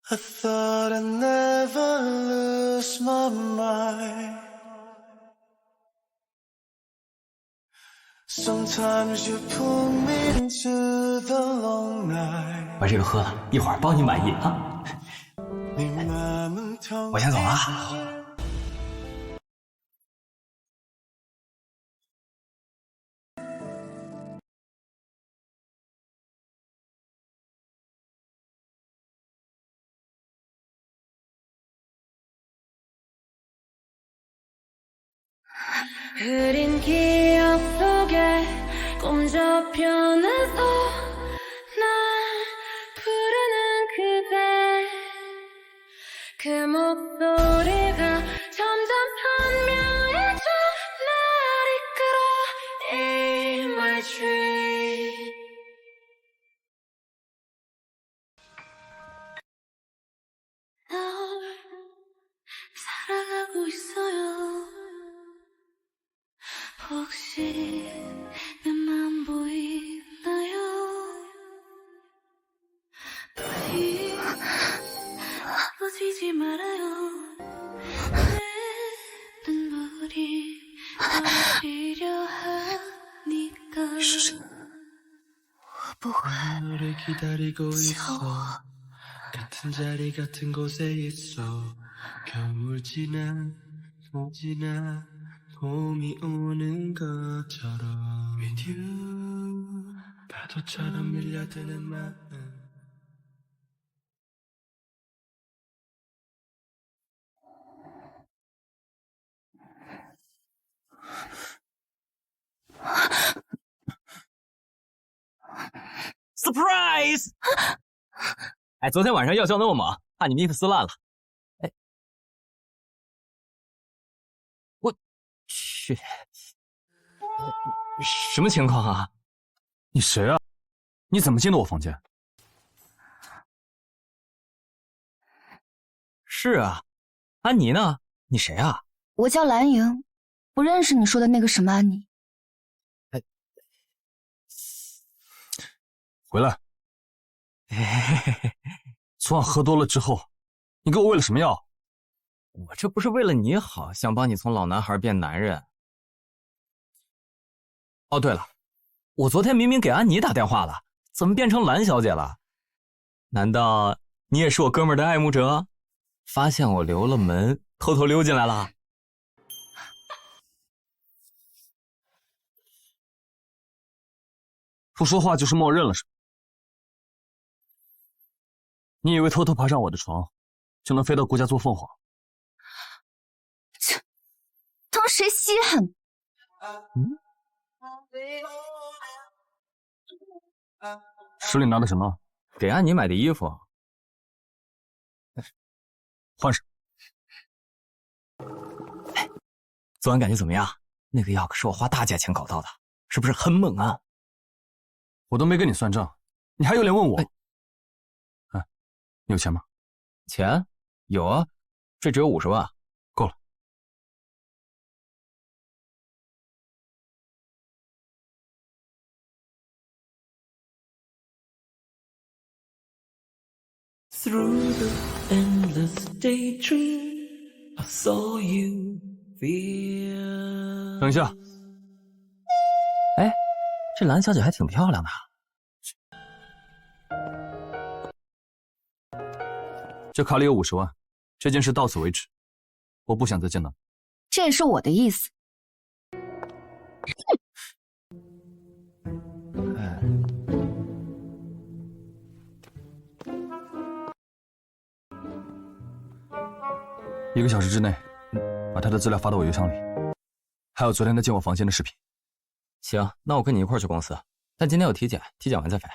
I thought I'd never lose my mind. Sometimes you pull me into the long night. 把这个喝了，一会儿包你满意啊！我先走了。 흐린 기억 속에 꿈 저편에서 날 부르는 그대 그 목소리가 점점 선명해져 날 이끌어 In my dream 널 살아가고 있어요 혹시 내 맘 보이나요? 부디 아파지지 말아요 내 눈물이 떨어지려 하니까 是谁？不会 너를 기다리고 있어. 같은 자리 같은 곳에 있어. 겨울 지나 봄이 오는 것처럼 With you 파도처럼 밀려드는 마음 Surprise！ 哎，昨天晚上药效那么猛，怕你衣服撕烂了。哎，我去，什么情况啊？你谁啊？你怎么进的我房间？是啊，安妮呢？你谁啊？我叫蓝莹，不認識你說的那個什麼安妮。哎，回來。昨晚喝多了之後，你給我餵了什麼藥？我這不是為了你好，想幫你從老男孩變男人。哦，對了，我昨天明明給安妮打電話了，怎麼變成藍小姐了？難道你也是我哥們兒的愛慕者？發現我留了門，偷偷溜進來了？不說話就是默認了是吧？你以為偷偷爬上我的床，就能飛到顧家做鳳凰？這當誰稀罕？手裡拿的什麼？給安妮買的衣服。換上。哎，昨晚感覺怎麼樣？那個藥可是我花大價錢搞到的，是不是很猛啊？我都沒跟你算賬，你還有臉問我？哎，你有錢嗎？錢？有啊，這只有50萬。夠了。Through the endless daydream, I saw you feel. 等一下。哎，這藍小姐還挺漂亮的。這卡裡有50萬，這件事到此為止，我不想再見到你。這也是我的意思。1個小時之內，把他的資料發到我郵箱裡，還有昨天他進我房間的視頻。行，那我跟你一塊兒去公司，但今天有體檢，體檢完再飛。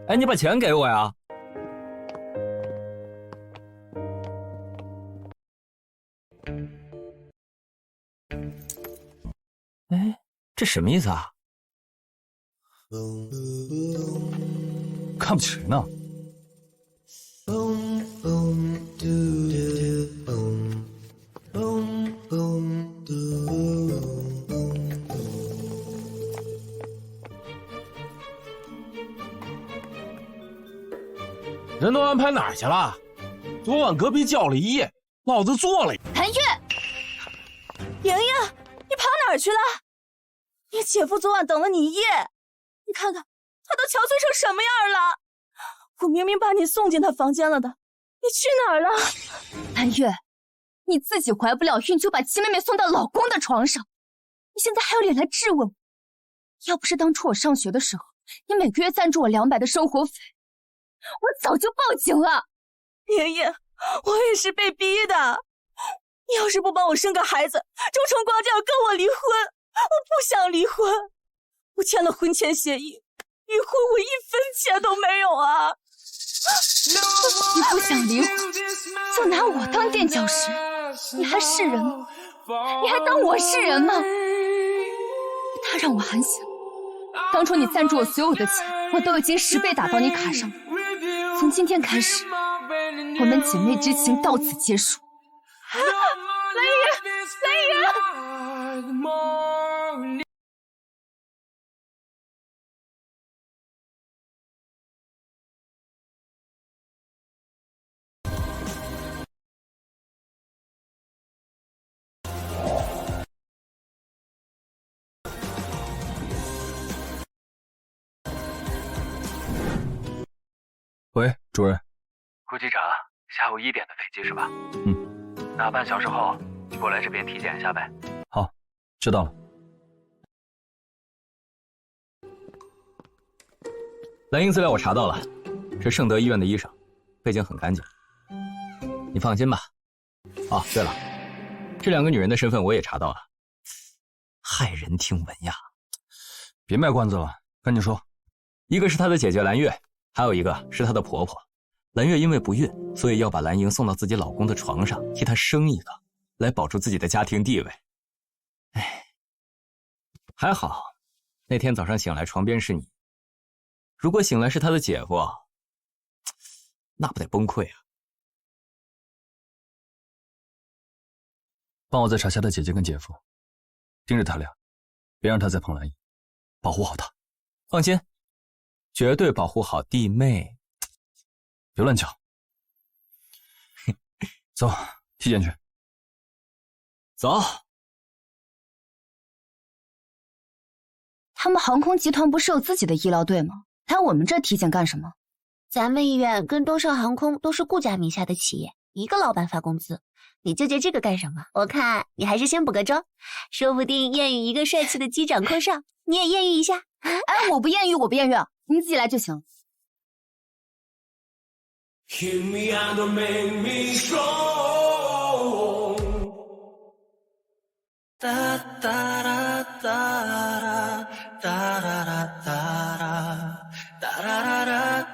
哎，你把錢給我呀！哎，這什麼意思啊？看不起誰呢？人都安排哪儿去了？昨晚隔壁叫了一夜，老子坐了。谭月，莹莹，你跑哪儿去了？你姐夫昨晚等了你一夜，你看看他都憔悴成什么样了。我明明把你送进他房间了的，你去哪儿了？谭月，你自己怀不了孕就把亲妹妹送到老公的床上，你现在还有脸来质问我？要不是当初我上学的时候，你每个月赞助我200的生活费，我早就报警了。莹莹，我也是被逼的。你要是不帮我生个孩子，周崇光就要跟我离婚。我不想离婚，我签了婚前协议，离婚我1分钱都没有啊。你不想离婚，就拿我当垫脚石，你还是人吗？你还当我是人吗？他让我寒心，当初你赞助我所有的钱，我都已经10倍打到你卡上了。从今天开始，我们姐妹之情到此結束。蓝雨，喂，主任。顾机长，下午1点的飞机是吧？那半小时后你过来这边体检一下呗。好，知道了。蓝英资料我查到了，是盛德医院的医生，背景很干净，你放心吧。哦，对了，这2个女人的身份我也查到了，骇人听闻呀！别卖关子了，赶緊說。一個是她的姐姐藍月，還有一個是她的婆婆。藍月因為不孕，所以要把藍瑩送到自己老公的床上，替她生一個，來保住自己的家庭地位。哎，還好，那天早上醒來床邊是你。如果醒來是她的姐夫，那不得崩潰啊！幫我再查下他姐姐跟姐夫，盯着他倆，別讓他再碰藍瑩，保護好他。放心，絕對保護好弟妹。別亂叫。走，體檢去。走。他們航空集團不是有自己的醫療隊嗎？來我們這體檢幹什麼？咱們醫院跟東上航空都是顧家名下的企業，一個老闆發工資，你糾結這個幹什麼？我看你還是先補個妝，說不定豔遇一個帥氣的機長空少，你也豔遇一下。哎，我不豔遇，我不豔遇，你自己來就行。Hit me and make me strong. Da da da da da da da da da da.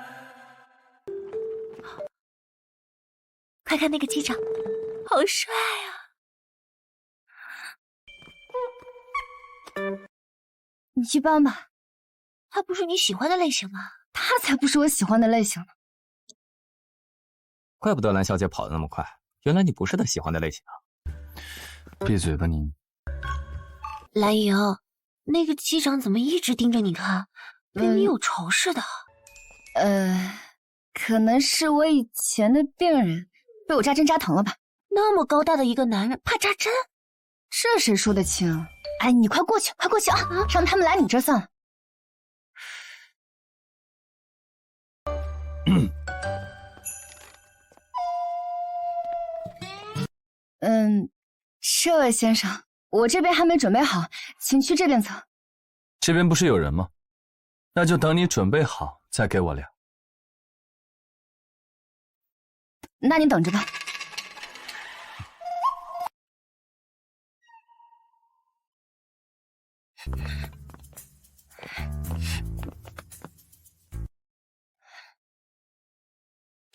快看那個機長，好帥啊！你一般吧，他不是你喜歡的類型嗎？他才不是我喜歡的類型呢。怪不得藍小姐跑得那麼快，原來你不是她喜歡的類型啊！閉嘴吧你！藍瑩，那個機長怎麼一直盯着你看，跟你有仇似的？可能是我以前的病人被我扎針扎疼了吧？那麼高大的一個男人怕扎針，這誰說得清？哎，你快過去，快過去啊！讓他們來你這算了。這位先生，我這邊還沒準備好，請去這邊側。這邊不是有人嗎？那就等你準備好再給我量。那你等着吧。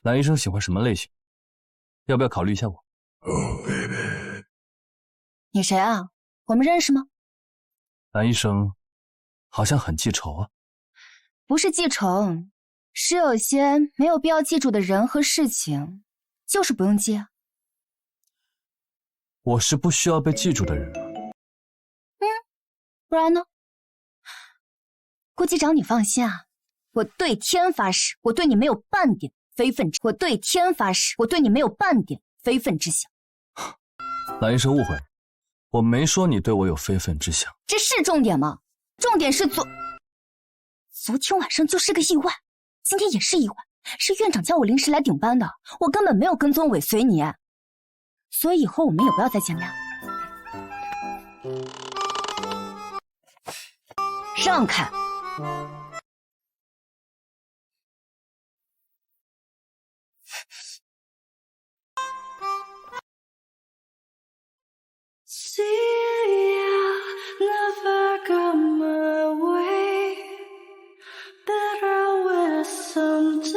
藍醫生喜歡什麼類型？要不要考慮一下我？ Oh, baby. 你誰啊？我們認識嗎？藍醫生好像很記仇啊。不是記仇，是有些沒有必要記住的人和事情，就是不用記啊。我是不需要被記住的人啊。不然呢？顧機長，你放心啊，我對天發誓，我對你沒有半點非分之，我对天发誓，我对你没有半点非分之想。兰姨是誤会了，我没说你对我有非分之想。这是重点吗？重点是昨天晚上就是个意外，今天也是意外，是院长叫我临时来顶班的，我根本没有跟踪尾随你，所以以后我们也不要再见面了。让开！Never come my way. Better with someday.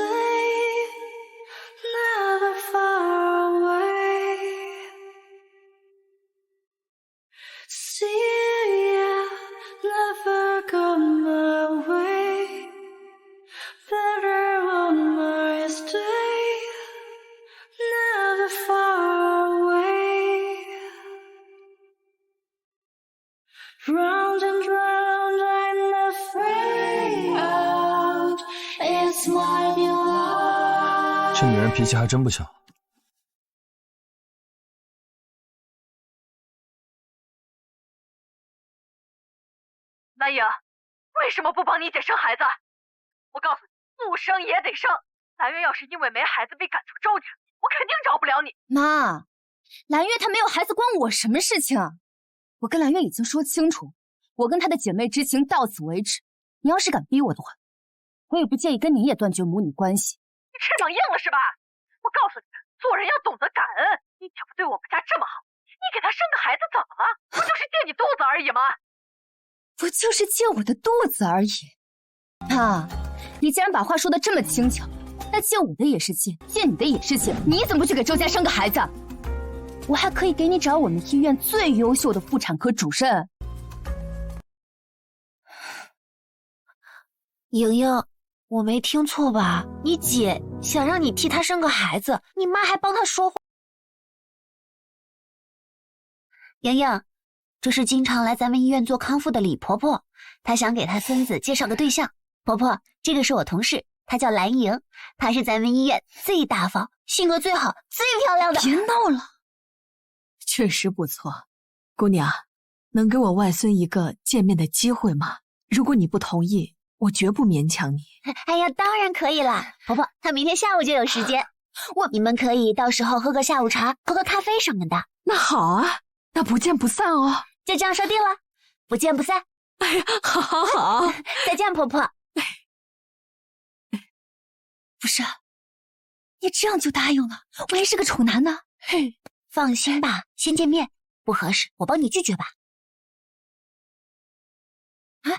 Never far away. See ya, never come my way. Better on my stay. Never far away. Round and round, I'm afraid of. It's my delight. 这女人脾气还真不小。兰莹，为什么不帮你姐生孩子？我告诉你，不生也得生。兰月要是因为没孩子被赶出周家，我肯定饶不了你。妈，兰月她没有孩子，关我什么事情啊？我跟兰月已经说清楚，我跟她的姐妹之情到此为止。你要是敢逼我的话，我也不介意跟你也断绝母女关系。你翅膀硬了是吧？我告诉你，做人要懂得感恩。你姐夫对我们家这么好，你给他生个孩子怎么了？不就是借你肚子而已吗？不就是借我的肚子而已。妈，你既然把话说得这么轻巧，那借我的也是借，借你的也是借，你怎么不去给周家生个孩子？我还可以给你找我们医院最优秀的妇产科主任。莹莹，我没听错吧？你姐想让你替她生个孩子，你妈还帮她说话。莹莹，这是经常来咱们医院做康复的李婆婆，她想给她孙子介绍个对象。婆婆，这个是我同事，她叫蓝莹，她是咱们医院最大方、性格最好、最漂亮的。别闹了，确實不錯。姑娘，能給我外孫一個見面的機會嗎？如果你不同意，我絕不勉強你。哎呀，當然可以啦，婆婆，她明天下午就有時間，你們可以到時候喝個下午茶，喝個咖啡什麼的。那好啊，那不見不散哦。就這樣說定了，不見不散。哎呀，好好好，再見，婆婆。不是，你這樣就答應了，我還是個醜男呢。嘿，放心吧，先見面，不合適我幫你拒絕吧。啊？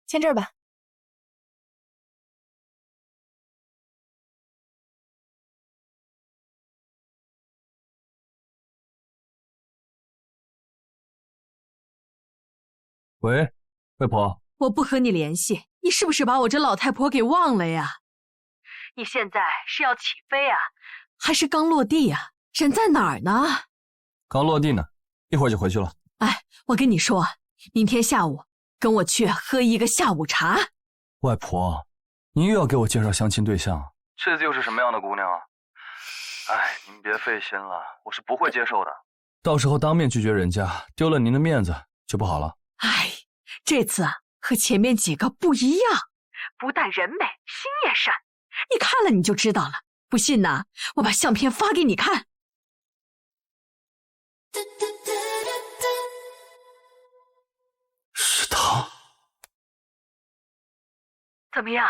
簽這兒吧。喂，外婆，我不和你聯繫，你是不是把我這老太婆給忘了呀？你現在是要起飛啊，還是剛落地啊？人在哪兒呢？剛落地呢，一會兒就回去了。哎，我跟你說，明天下午跟我去喝一個下午茶。外婆，您又要給我介紹相親對象？這又是什麼樣的姑娘啊？哎，您別費心了，我是不會接受的。到時候當面拒絕人家，丟了您的面子就不好了。哎，這次啊和前面幾個不一樣，不但人美，心也善，你看了你就知道了。不信呢，我把相片發給你看。是他。怎麼樣？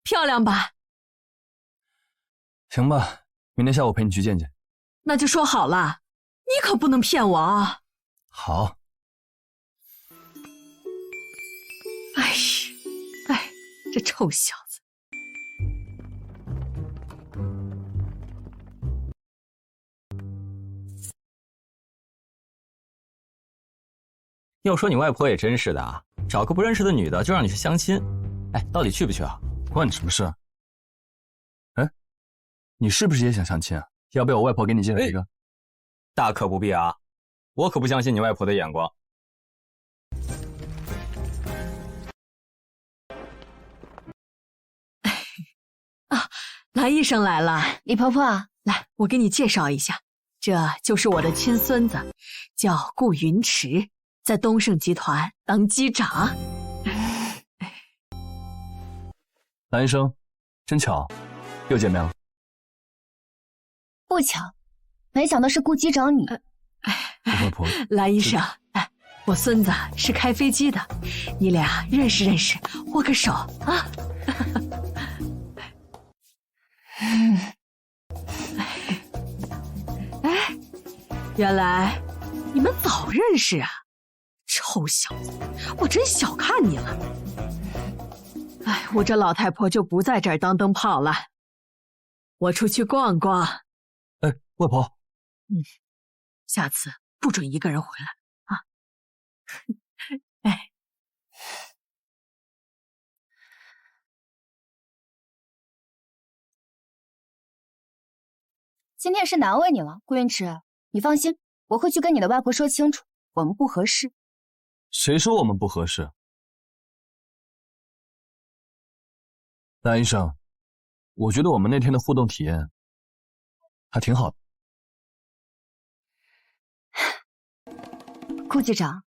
漂亮吧？行吧，明天下午陪你去見見。那就說好了，你可不能騙我啊。好。哎，這臭小子。要說你外婆也真是的啊，找個不認識的女的就讓你去相親，哎，到底去不去啊？關你什麼事啊？哎，你是不是也想相親啊？要不要我外婆給你介紹一個？大可不必啊，我可不相信你外婆的眼光。蓝醫生來了，李婆婆，來，我給你介紹一下，這就是我的親孫子，叫顧雲池，在東盛集團當機長。藍醫生，真巧，又見面了。不巧，沒想到是顧機長你。外婆，藍醫生，哎，我孫子是開飛機的，你倆認識認識，握個手啊。哎，原來你們早認識啊！臭小子，我真小看你了。哎，我這老太婆就不在這兒當燈泡了，我出去逛逛。哎，外婆，下次不准一個人回來啊！哎，今天是难为你了，顧雲池，你放心，我會去跟你的外婆說清楚，我們不合適。誰說我們不合適？藍醫生，我覺得我們那天的互動體驗還挺好的。顧機長，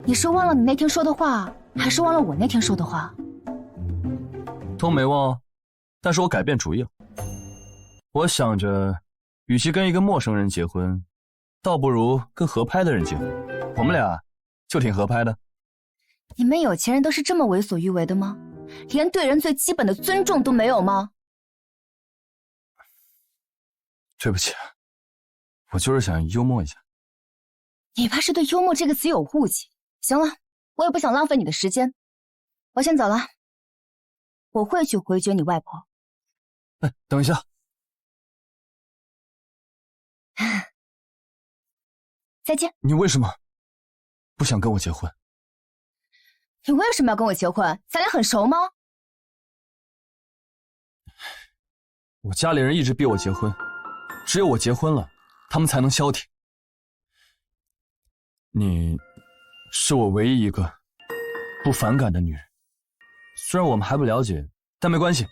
你是忘了你那天說的話，還是忘了我那天說的話？都沒忘，但是我改變主意了。我想着，與其跟一個陌生人結婚，倒不如跟合拍的人結婚。我們倆就挺合拍的。你們有錢人都是這麼為所欲為的嗎？連對人最基本的尊重都沒有嗎？對不起，我就是想幽默一下。你怕是對幽默這個詞有誤解。行了，我也不想浪費你的時間，我先走了。我會去回絕你外婆。哎，等一下。再見。你為什麼不想跟我結婚？你為什麼要跟我結婚？咱倆很熟嗎？我家裡人一直逼我結婚，只有我結婚了，他們才能消停。你是我唯一一個不反感的女人，雖然我們還不了解，但沒關係，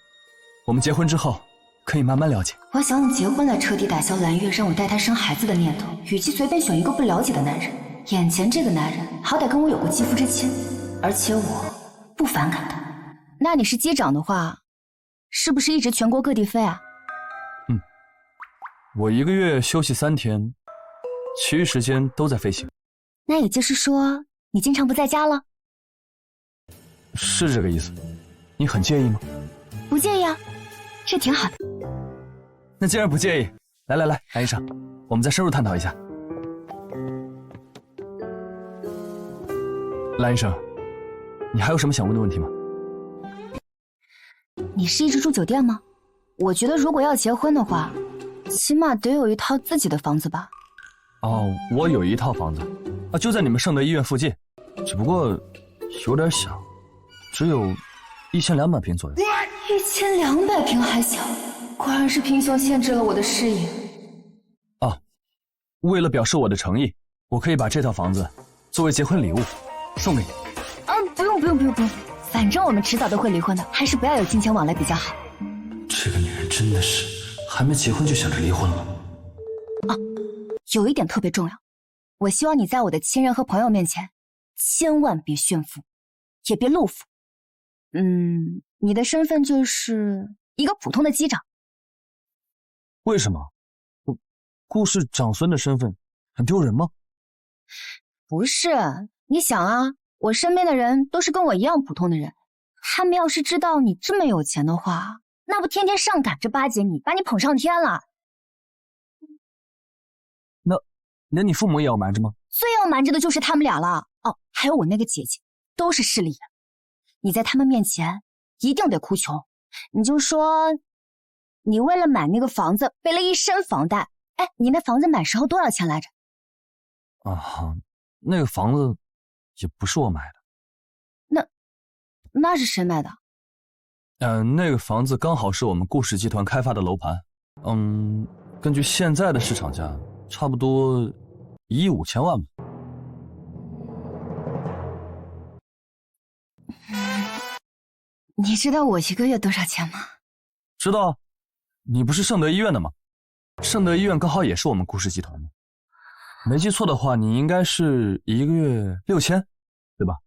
我們結婚之後可以慢慢了解。我想用結婚來徹底打消藍月讓我帶她生孩子的念頭，與其隨便選一個不了解的男人，眼前這個男人好歹跟我有過肌膚之親，而且我不反感他。那你是機長的話，是不是一直全國各地飛啊？我1個月休息3天，其餘時間都在飛行。那也就是說，你經常不在家了？是這個意思。你很介意嗎？不介意啊，這挺好的。那既然不介意，來，藍醫生，我們再深入探討一下。藍醫生，你還有什麼想問的問題嗎？你是一直住酒店嗎？我覺得如果要結婚的話，起碼得有一套自己的房子吧。哦，我有一套房子啊，就在你們聖德醫院附近，只不過有點小，只有1200平左右。1200平還小，果然是平胸限制了我的視野。啊，為了表示我的誠意，我可以把這套房子作為結婚禮物送給你。啊，不用，反正我們遲早都會離婚的，還是不要有金錢往來比較好。這個女人真的是還沒結婚就想着離婚了。啊，有一點特別重要，我希望你在我的親人和朋友面前千萬別炫富，也別露富。你的身份就是一個普通的機長。為什麼？顧氏長孫的身份很丟人嗎？不是，你想啊，我身邊的人都是跟我一樣普通的人，他們要是知道你這麼有錢的話，那不天天上趕着巴結你，把你捧上天了。那你父母也要瞞着嗎？最要瞞着的就是他們倆了。哦，還有我那個姐姐，都是勢利眼。你在他們面前一定得哭窮，你就說你為了買那個房子背了一身房貸。哎，你那房子買時候多少錢來着？啊，那個房子也不是我買的。那是誰買的？那個房子剛好是我們顧氏集團開發的樓盤。根據現在的市場價，差不多1億5千萬吧。你知道我1個月多少錢嗎？知道，你不是盛德醫院的嗎？盛德醫院剛好也是我們顧氏集團的。沒記錯的話，你應該是1個月6000，對吧？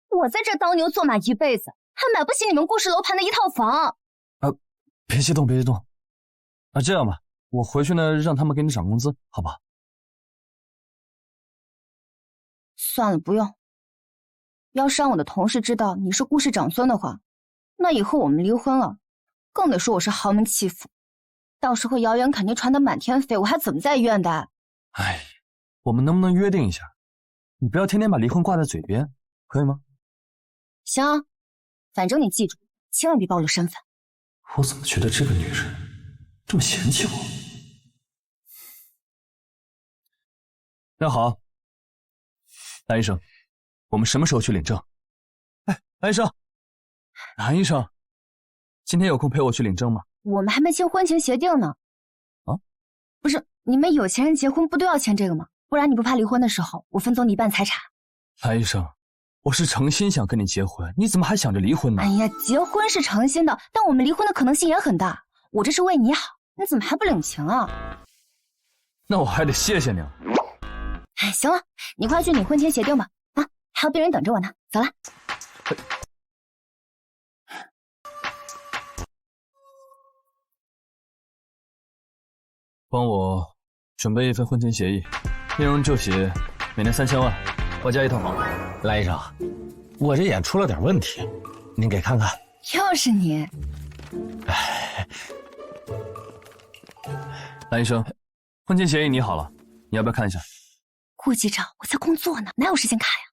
我在這當牛做馬一輩子，還買不起你們顧氏樓盤的一套房。別激動，別激動。這樣吧，我回去呢，讓他們給你漲工資，好吧？算了，不用。要是讓我的同事知道你是顧氏長孫的話，那以後我們離婚了，更得說我是豪門棄婦。到時候謠言肯定傳得滿天飛，我還怎麼在医院待？哎，我们能不能約定一下？你不要天天把離婚掛在嘴邊，可以嗎？行啊，反正你記住，千萬別暴露身份。我怎麼覺得這個女人這麼嫌棄我？那好，藍醫生，我們什麼時候去領證？哎，藍醫生，藍醫生，今天有空陪我去領證嗎？我們還沒簽婚前協定呢。啊？不是，你們有錢人結婚不都要簽這個嗎？不然你不怕離婚的時候我分走你一半財產？藍醫生，我是誠心想跟你結婚，你怎麼還想着離婚呢？哎呀，結婚是誠心的，但我們離婚的可能性也很大。我這是為你好，你怎麼還不領情啊？那我還得謝謝你了。哎，行了，你快去領婚前協定吧。啊，還有病人等着我呢。走了。幫我準備一份婚前協議，內容就寫每年3000萬，外加一套房。藍醫生，我這眼出了點問題，您給看看。又是你。藍醫生，婚前協議擬好了，你要不要看一下？顧機長，我在工作呢，哪有時間看呀？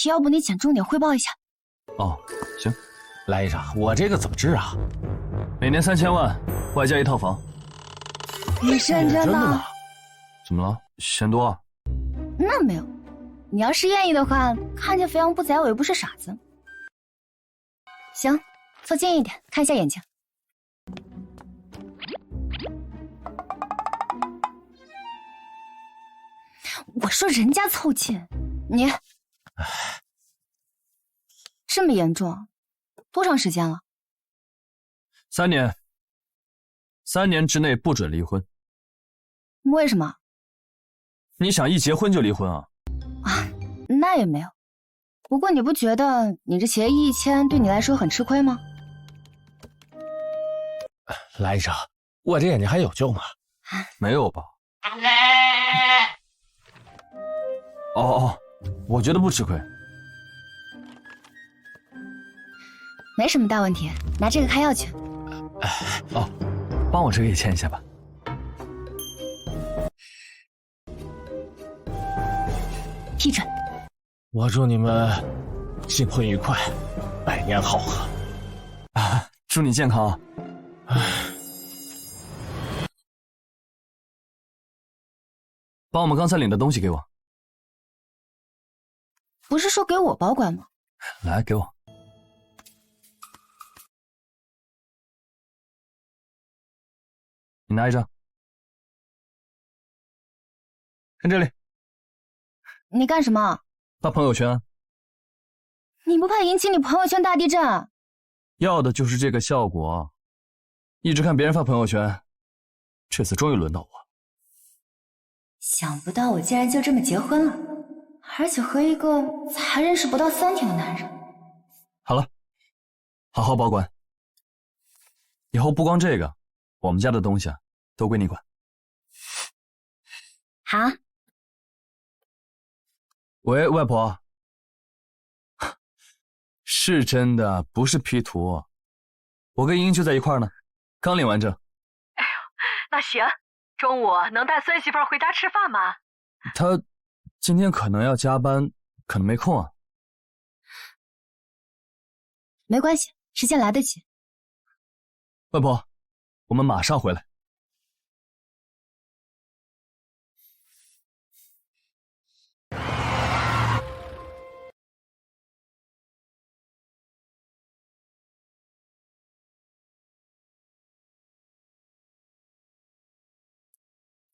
要不你簡重點匯報一下。哦，行。藍醫生，我這個怎麼治啊？每年3000萬，外加一套房。你認真了？怎麼了？嫌多啊？那沒有，你要是願意的話，看見肥羊不宰我又不是傻子。行，坐近一點，看一下眼睛。我說人家湊近，你這麼嚴重？多長時間了？3年。3年之內不准離婚。為什麼？你想一結婚就離婚啊？啊，那也沒有。不過你不覺得你這協議一簽對你來說很吃虧嗎？藍醫生，我這眼睛還有救嗎？沒有吧？哦，我覺得不吃虧。沒什麼大問題，拿這個開藥去。哦，幫我這個也簽一下吧。批准。我祝你們新婚愉快，百年好合。啊，祝你健康。把我們剛才領的東西給我。不是說給我保管嗎？來，給我。你拿一張。看這裡。你幹什麼？發朋友圈。你不怕引起你朋友圈大地震？要的就是這個效果。一直看別人發朋友圈，這次終於輪到我。想不到我竟然就這麼結婚了，而且和一個才認識不到3天的男人。好了，好好保管。以後不光這個，我們家的東西啊，都歸你管。好。喂，外婆。是真的，不是 P 圖。我跟英英就在一塊兒呢，剛領完證。哎呦，那行，中午能帶孫媳婦回家吃飯嗎？她今天可能要加班，可能沒空啊。沒關係，時間來得及。外婆，我們馬上回來。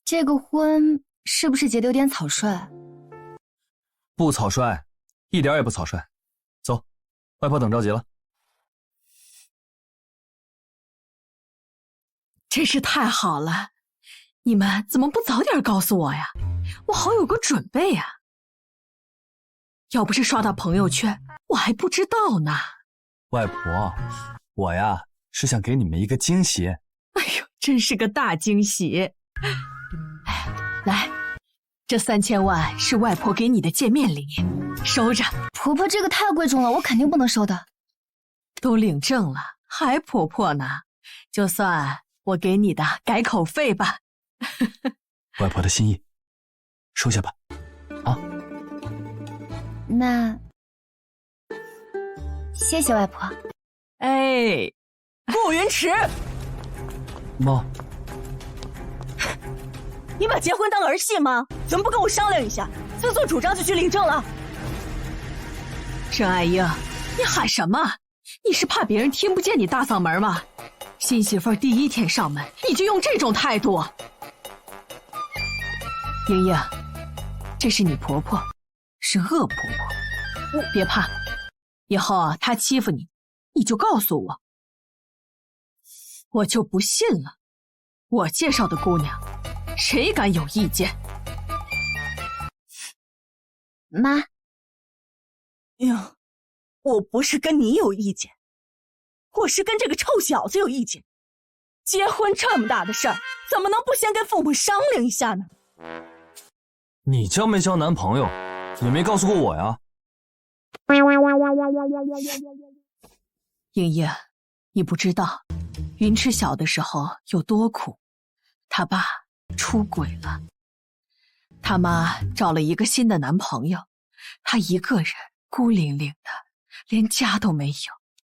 這個婚是不是結得有點草率？不草率，一點也不草率。走，外婆等着急了。真是太好了！你们怎么不早点告诉我呀？我好有个准备呀。要不是刷到朋友圈，我还不知道呢。外婆，我呀是想给你们一个惊喜。哎呦，真是个大惊喜！哎，来，这3000万是外婆给你的见面礼，收着。婆婆，这个太贵重了，我肯定不能收的。都领证了，还婆婆呢？就算我给你的改口费吧。外婆的心意，收下吧。啊，那谢谢外婆。哎，顾云池，妈，你把结婚当儿戏吗？怎么不跟我商量一下，自作主张就去领证了？沈爱英，你喊什么？你是怕别人听不见你大嗓门吗？新媳妇第1天上门，你就用这种态度？英英，这是你婆婆，是恶婆婆。别怕，以后她欺负你，你就告訴我，我就不信了。我介紹的姑娘，誰敢有意見？媽，喲，我不是跟你有意見，我是跟這個臭小子有意見。結婚這麼大的事兒，怎麼能不先跟父母商量一下呢？你交沒交男朋友，也沒告訴過我呀。英英，你不知道，雲池小的時候有多苦，他爸出軌了，他媽找了一個新的男朋友，他一個人孤零零的，連家都沒有，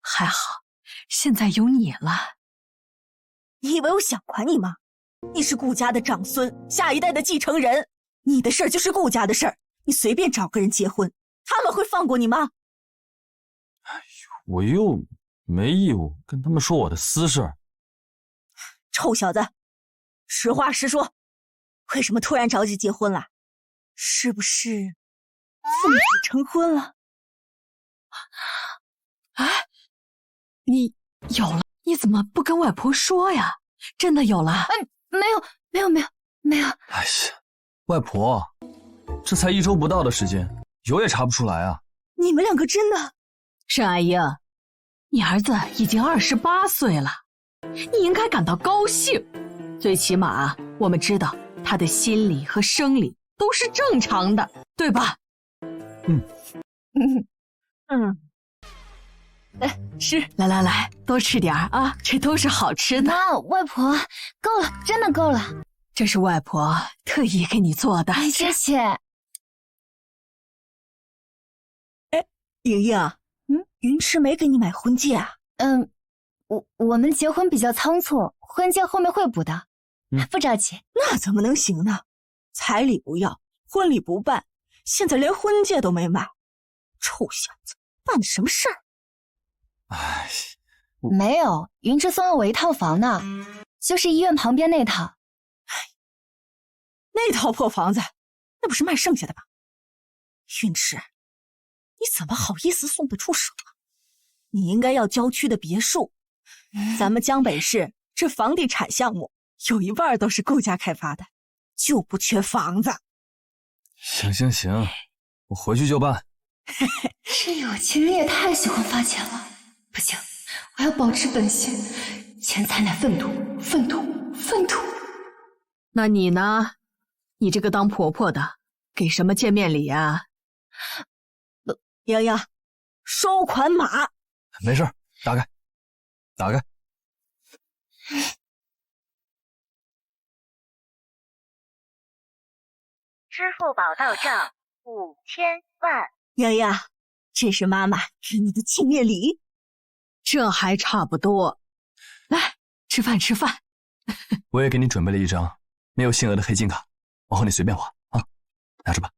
還好，現在有你了。你以為我想管你嗎？你是顧家的長孫，下一代的繼承人，你的事兒就是顧家的事兒，你隨便找個人結婚，他們會放過你嗎？哎呦，我又沒義務跟他們說我的私事兒。臭小子，實話實說，為什麼突然着急結婚了？是不是奉子成婚了？哎，你有了，你怎麼不跟外婆說呀？真的有了？哎，沒有。哎呀，外婆，這才1週不到的時間，有也查不出來啊。你們兩個真的？沈愛英，你兒子已經28歲了，你應該感到高興。最起碼我們知道他的心理和生理都是正常的，對吧？哎，吃，來，多吃點啊，這都是好吃的。媽，外婆，夠了，真的夠了。這是外婆特意給你做的。哎，謝謝。哎，瑩瑩，雲池沒給你買婚戒啊？我們結婚比較倉促，婚戒後面會補的，不着急。那怎麼能行呢？彩禮不要，婚禮不辦，現在連婚戒都沒買，臭小子，辦的什麼事兒？哎，沒有，雲池送了我一套房呢，就是醫院旁邊那套。那套破房子，那不是賣剩下的吧？雲池，你怎麼好意思送得出手啊？你應該要郊區的別墅。咱們江北市這房地產項目有一半都是顧家開發的，就不缺房子。行，我回去就辦。這有錢人也太喜歡發錢了。不行，我要保持本心，錢財乃糞土。那你呢？你這個當婆婆的，給什麼見面禮啊？瑩瑩，收款碼。沒事，打開。支付寶到賬5000萬。瑩瑩，這是媽媽給你的見面禮。這還差不多。來，吃飯。我也給你準備了一張沒有限額的黑金卡，往後你隨便花啊，拿着吧。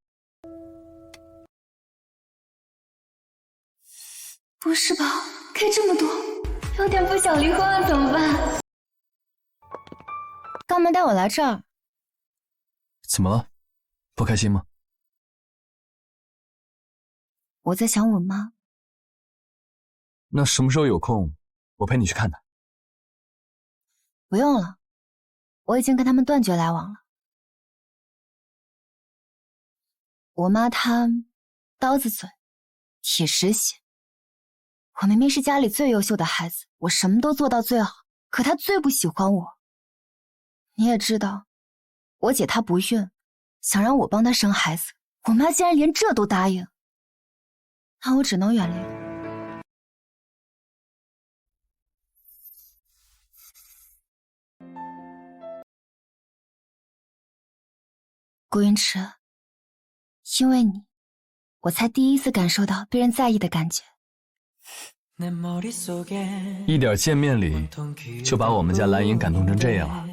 不是吧？開這麼多，有點不想離婚了，怎麼辦？幹嘛帶我來這兒？怎麼了？不開心嗎？我在想我媽。那什麼時候有空，我陪你去看她。不用了，我已經跟他們斷絕來往了。我媽她刀子嘴，鐵石心。我明明是家裡最優秀的孩子，我什麼都做到最好，可她最不喜歡我。你也知道，我姐她不孕，想讓我幫她生孩子，我媽竟然連這都答應，那我只能原諒她。顾云池，因为你，我才第一次感受到被人在意的感覺。一點見面禮就把我們家藍瑩感動成這樣啊！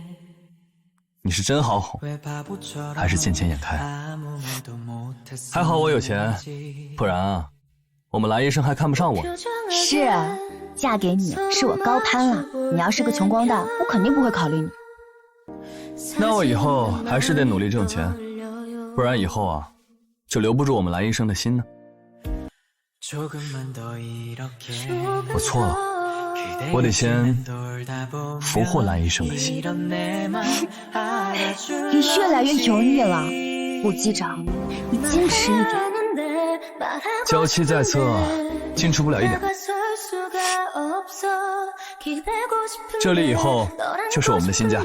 你是真好哄，還是見錢眼開？還好我有錢，不然啊，我們藍醫生還看不上我。是啊，嫁給你是我高攀了。你要是個窮光蛋，我肯定不會考慮你。那我以後還是得努力掙錢，不然以後啊，就留不住我們藍醫生的心呢。我錯了，我得先俘獲藍醫生的心。你越來越油膩了，陸機長，你矜持一點。嬌妻在側，矜持不了一點。這裡以後就是我們的新家。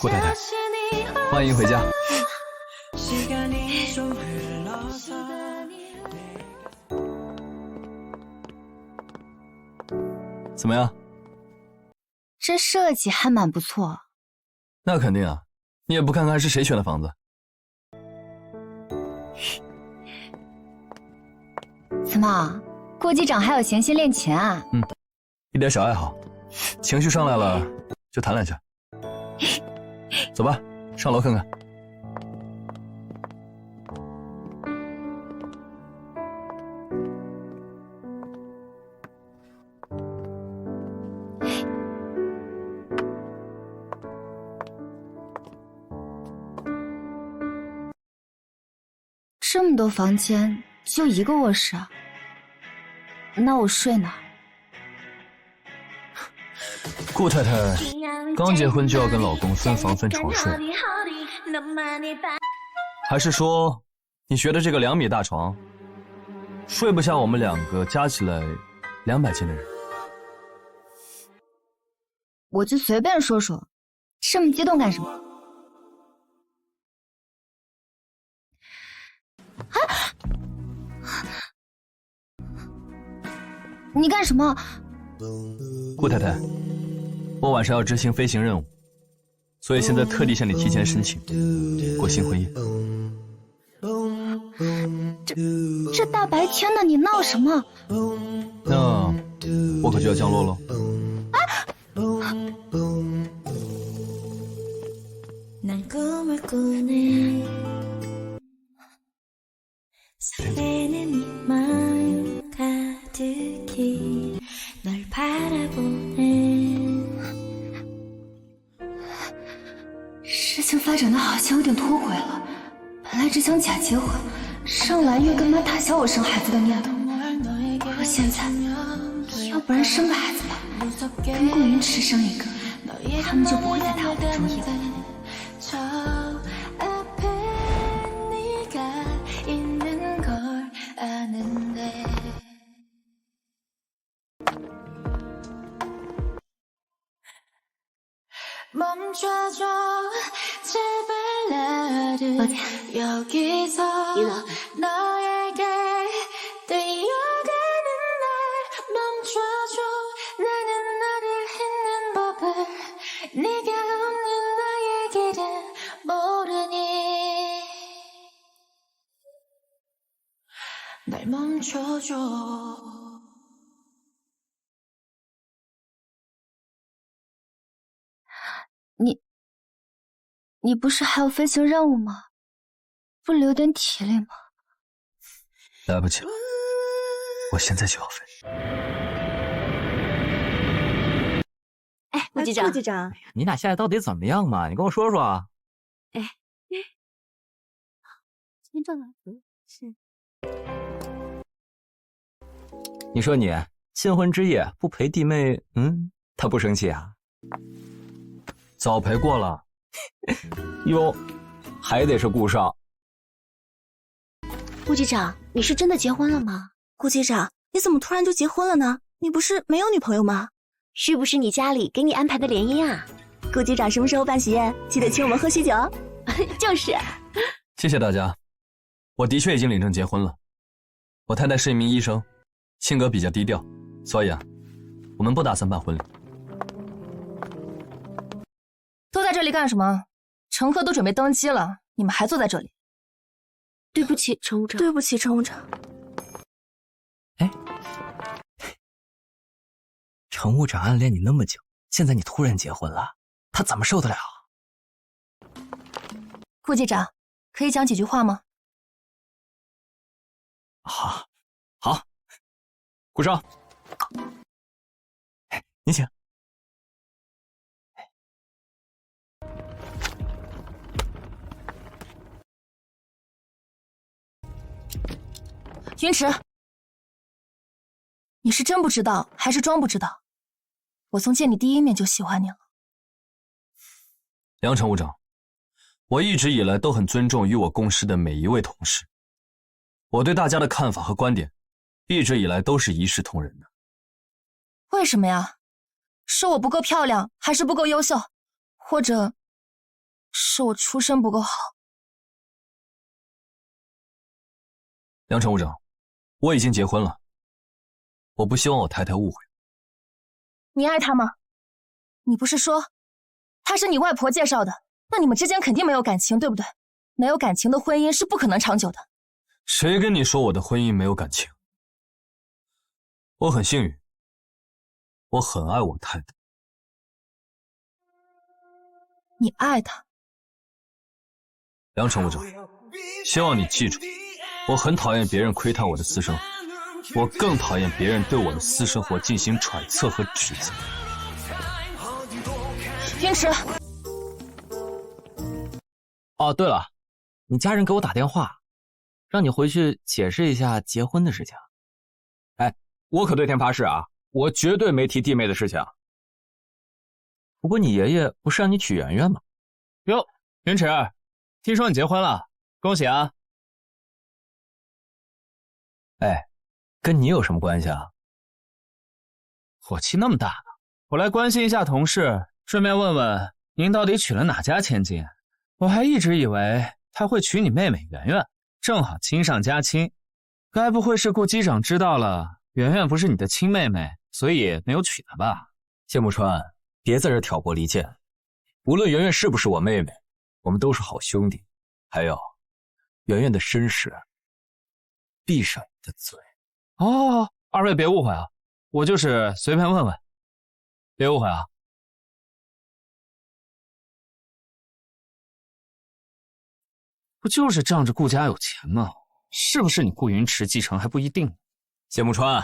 顧太太，歡迎回家。怎麼樣？這設計還蠻不錯。那肯定啊，你也不看看是誰選的房子。怎麼，顧機長還有閒心練琴啊？一點小愛好，情緒上來了就彈兩下。走吧，上樓看看。這麼多房間，就一個臥室啊？那我睡哪兒？顧太太剛結婚就要跟老公分房分床睡，還是說你覺得這個2米大床睡不下我們兩個加起來200斤的人？我就隨便說說，這麼激動幹什麼？你幹什麼？顧太太，我晚上要執行飛行任務，所以現在特地向你提前申請過新婚夜。這大白天的你鬧什麼？那我可就要降落嘍。事情發展的好像有點脫軌了，本來只想假結婚，上來又跟媽打消我生孩子的念頭，不如現在，要不然生個孩子吧，跟顧雲池生一個，他們就不會再打我的主意了。抱歉，娱樂。你不是還有飛行任務嗎？不留點體力嗎？來不及了，我現在就要飛。哎，顧機長，顧機長，你倆現在到底怎麼樣嘛？你跟我說說。哎，先這樣是。你說你新婚之夜不陪弟妹，她不生氣啊？早陪過了。哟，还得是顾少。顾局长，你是真的结婚了吗？顾局长，你怎么突然就结婚了呢？你不是没有女朋友吗？是不是你家里给你安排的联姻啊？顾局长什么时候办喜宴？记得请我们喝喜酒。就是。謝謝大家，我的確已經領證結婚了。我太太是一名醫生，性格比較低調，所以啊，我們不打算辦婚禮。都在這裡幹什麼？乘客都準備登機了，你們還坐在這裡？對不起，乘務長。對不起，乘務長。哎，乘務長暗戀你那麼久，現在你突然結婚了，他怎麼受得了？顧機長，可以講幾句話嗎？好，顧少，您請。云池，你是真不知道还是装不知道？我从见你第一面就喜歡你了。梁乘務長，我一直以來都很尊重與我共事的每一位同事，我對大家的看法和觀點一直以來都是一視同仁的。為什麼呀？是我不夠漂亮，還是不夠優秀，或者是我出身不夠好？梁乘務長，我已經結婚了，我不希望我太太誤會。你愛她嗎？你不是說她是你外婆介紹的，那你們之間肯定沒有感情，對不對？沒有感情的婚姻是不可能長久的。誰跟你說我的婚姻沒有感情？我很幸運，我很愛我太太。你愛她？梁乘務長，希望你記住，我很討厭別人窺探我的私生活，我更討厭別人對我的私生活進行揣測和指責。雲池。哦，對了，你家人給我打電話，讓你回去解釋一下結婚的事情。哎，我可對天發誓啊，我絕對沒提弟妹的事情。不過你爺爺不是讓你娶圓圓嗎？喲，雲池，聽說你結婚了，恭喜啊！哎，跟你有什麼關係啊？火氣那麼大呢，我來關心一下同事，順便問問您到底娶了哪家千金？我還一直以為他會娶你妹妹圓圓，正好親上加親。該不會是顧機長知道了圓圓不是你的親妹妹，所以沒有娶她吧？謝木川，別在這挑撥離間。無論圓圓是不是我妹妹，我們都是好兄弟。還有，圓圓的身世，閉上你的嘴。哦，二位別誤會啊，我就是隨便問問，別誤會啊。不就是仗着顧家有錢嗎？是不是你顧雲池繼承還不一定。謝木川，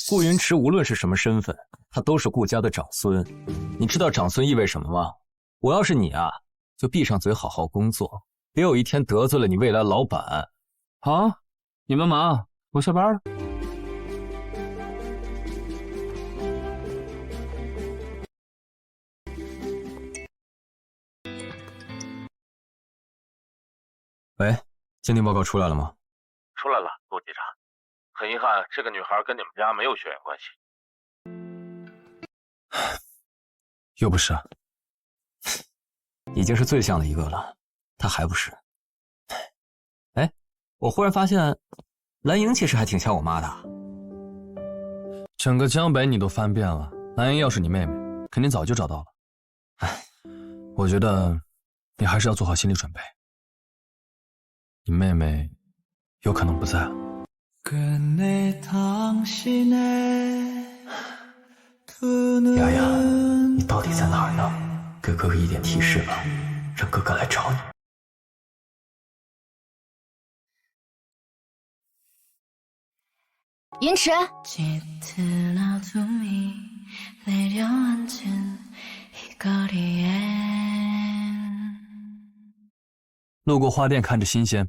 顧雲池無論是什麼身份，他都是顧家的長孫。你知道長孫意味什麼嗎？我要是你啊，就閉上嘴好好工作，別有一天得罪了你未來老闆。好，你們忙，我下班了。喂，鑑定報告出來了嗎？出來了，陸機長。很遺憾，這個女孩跟你們家沒有血緣關係。又不是。已經是最像的一個了，她還不是。哎，我忽然發現藍瑩其實還挺像我媽的。整個江北你都翻遍了，藍瑩要是你妹妹，肯定早就找到了。哎，我覺得你還是要做好心理準備。你妹妹有可能不在了。雅雅，你到底在哪兒呢？給哥哥一點提示吧，讓哥哥來找你。雲池，路過花店看着新鮮，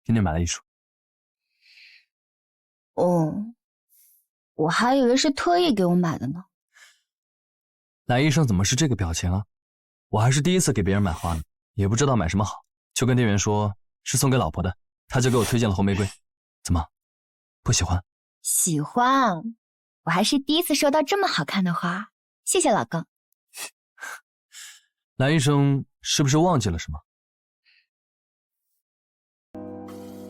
給你買了一束。哦，我還以為是特意給我買的呢。来醫生怎麼是這個表情啊？我還是第一次給別人買花呢，也不知道買什麼好，就跟店員說是送給老婆的，他就給我推薦了紅玫瑰。怎麼，不喜歡？喜歡，我還是第一次收到這麼好看的花，謝謝老公。来醫生是不是忘記了什麼？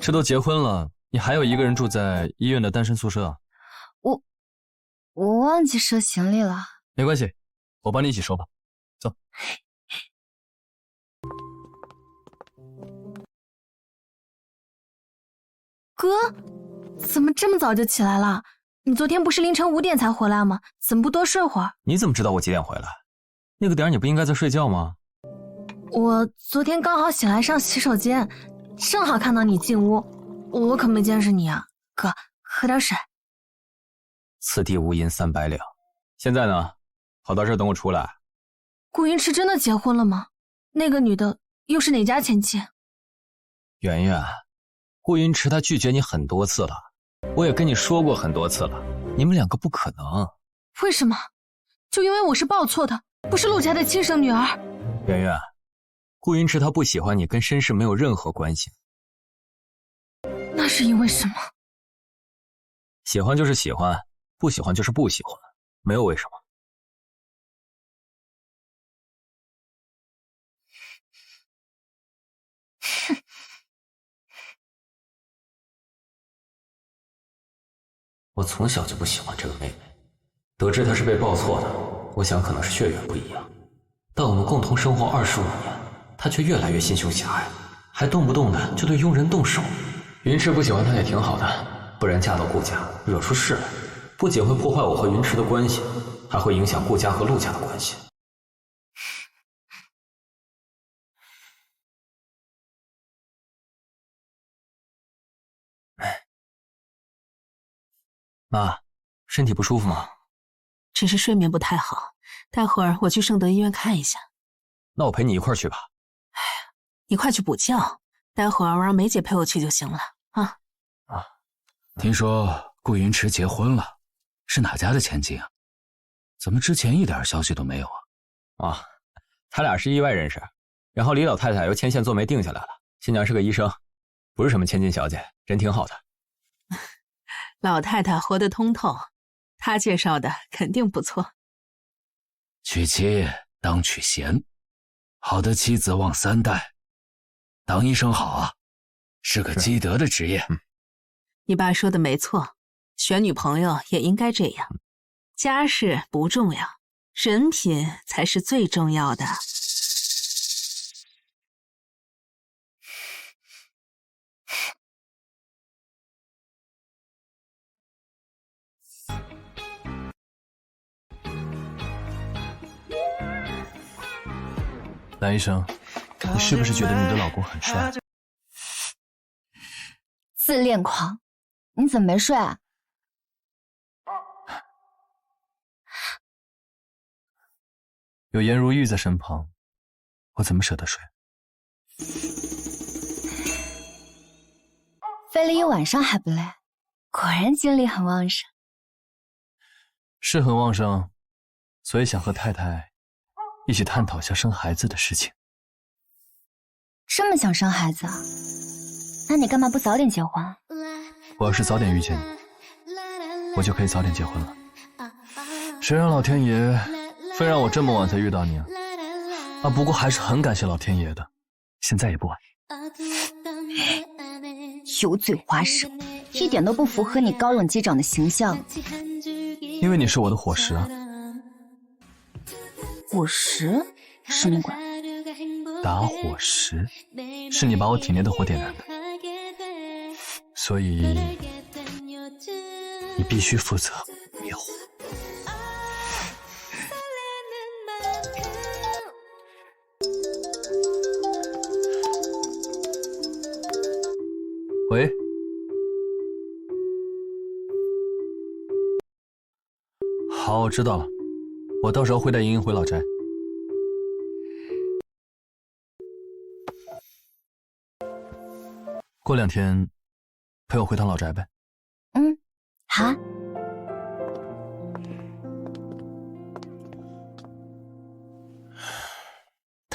這都結婚了，你還有一個人住在醫院的單身宿舍啊？我忘記收行李了。没關係，我幫你一起收吧。走。哥，怎麼這麼早就起來了？你昨天不是凌晨5點才回來嗎？怎麼不多睡會兒？你怎麼知道我幾點回来？那個點你不应該在睡覺嗎？我昨天刚好醒来上洗手間，正好看到你进屋，我可没监视你啊。哥，喝点水。此地无银300两。现在呢，跑到这儿等我出来。顾云池真的結婚了嗎？那個女的又是哪家前妻？圓圓，顧雲池他拒絕你很多次了，我也跟你說過很多次了，你們兩個不可能。為什麼？就因為我是報錯的，不是陸家的親生女兒。圓圓，顧雲池他不喜歡你跟身世沒有任何關係。那是因為什麼？喜歡就是喜歡，不喜歡就是不喜歡，沒有為什麼。我從小就不喜歡這個妹妹，得知她是被抱錯的，我想可能是血緣不一樣。但我們共同生活25年，她卻越來越心胸狹隘，還動不動的就對傭人動手。雲池不喜歡她也挺好的，不然嫁到顧家惹出事來，不僅會破壞我和雲池的關係，還會影響顧家和陸家的關係。媽，身體不舒服嗎？只是睡眠不太好，待會兒我去盛德醫院看一下。那我陪你一塊兒去吧。哎呀，你快去補覺，待會兒我讓梅姐陪我去就行了啊。聽說顧雲池結婚了，是哪家的千金啊？怎麼之前一點消息都沒有啊？他倆是意外認識，然後李老太太由牽線做媒定下來了。新娘是個醫生，不是什麼千金小姐，人挺好的。老太太活得通透，她介紹的肯定不錯。娶妻當娶賢，好的妻子旺3代。當醫生好啊，是個積德的職業。你爸說的沒錯，選女朋友也應該這樣。家世不重要，人品才是最重要的。蓝醫生，你是不是覺得你的老公很帥？自戀狂，你怎麼沒睡啊？有顏如玉在身旁，我怎麼捨得睡？飛了一晚上還不累，果然精力很旺盛。是很旺盛，所以想和太太一起探討下生孩子的事情。這麼想生孩子啊？那你幹嘛不早點結婚？我要是早點遇見你，我就可以早點結婚了。誰讓老天爺非讓我這麼晚才遇到你啊？不過還是很感謝老天爺的，現在也不晚。油嘴滑舌，一點都不符合你高冷機長的形象。因為你是我的伙食啊。伙食？什麼鬼？打火石，是你把我體內的火點燃的，所以你必須負責滅火。喂，好，我知道了，我到時候會帶瑩瑩回老宅。過2天陪我回趟老宅唄。好。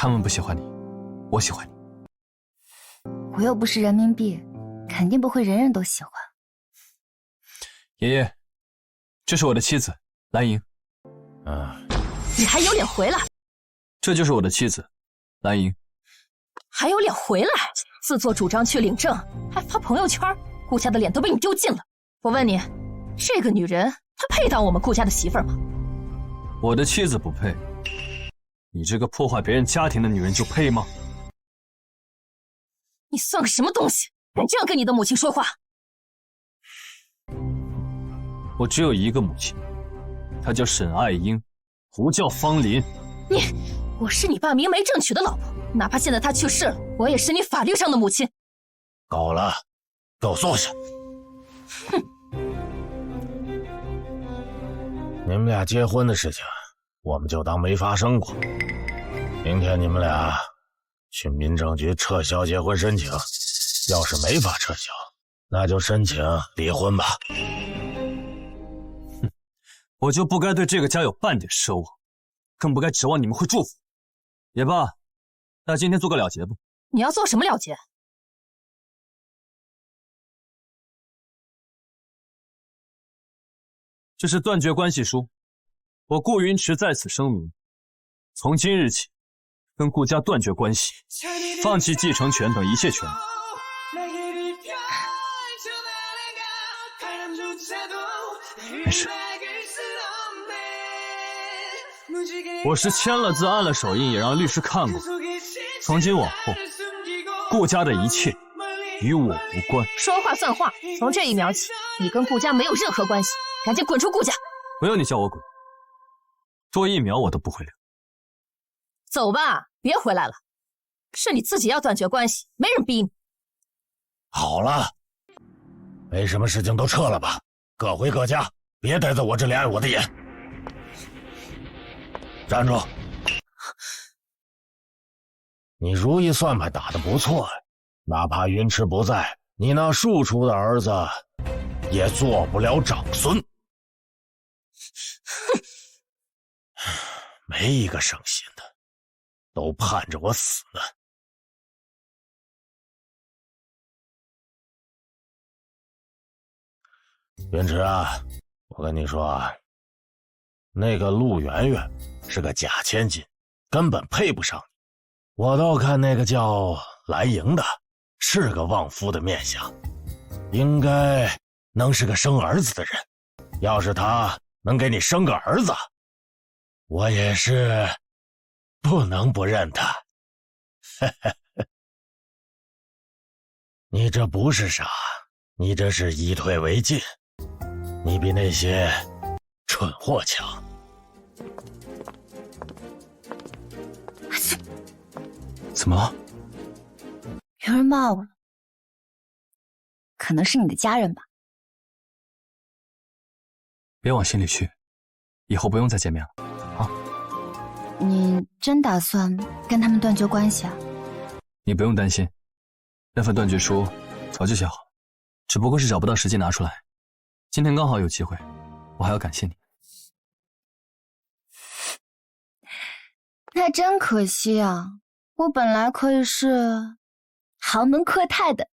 他們不喜歡你，我喜歡你。我又不是人民幣，肯定不會人人都喜歡。爺爺，這是我的妻子藍瑩。你還有臉回來？這就是我的妻子藍瑩。還有臉回来？自作主張去領證，還發朋友圈，顧家的臉都被你丟盡了。我問你，這個女人她配當我們顧家的媳婦兒嗎？我的妻子不配，你這個破壞別人家庭的女人就配嗎？你算個什麼東西，敢這樣跟你的母親說話？我只有一個母親，她叫沈愛英，不叫方琳。我是你爸明媒正娶的老婆，哪怕现在他去世了，我也是你法律上的母親。够了，给我坐下。哼！你们俩結婚的事情，我們就當沒發生過。明天你們倆去民政局撤銷結婚申請，要是沒法撤銷，那就申請離婚吧。哼，我就不該對這個家有半點奢望，更不該指望你們會祝福。也罷，那今天做個了結吧。你要做什麼了結？這是斷絕關係書，我顧雲池在此聲明，從今日起，跟顧家斷絕關係，放棄繼承權等一切權利。沒事，我是簽了字、按了手印，也讓律師看過。從今往後，顧家的一切與我無關。說話算話，從這一秒起，你跟顧家沒有任何關係。趕緊滾出顧家！不用你叫我滾，多1秒我都不會留。走吧，別回來了。是你自己要斷絕關係，沒人逼你。好了，沒什麼事情都撤了吧，各回各家，別待在我這裡礙我的眼。站住！你如意算盤打得不錯，哪怕雲池不在，你那庶出的兒子也做不了長孫。哼，沒一個省心的，都盼着我死呢。雲池啊，我跟你說啊，那個陸媛媛是個假千金，根本配不上你。我倒看那個叫藍瑩的，是個旺夫的面相，應該能是個生兒子的人。要是他能給你生個兒子，我也是不能不認他。你這不是傻，你這是以退為進，你比那些蠢貨強。怎麼了？有人罵我了，可能是你的家人吧。別往心裡去，以後不用再見面了啊！你真打算跟他們斷絕關係啊？你不用擔心，那份斷絕書早就寫好了，只不過是找不到時機拿出來。今天剛好有機會，我還要感謝你。那真可惜啊，我本來可以是豪門闊太的。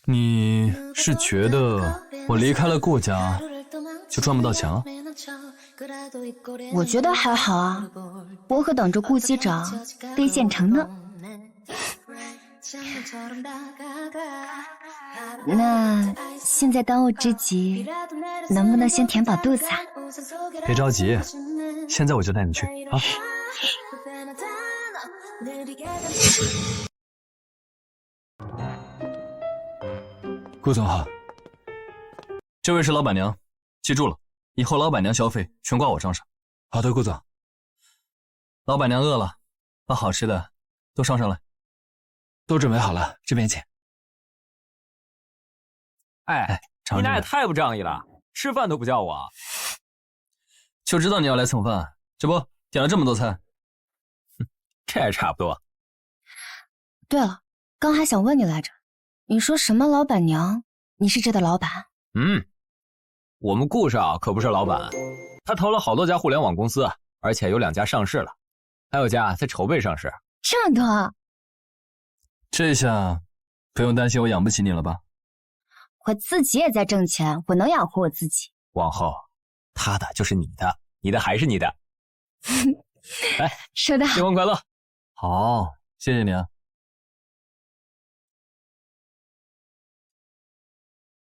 你是覺得我離開了顧家就賺不到錢了？我覺得還好啊，我可等着顧機長兌現成呢。那現在當務之急，能不能先填飽肚子啊？別着急，現在我就帶你去啊。顧總好，這位是老闆娘，記住了，以後老闆娘消費全掛我賬上。好的，顧總。老闆娘餓了，把好吃的都上來。都準備好了，這邊請。哎，你倆也太不仗義了，吃飯都不叫我。就知道你要來蹭飯，這不點了這麼多菜。這也差不多。對了，剛還想問你來着。你說什麼老闆娘？你是這的老闆？我們顧少可不是老闆，他投了好多家互聯網公司，而且有2家上市了。还有家在筹備上市。这么多，这下不用担心我養不起你了吧？我自己也在掙錢，我能養活我自己。往後，他的就是你的，你的還是你的。來，說得好，新婚快樂！好，謝謝你啊。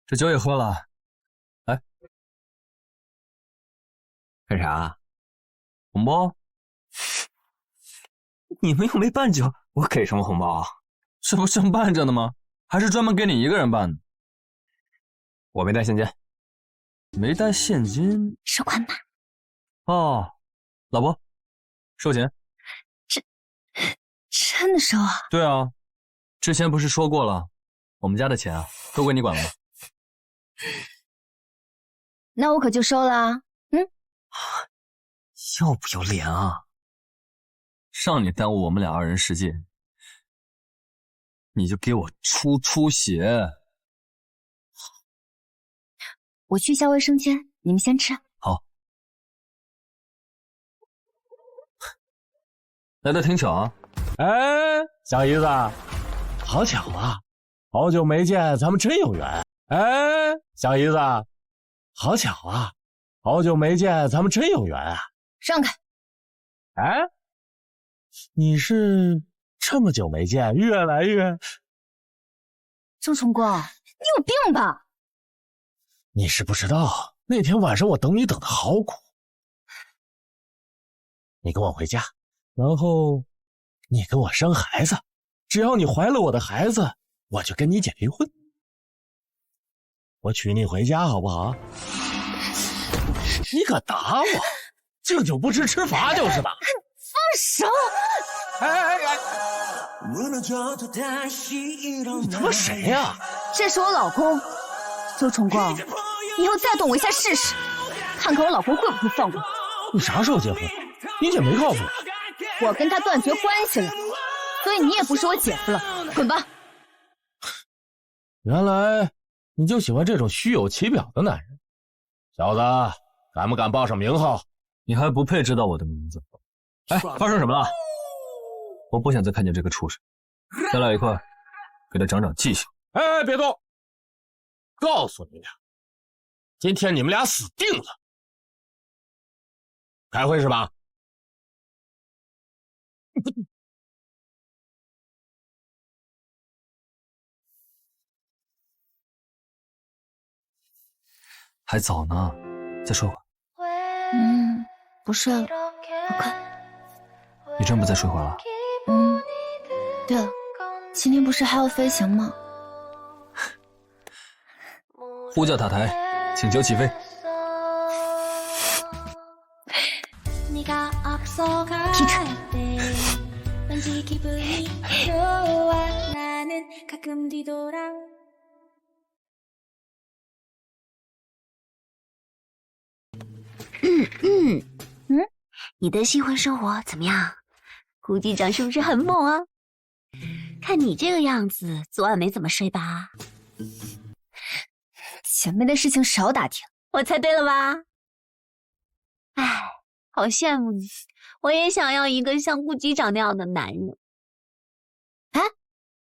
這酒也喝了，來，幹啥？紅包？你們又沒辦酒，我給什麼紅包啊？這不正辦着呢嗎？還是專門給你一個人辦的？我沒帶現金。沒帶現金？收款吧。哦，老婆，收錢。真的收啊？對啊，之前不是說過了，我們家的錢啊，都歸你管了。那我可就收了啊。要不要臉啊？讓你耽誤我們倆二人世界，你就給我出血。我去一下衛生間，你們先吃。好。來得挺巧啊。哎，小姨子，好巧啊，好久沒見，咱們真有緣。哎，小姨子，好巧啊，好久沒見，咱們真有緣啊。讓開。哎，你是這麼久沒見，越來越……周崇光，你有病吧？你是不知道，那天晚上我等你等得好苦。你跟我回家，然後你跟我生孩子，只要你懷了我的孩子，我就跟你姐離婚。我娶你回家好不好？你可打我，敬酒不吃吃罚就是的。放手！哎！你他媽誰呀？這是我老公，周崇光，以後再動我一下試試，看看我老公會不會放過我。你啥時候結婚？你姐沒告訴我。我跟他斷絕關係了，所以你也不是我姐夫了，滾吧。原來你就喜歡這種虛有其表的男人。小子，敢不敢報上名號？你還不配知道我的名字。哎，發生什麼了？我不想再看見這個畜生，咱倆一塊給他長長記性。哎，別動！告訴你倆，今天你們倆死定了。開會是吧？還早呢，再睡會。不睡了，我困。你真不再睡會了？對了，今天不是還要飛行嗎？呼叫塔台，請求起飛。劈腿。你的新婚生活怎麼樣？顧機長是不是很猛啊？看你這個樣子，昨晚沒怎麼睡吧？前面的事情少打聽，我猜對了吧？哎，好羨慕你，我也想要一個像顧機長那樣的男人。哎，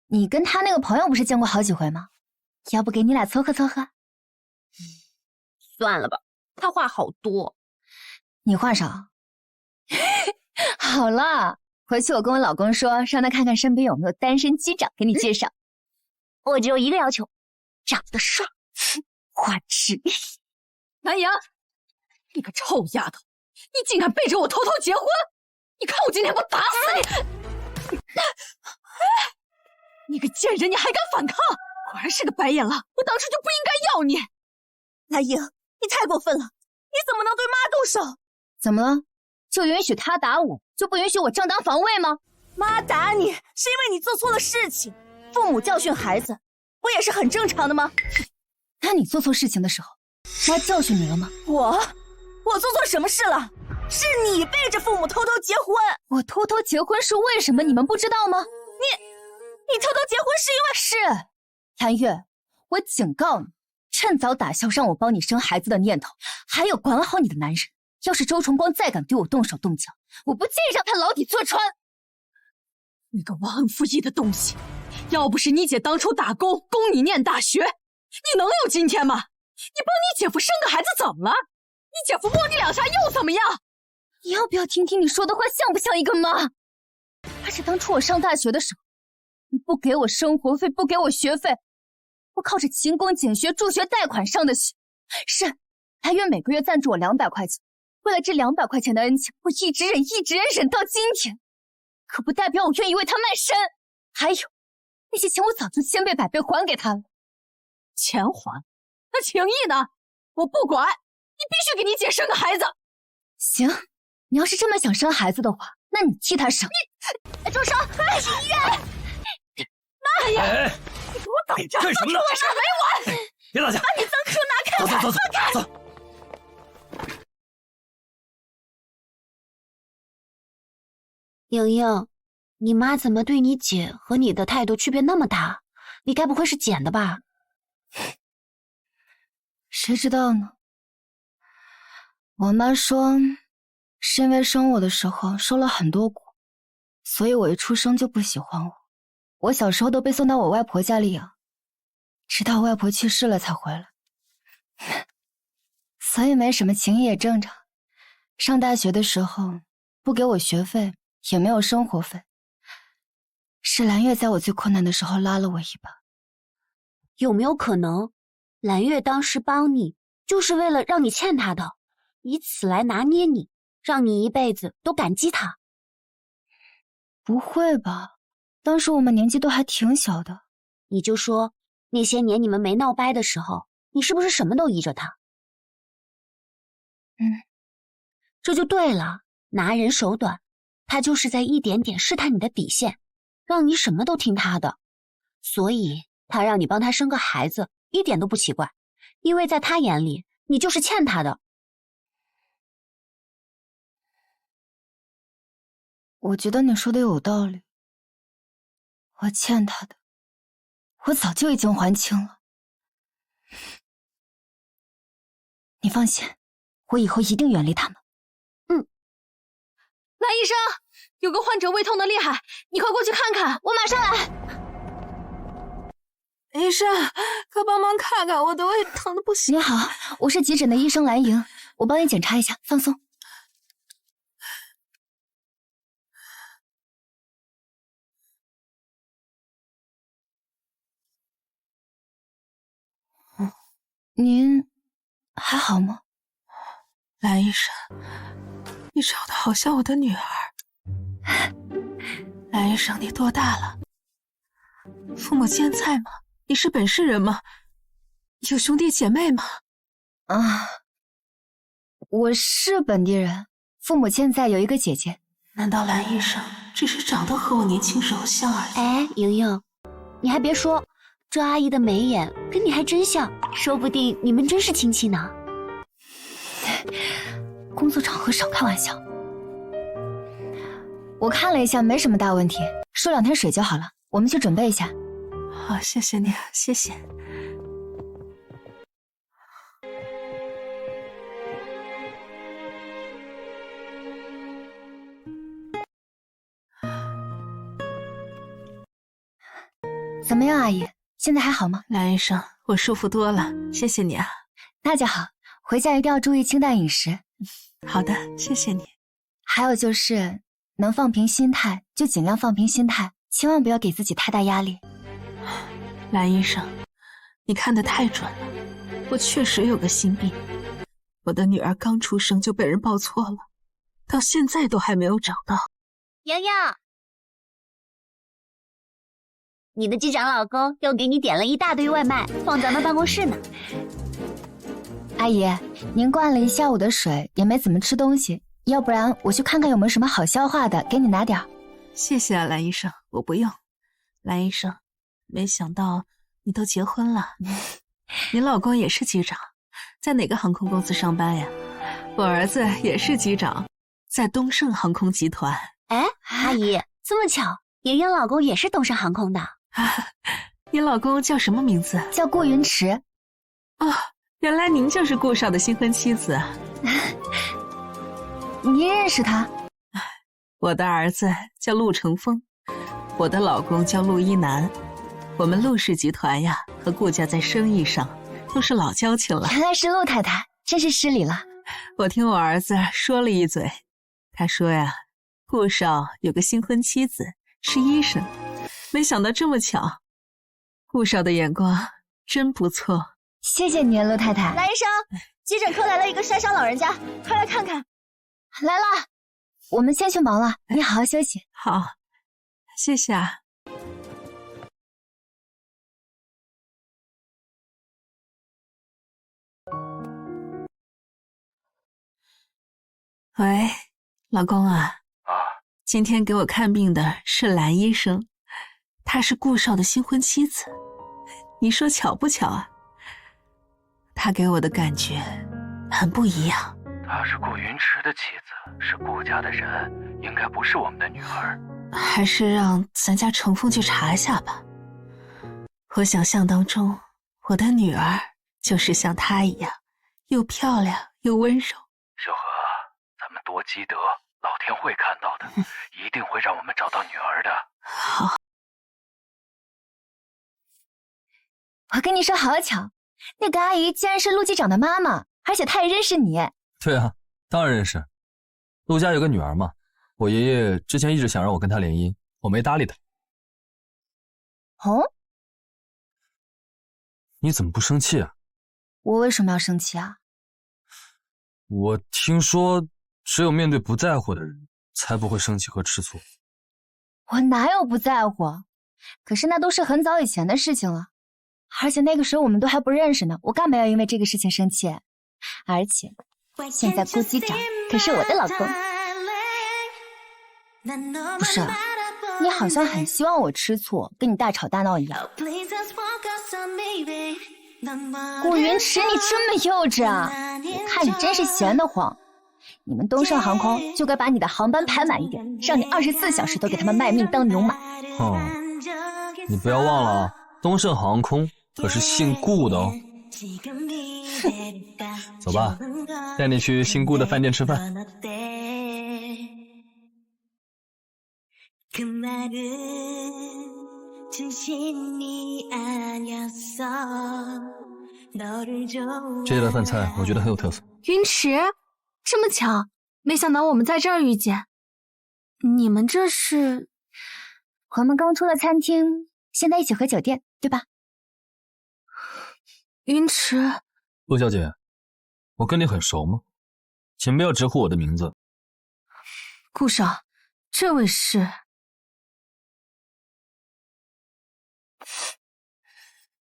你跟他那個朋友不是見過好幾回嗎？要不給你倆撮合撮合？算了吧，他話好多。你話少。好了，回去我跟我老公說，讓他看看身邊有沒有單身機長給你介紹。我只有一個要求，長得帥，花痴。南陽，你個臭丫頭，你竟敢背着我偷偷結婚！你看我今天不打死你！你個賤人，你還敢反抗？果然是個白眼狼，我當初就不應該要你。南瑩，你太過分了，你怎麼能對媽動手？怎麼了？就允許他打我，就不允許我正當防衛嗎？媽打你是因為你做錯了事情，父母教訓孩子，不也是很正常的嗎？那你做錯事情的時候，媽教訓你了吗？我做錯什麼事了？是你背着父母偷偷結婚。我偷偷結婚是為什麼？你們不知道嗎？你偷偷結婚是因為……是，譚月，我警告你，趁早打消讓我幫你生孩子的念頭，還有管好你的男人。要是周崇光再敢对我动手动脚，我不介意让他牢底坐穿。你个忘恩负义的东西！要不是你姐当初打工供你念大学，你能有今天吗？你帮你姐夫生个孩子怎么了？你姐夫摸你2下又怎么样？你要不要听听你说的话像不像一个媽？而且当初我上大學的時候，你不給我生活費，不給我學費，我靠着勤工儉學、助學貸款上的學，是來月每個月贊助我200塊錢。為了這200塊錢的恩情，我一直忍到今天，可不代表我願意為他賣身。還有那些錢，我早就千倍百倍還給他了。錢還？那情誼呢？我不管，你必須給你姐生個孩子。行，你要是這麼想生孩子的話，那你替他生。你住手！去醫院！媽呀！你給我等着！幹什麼呢？我事沒完！別打架！把你髒書拿開！走！瑩瑩，你媽怎麼對你姐和你的態度區別那麼大？你該不會是撿的吧？誰知道呢？我媽說，是因為生我的時候受了很多苦，所以我一出生就不喜歡我。我小時候都被送到我外婆家裡養，直到我外婆去世了才回來。所以沒什麼情誼也正常。上大學的時候不給我學費，也沒有生活費，是藍月在我最困難的時候拉了我一把。有沒有可能藍月當時幫你就是為了讓你欠他的，以此來拿捏你，讓你一輩子都感激他？不會吧，當時我們年紀都還挺小的。你就說那些年你們沒鬧掰的時候，你是不是什麼都依着他？這就對了，拿人手短，他就是在一點點試探你的底線，讓你什麼都聽他的。所以他讓你幫他生個孩子一點都不奇怪，因為在他眼裡你就是欠他的。我覺得你說的有道理，我欠他的我早就已經還清了。你放心，我以後一定遠離他們。藍醫生，有個患者胃痛的厲害，你快過去看看，我馬上來。醫生，快幫忙看看，我的胃疼得不行。你好，我是急診的醫生藍瑩，我幫你檢查一下，放鬆。您還好嗎？藍醫生，你長得好像我的女兒。藍醫生，你多大了？父母健在嗎？你是本市人嗎？有兄弟姐妹嗎？我是本地人，父母健在，有一個姐姐。難道藍醫生只是長得和我年輕時候像而已？哎，瑩瑩，你還別說，這阿姨的眉眼跟你還真像，說不定你們真是親戚呢。工作場合少開玩笑。我看了一下，沒什麼大問題，輸2天水就好了。我們去準備一下。好，謝謝你，謝謝。怎麼樣，阿姨？現在還好嗎？藍醫生，我舒服多了，謝謝你啊。那就好，回家一定要注意清淡飲食。好的，謝謝你。還有就是能放平心態就盡量放平心態，千萬不要給自己太大壓力。藍醫生，你看得太準了，我確實有個心病。我的女兒剛出生就被人抱錯了，到現在都還沒有找到。瑩瑩，你的機長老公又給你點了一大堆外賣，放咱們辦公室呢。阿姨，您灌了一下午的水，也沒怎麼吃東西，要不然我去看看有沒有什麼好消化的，給你拿點。謝謝啊，藍醫生，我不用。藍醫生，沒想到你都結婚了。你老公也是機長，在哪個航空公司上班呀？我兒子也是機長，在東盛航空集團。哎，阿姨，這麼巧，瑩瑩老公也是東盛航空的。你老公叫什麼名字？叫顧雲池。哦，原來您就是顧少的新婚妻子啊。你認識他？我的兒子叫陸成風，我的老公叫陸一南。我們陸氏集團呀，和顧家在生意上都是老交情了。原來是陸太太，真是失禮了。我聽我兒子說了一嘴，他說呀，顧少有個新婚妻子是醫生，沒想到這麼巧。顧少的眼光真不錯。謝謝你，陸太太。来医生，急診科来了一個摔傷老人家，快來看看。來了，我們先去忙了，你好好休息。好，謝謝啊。喂，老公啊。今天给我看病的是蓝醫生，他是顧少的新婚妻子，你說巧不巧啊？他給我的感覺很不一樣。她是顧雲池的妻子，是顧家的人，應該不是我們的女兒。還是讓咱家成風去查一下吧。我想象當中，我的女兒就是像她一樣，又漂亮又溫柔。秀禾，咱們多積德，老天會看到的，一定会讓我們找到女兒的。好。我跟你說，好巧，那个阿姨竟然是陆机长的媽媽，而且她也認識你。對啊，當然認識。陸家有個女兒嘛，我爺爺之前一直想讓我跟她聯姻，我沒搭理他。哦？你怎麼不生氣啊？我為什麼要生氣啊？我聽說只有面對不在乎的人才不會生氣和吃醋。我哪有不在乎？可是那都是很早以前的事情了，而且那個時候我們都還不認識呢，我幹嘛要因為這個事情生氣？而且現在顧機長可是我的老公。不是，你好像很希望我吃醋，跟你大吵大鬧一樣。顧雲池，你這麼幼稚啊！我看你真是閒得慌。你們東盛航空就該把你的航班排滿一點，讓你24小時都給他們賣命當牛馬。你不要忘了啊，東盛航空可是姓顧的哦。走吧，帶你去姓顧的飯店吃飯。這一道飯菜我覺得很有特色。雲池，這麼巧，沒想到我們在這兒遇見。你們這是？我們剛出了餐廳，現在一起回酒店，對吧？雲池，陸小姐，我跟你很熟嗎？請不要直呼我的名字。顧少，這位是？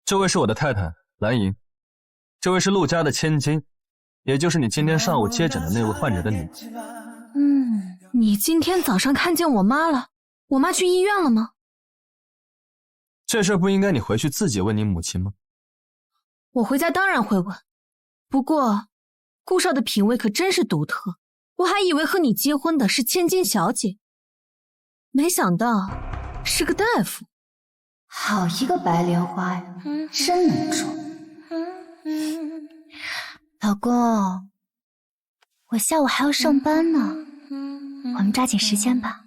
這位是我的太太藍瑩，這位是陸家的千金，也就是你今天上午接診的那位患者的女兒。你今天早上看見我媽了？我媽去醫院了嗎？這事不應該你回去自己問你母親嗎？我回家當然會問，不過顧少的品味可真是獨特，我還以為和你結婚的是千金小姐，沒想到是個大夫。好一個白蓮花呀，真能裝。老公，我下午還要上班呢，我們抓緊時間吧。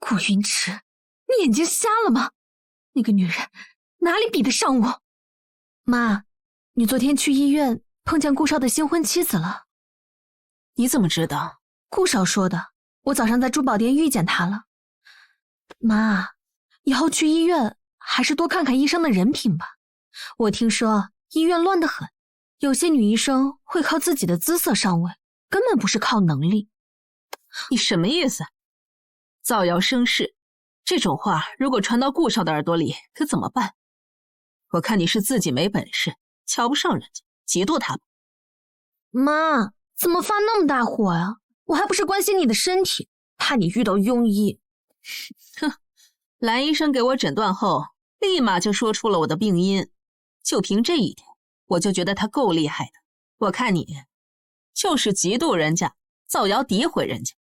顧雲池，你眼睛瞎了嗎？那個女人哪裡比得上我？媽，你昨天去醫院碰見顧少的新婚妻子了。你怎麼知道？顧少說的，我早上在珠寶店遇見他了。媽，以後去醫院還是多看看醫生的人品吧。我聽說醫院亂得很，有些女醫生會靠自己的姿色上位，根本不是靠能力。你什麼意思？造謠生事，這種話如果傳到顧少的耳朵裡，可怎麼辦？我看你是自己沒本事，瞧不上人家，嫉妒他吧。媽，怎麼發那麼大火呀？我還不是關心你的身體，怕你遇到庸醫。哼，藍醫生給我診斷後，立馬就說出了我的病因，就憑這一點，我就覺得他夠厲害的。我看你就是嫉妒人家，造謠詆毀人家。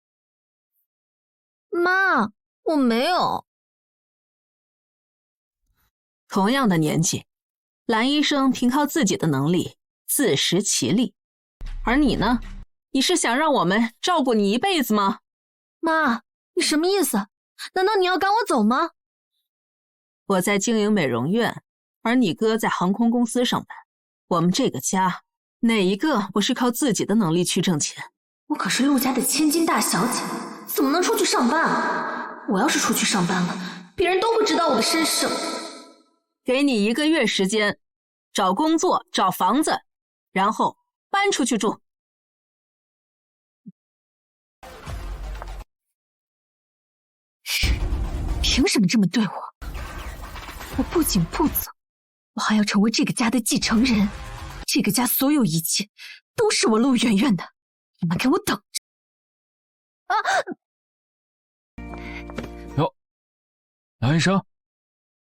媽，我沒有。同樣的年紀，蓝医生凭靠自己的能力自食其力，而你呢？你是想让我们照顧你一輩子嗎？媽，你什麼意思？難道你要趕我走嗎？我在經營美容院，而你哥在航空公司上班。我們這個家，哪一個不是靠自己的能力去掙錢？我可是陸家的千金大小姐，怎麼能出去上班啊？我要是出去上班了，別人都會知道我的身世。給你1個月時間，找工作，找房子，然後搬出去住。憑什麼這麼對我？我不僅不走，我還要成為這個家的繼承人。這個家所有一切都是我陸媛媛的，你們給我等着！啊！喲，梁醫生。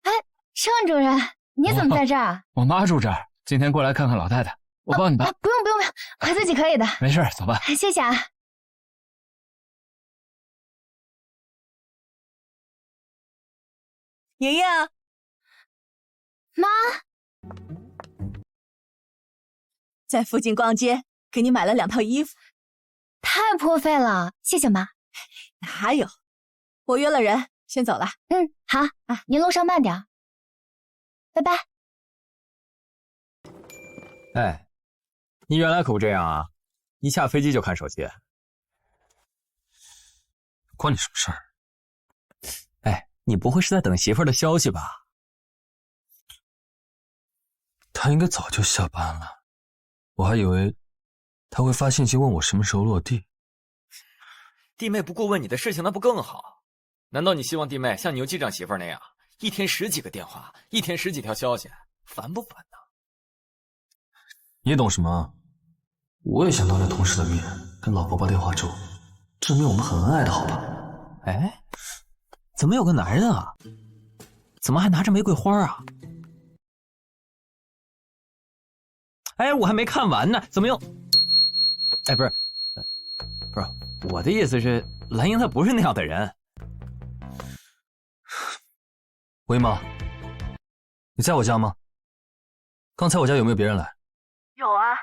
哎，盛主任，你怎麼在這兒？我媽住这兒，今天過來看看老太太，我幫你吧。不用，我自己可以的。沒事，走吧。謝謝啊。瑩瑩，媽，在附近逛街，給你買了2套衣服，太破費了，謝謝媽。哪有？我約了人，先走了。好啊，您路上慢點，拜拜。哎，你原来可不這樣啊！一下飛機就看手機，關你什麼事兒？哎，你不會是在等媳婦兒的消息吧？他應該早就下班了，我還以為他會發信息問我什麼時候落地。弟妹不過問你的事情，那不更好？難道你希望弟妹像牛機長媳婦兒那樣，一天10幾個電話，一天10幾條消息，煩不煩呢？你懂什麼？我也想當着同事的面跟老婆煲電話粥，證明我們很恩愛的好吧？哎，怎麼有個男人啊？怎麼還拿着玫瑰花啊？哎，我還沒看完呢，怎麼又……哎，不是，我的意思是，藍英她不是那樣的人。喂媽，你在我家嗎？剛才我家有沒有別人來？有啊。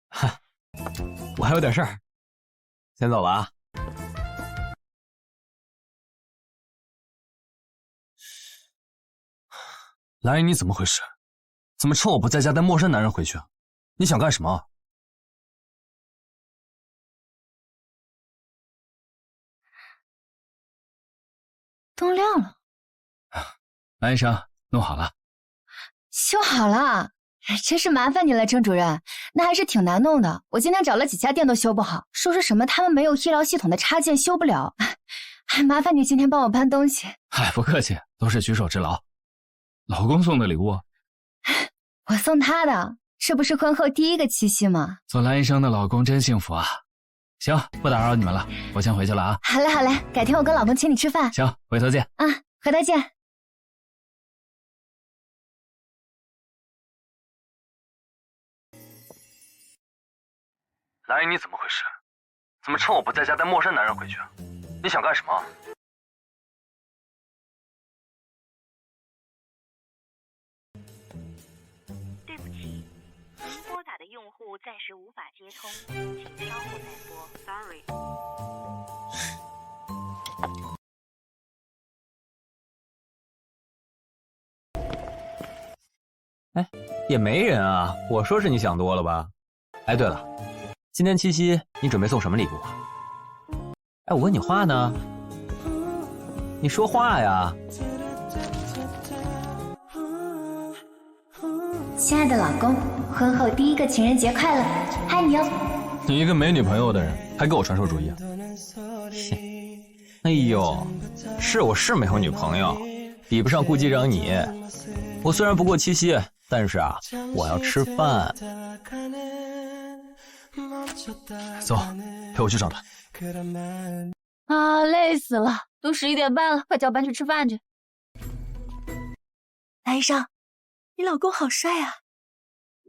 哈，我還有點事兒，先走了啊。藍英，你怎麼回事？怎麼趁我不在家帶陌生男人回去啊？你想幹什麼？燈亮了。藍醫生，弄好了。修好了，真是麻煩你了，鄭主任。那還是挺難弄的，我今天找了幾家店都修不好，說是什麼他們沒有醫療系統的插件修不了。還麻煩你今天幫我搬東西。嗨，不客氣，都是舉手之勞。老公送的禮物，我送他的，這不是婚後第1個七夕嗎？做藍醫生的老公真幸福啊！行，不打擾你們了，我先回去了啊。好嘞，改天我跟老公請你吃飯。行，回頭見。啊，回頭見。藍英，你怎麼回事？怎麼趁我不在家帶陌生男人回去啊？你想幹什麼？對不起，您撥打的用戶暫時無法接通，請稍後再撥。Sorry。哎，也沒人啊，我說是你想多了吧？哎，對了，今天七夕你準備送什麼禮物啊？哎，我問你話呢，你說話呀。親愛的老公，婚後第1個情人節快樂，愛你哦。你一個沒女朋友的人，還給我傳授主意啊？哎呦，我是沒有女朋友，比不上顧機長你。我雖然不過七夕，但是啊，我要吃飯。走，陪我去找他。啊，累死了，都11點半了，快叫班去吃飯去。藍醫生，你老公好帥啊！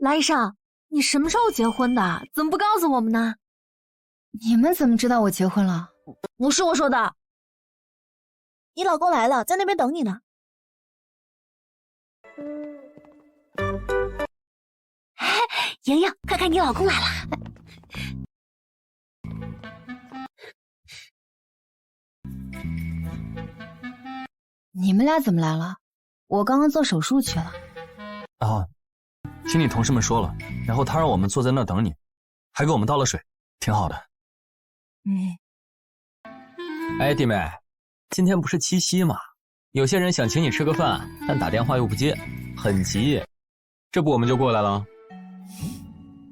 藍醫生，你什麼時候結婚的？怎麼不告訴我們呢？你們怎麼知道我結婚了？不是我說的。你老公来了，在那邊等你呢。莹莹，快看你老公来了。你们俩怎么来了？我刚刚做手術去了。啊，聽你同事們說了，然後他讓我們坐在那等你，還給我們倒了水，挺好的。哎，弟妹，今天不是七夕嗎？有些人想請你吃個飯，但打電話又不接，很急。這不我們就過來了。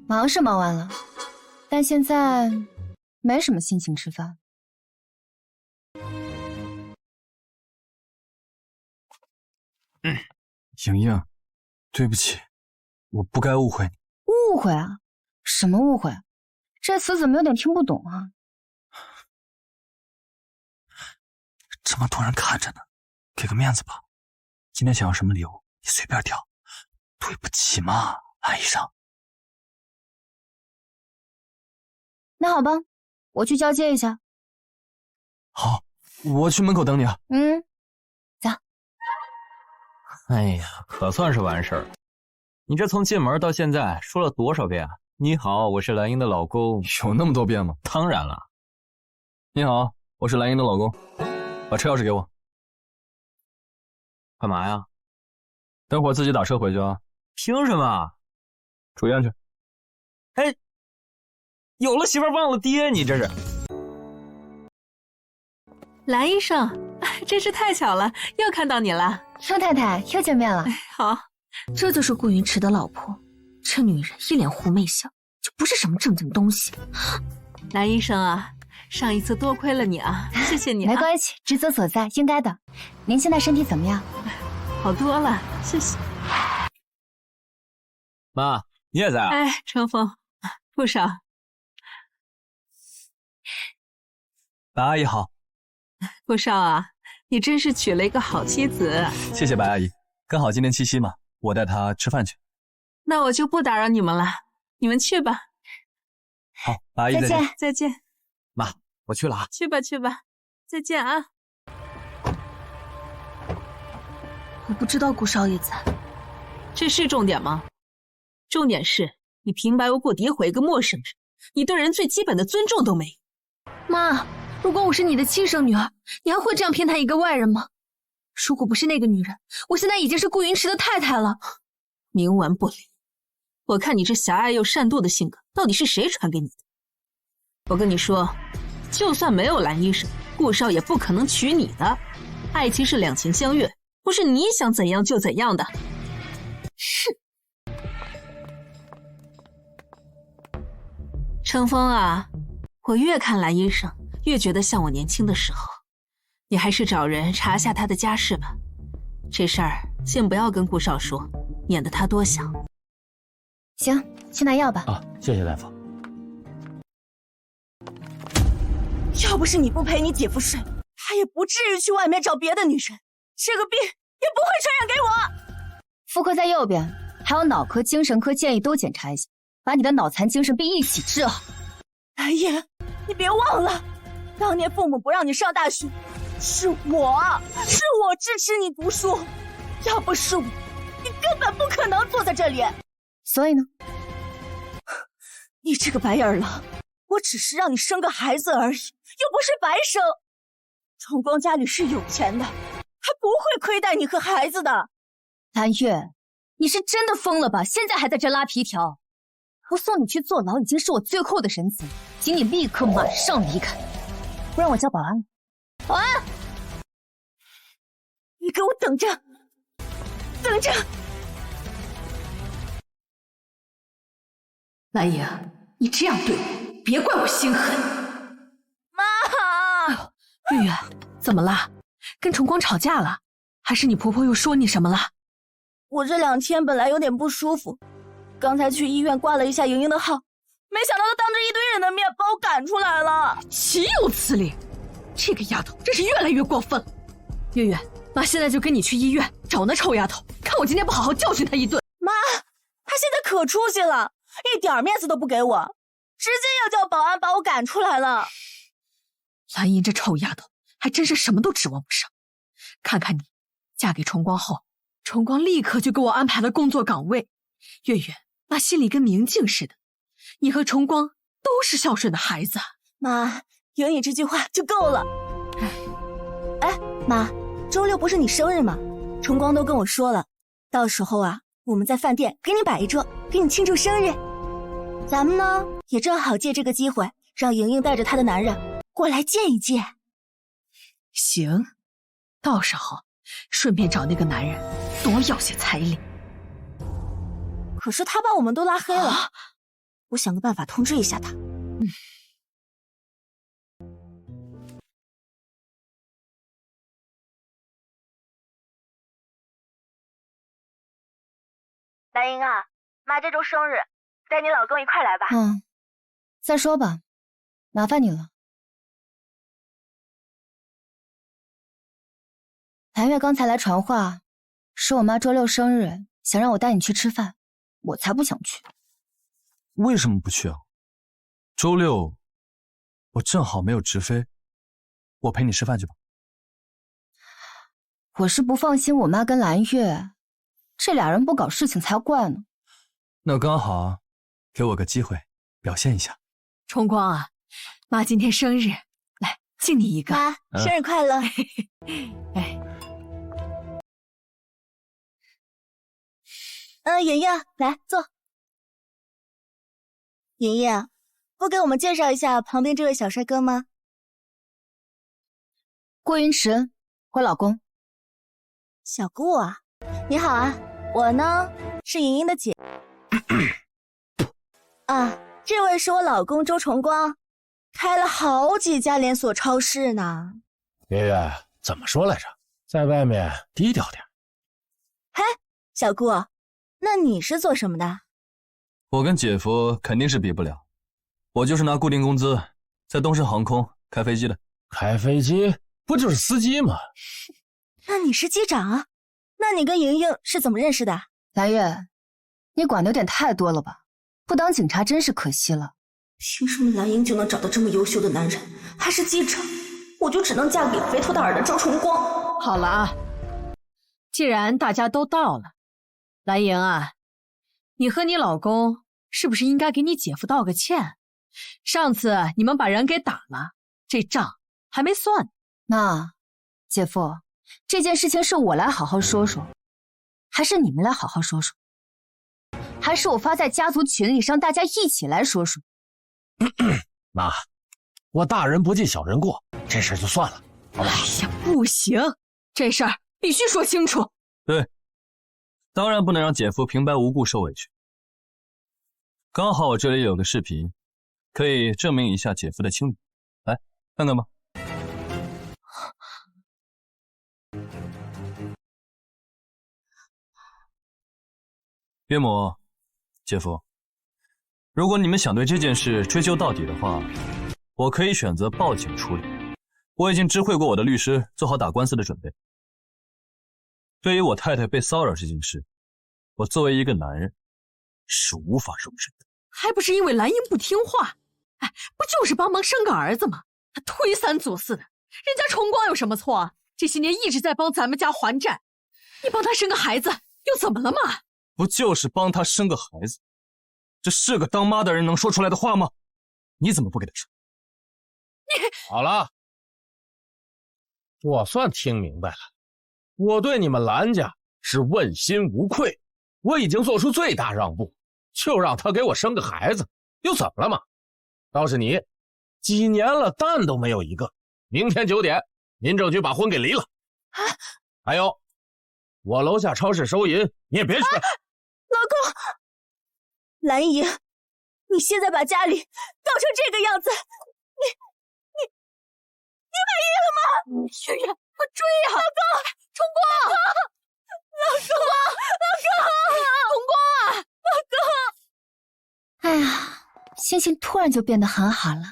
忙是忙完了，但現在沒什麼心情吃飯。瑩瑩，對不起，我不該誤會你。誤會啊？什麼誤會？這詞怎麼有點聽不懂啊？這麼多人看着呢，給個面子吧。今天想要什麼禮物，你隨便挑。對不起嘛，藍醫生。那好吧，我去交接一下。好，我去門口等你啊。走。哎呀，可算是完事兒。你這從進門到現在說了多少遍啊？你好，我是藍英的老公。有那麼多遍嗎？當然了。你好，我是藍英的老公。把車鑰匙給我。幹嘛呀？等會兒自己打車回去啊。憑什麼？住院去。哎，有了媳婦忘了爹，你這是。藍醫生，真是太巧了，又看到你了。雙太太又見面了。好，這就是顧雲池的老婆，這女人一臉狐媚相，就不是什麼正經東西。藍醫生啊，上一次多虧了你啊，謝謝你啊。沒關係，職責所在，應該的。您現在身體怎麼樣？好多了，謝謝。媽，你也在啊？哎，程峰，顧少。白阿姨好。顧少啊，你真是娶了一個好妻子。謝謝白阿姨，剛好今天七夕嘛，我帶她吃飯去。那我就不打擾你們了，你們去吧。好，白阿姨再見。再見。媽，我去了啊。去吧去吧，再見啊。我不知道顧少爺在，這是重點嗎？重點是你平白無故詆毀一個陌生人，你對人最基本的尊重都沒有。媽，如果我是你的親生女兒，你還會這樣偏袒一個外人嗎？如果不是那個女人，我現在已經是顧雲池的太太了。冥頑不靈，我看你這狹隘又善妒的性格，到底是誰傳給你的？我跟你說，就算沒有藍醫生，顧少也不可能娶你的。愛情是兩情相悅，不是你想怎樣就怎樣的。是。程峰啊，我越看藍醫生，越覺得像我年輕的時候。你還是找人查下他的家世吧，這事兒先不要跟顧少說，免得他多想。行，去拿藥吧。啊，謝謝大夫。要不是你不陪你姐夫睡，他也不至於去外面找別的女人，這個病也不會傳染給我。婦科在右邊，還有腦科、精神科，建議都檢查一下，把你的腦殘精神病一起治好。藍瑩，你別忘了，當年父母不讓你上大學，是我支持你讀書，要不是我，你根本不可能坐在這裡。所以呢？你這個白眼狼，我只是讓你生個孩子而已，又不是白生。崇光家裡是有錢的，他不會虧待你和孩子的。藍月，你是真的瘋了吧？現在還在這拉皮條？不送你去坐牢已經是我最後的神職，請你立刻馬上離開，不然我叫保安。保安，你給我等着，等着。藍瑩，你這樣對我，別怪我心狠。媽，月月，怎麼了？跟崇光吵架了？還是你婆婆又說你什麼了？我這2天本來有點不舒服，剛才去醫院掛了一下瑩瑩的號，沒想到她當着一堆人的面把我趕出來了。豈有此理！這個丫頭真是越來越過分了。月月，媽現在就跟你去醫院找那臭丫頭，看我今天不好好教訓她一頓。媽，她現在可出息了，一點面子都不給我，直接要叫保安把我趕出來了。藍英這臭丫頭還真是什麼都指望不上，看看你，嫁給崇光後，崇光立刻就給我安排了工作崗位。月月，媽心裡跟明鏡似的，你和崇光都是孝順的孩子。媽，有你這句話就夠了。哎，媽，周六不是你生日嗎？崇光都跟我說了，到時候啊，我們在飯店給你擺一桌，給你慶祝生日。咱們呢，也正好借這個機會，讓瑩瑩帶着她的男人過來見一見。行，到時候順便找那個男人多要些彩禮。可是他把我們都拉黑了，我想個辦法通知一下他。蓝莹啊，媽這周生日，帶你老公一塊來吧。再說吧，麻煩你了。藍月剛才來傳話，說我媽周六生日，想讓我帶你去吃飯，我才不想去。為什麼不去啊？周六我正好沒有直飛，我陪你吃飯去吧。我是不放心我媽跟藍月，這倆人不搞事情才怪呢。那剛好，給我個機會表現一下。崇光啊，媽今天生日，來敬你一個。媽，生日快樂！瑩瑩，來坐。瑩瑩，不給我們介紹一下旁邊這位小帥哥嗎？顧雲池，我老公。小顧啊，你好啊，我呢是瑩瑩的姐。啊，這位是我老公周崇光，開了好幾家連鎖超市呢。月月怎麼說來着？在外面低調點。嘿，小顧，那你是做什麼的？我跟姐夫肯定是比不了，我就是拿固定工資在東升航空開飛機的。開飛機不就是司機嗎？那你是機長啊？那你跟瑩瑩是怎麼認識的？藍月，你管的有點太多了吧？不當警察真是可惜了。憑什麼藍瑩就能找到這麼優秀的男人，還是機長？我就只能嫁給肥頭大耳的周崇光。好了啊，既然大家都到了，藍瑩啊，你和你老公是不是應該給你姐夫道個歉？上次你們把人給打了，這賬還沒算。媽，姐夫，這件事情是我來好好說說，還是你們來好好說說？還是我發在家族群裡，讓大家一起來說說？媽，我大人不計小人過，這事就算了，好吧？哎呀，不行，這事兒必須說清楚。對，當然不能讓姐夫平白無故受委屈。剛好我這裡有個視頻，可以證明一下姐夫的清白，來看看吧。岳母，姐夫，如果你們想对這件事追究到底的話，我可以選擇報警處理。我已經知會過我的律師，做好打官司的準備。對於我太太被騷擾這件事，我作為一個男人是無法容忍的。還不是因為藍英不聽話，哎，不就是幫忙生個兒子嗎？他推三阻四的，人家崇光有什麼錯啊？這些年一直在幫咱們家還債，你幫他生個孩子又怎麼了嘛？不就是幫他生個孩子？這是個當媽的人能說出來的話嗎？你怎麼不給他生？好了，我算聽明白了，我對你們藍家是問心无愧，我已經做出最大讓步，就讓他給我生個孩子，又怎麼了嘛？倒是你，幾年了蛋都沒有一個，明天9點，民政局把婚給離了。啊！還有，我樓下超市收银，你也別去。老公，藍瑩，你現在把家裡搞成這個樣子，你满意了嗎？雪月，我追啊！老公，崇光，老公，哎呀，心情突然就变得很好了，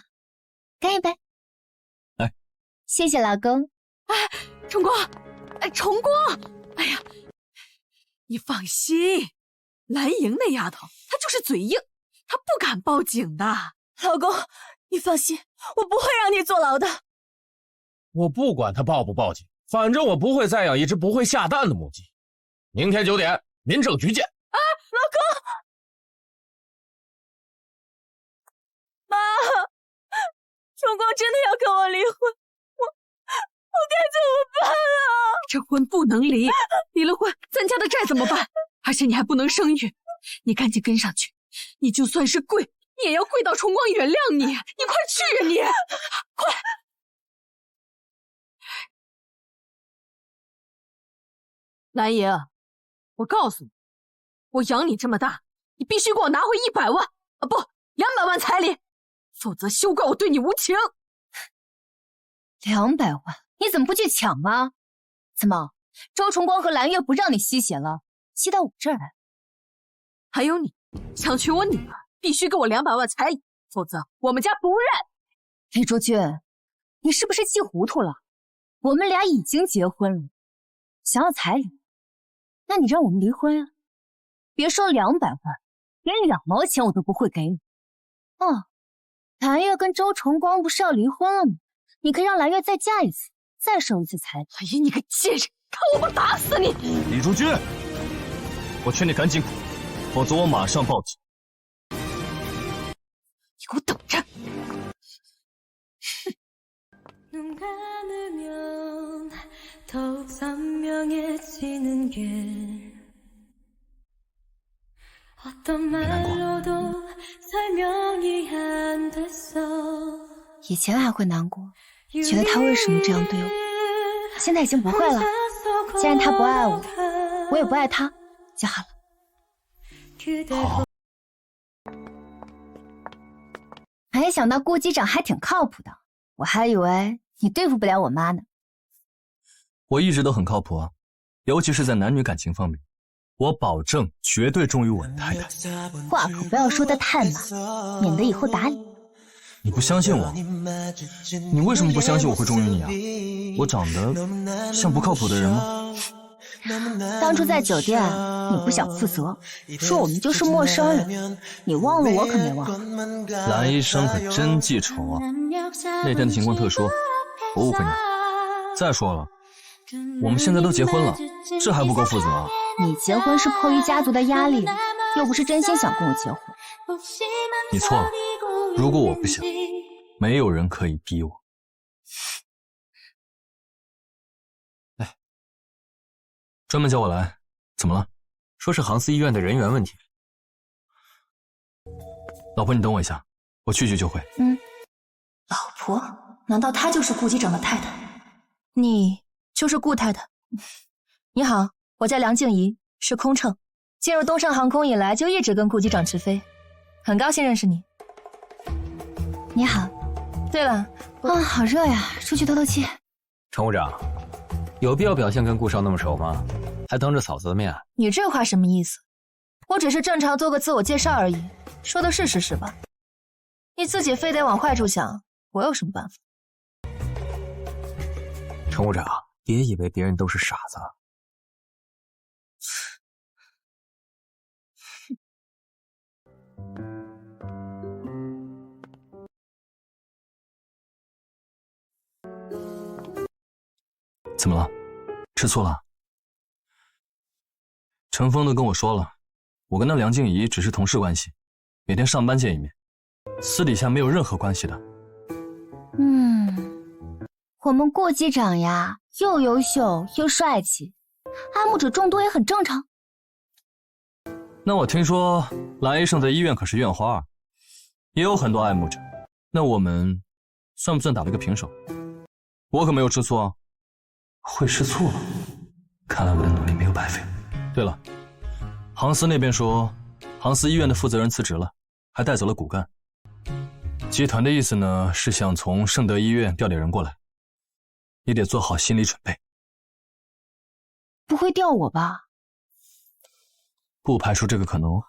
干一杯。来，謝謝老公。哎，崇光，哎，崇光，哎呀，你放心。藍瑩那丫頭，她就是嘴硬，她不敢報警的。老公，你放心，我不會讓你坐牢的。我不管他報不報警，反正我不会再养一只不会下蛋的母鸡。明天9点，民政局见。啊，老公，妈，崇光真的要跟我离婚，我该怎么办啊？这婚不能离，离了婚，咱家的债怎么办？而且你还不能生育，你赶緊跟上去。你就算是跪，你也要跪到崇光原谅你。你快去啊你！快！蓝爷，我告訴你，我養你這麼大，你必須給我拿回100萬啊，不，200萬彩禮，否則休怪我對你無情。200萬，你怎麼不去搶啊？怎麼，周崇光和藍月不讓你吸血了，吸到我這兒來？還有你，想娶我女兒，必須給我200萬彩禮，否則我們家不認。李卓君，你是不是氣糊塗了？我們倆已經結婚了，想要彩禮，那你讓我們離婚啊！別說200萬，連2毛錢我都不會給你。哦，藍月跟周崇光不是要離婚了嗎？你可以讓藍月再嫁一次，再收一次彩禮。哎呀，你個賤人，看我不打死你！李竹君，我勸你趕緊滾，否則我馬上報警。你給我等着！以前還會難過，覺得他為什麼這樣對我，現在已經不會了。既然他不愛我，我也不愛他，就好了。好。沒想到顧機長還挺靠譜的，我還以為你對付不了我媽呢。我一直都很靠譜啊，尤其是在男女感情方面，我保證絕對忠於我的太太。話可不要說得太滿，免得以後打你。你不相信我？你為什麼不相信我會忠於你啊？我長得像不靠譜的人嗎？當初在酒店，你不想負責，說我們就是陌生人，你忘了我可沒忘。藍醫生可真記仇啊！那天的情況特殊，我誤會你。再說了，我們現在都結婚了，這還不夠負責啊？你結婚是迫於家族的壓力，又不是真心想跟我結婚。你錯了，如果我不想，沒有人可以逼我。哎，專門叫我來，怎麼了？說是杭思醫院的人員問題。老婆，你等我一下，我去就會。老婆？難道她就是顧機長的太太？你就是顧太太。你好，我叫梁靜怡，是空乘，進入東上航空以來就一直跟顧機長直飛，很高興認識你。你好。對了，好熱呀，出去透透氣。乘務長，有必要表現跟顧少那麼熟嗎？還當着嫂子的面。你這話什麼意思？我只是正常做個自我介紹而已，說的是事實吧？你自己非得往壞處想，我有什麼辦法？乘務長，別以為別人都是傻子。怎麼了？吃醋了？陳峰都跟我說了，我跟那梁靜怡只是同事關係，每天上班見一面，私底下沒有任何關係的。我們顧機長呀，又優秀又帥氣，愛慕者眾多也很正常。那我聽說藍醫生在醫院可是院花，也有很多愛慕者，那我們算不算打了個平手？我可沒有吃醋啊。會吃醋了，看來我的努力沒有白費。對了，杭思那邊說杭思醫院的負責人辭職了，還帶走了骨幹。集團的意思呢，是想從聖德醫院調點人過來，你得做好心理準備。不會調我吧？不排除這個可能。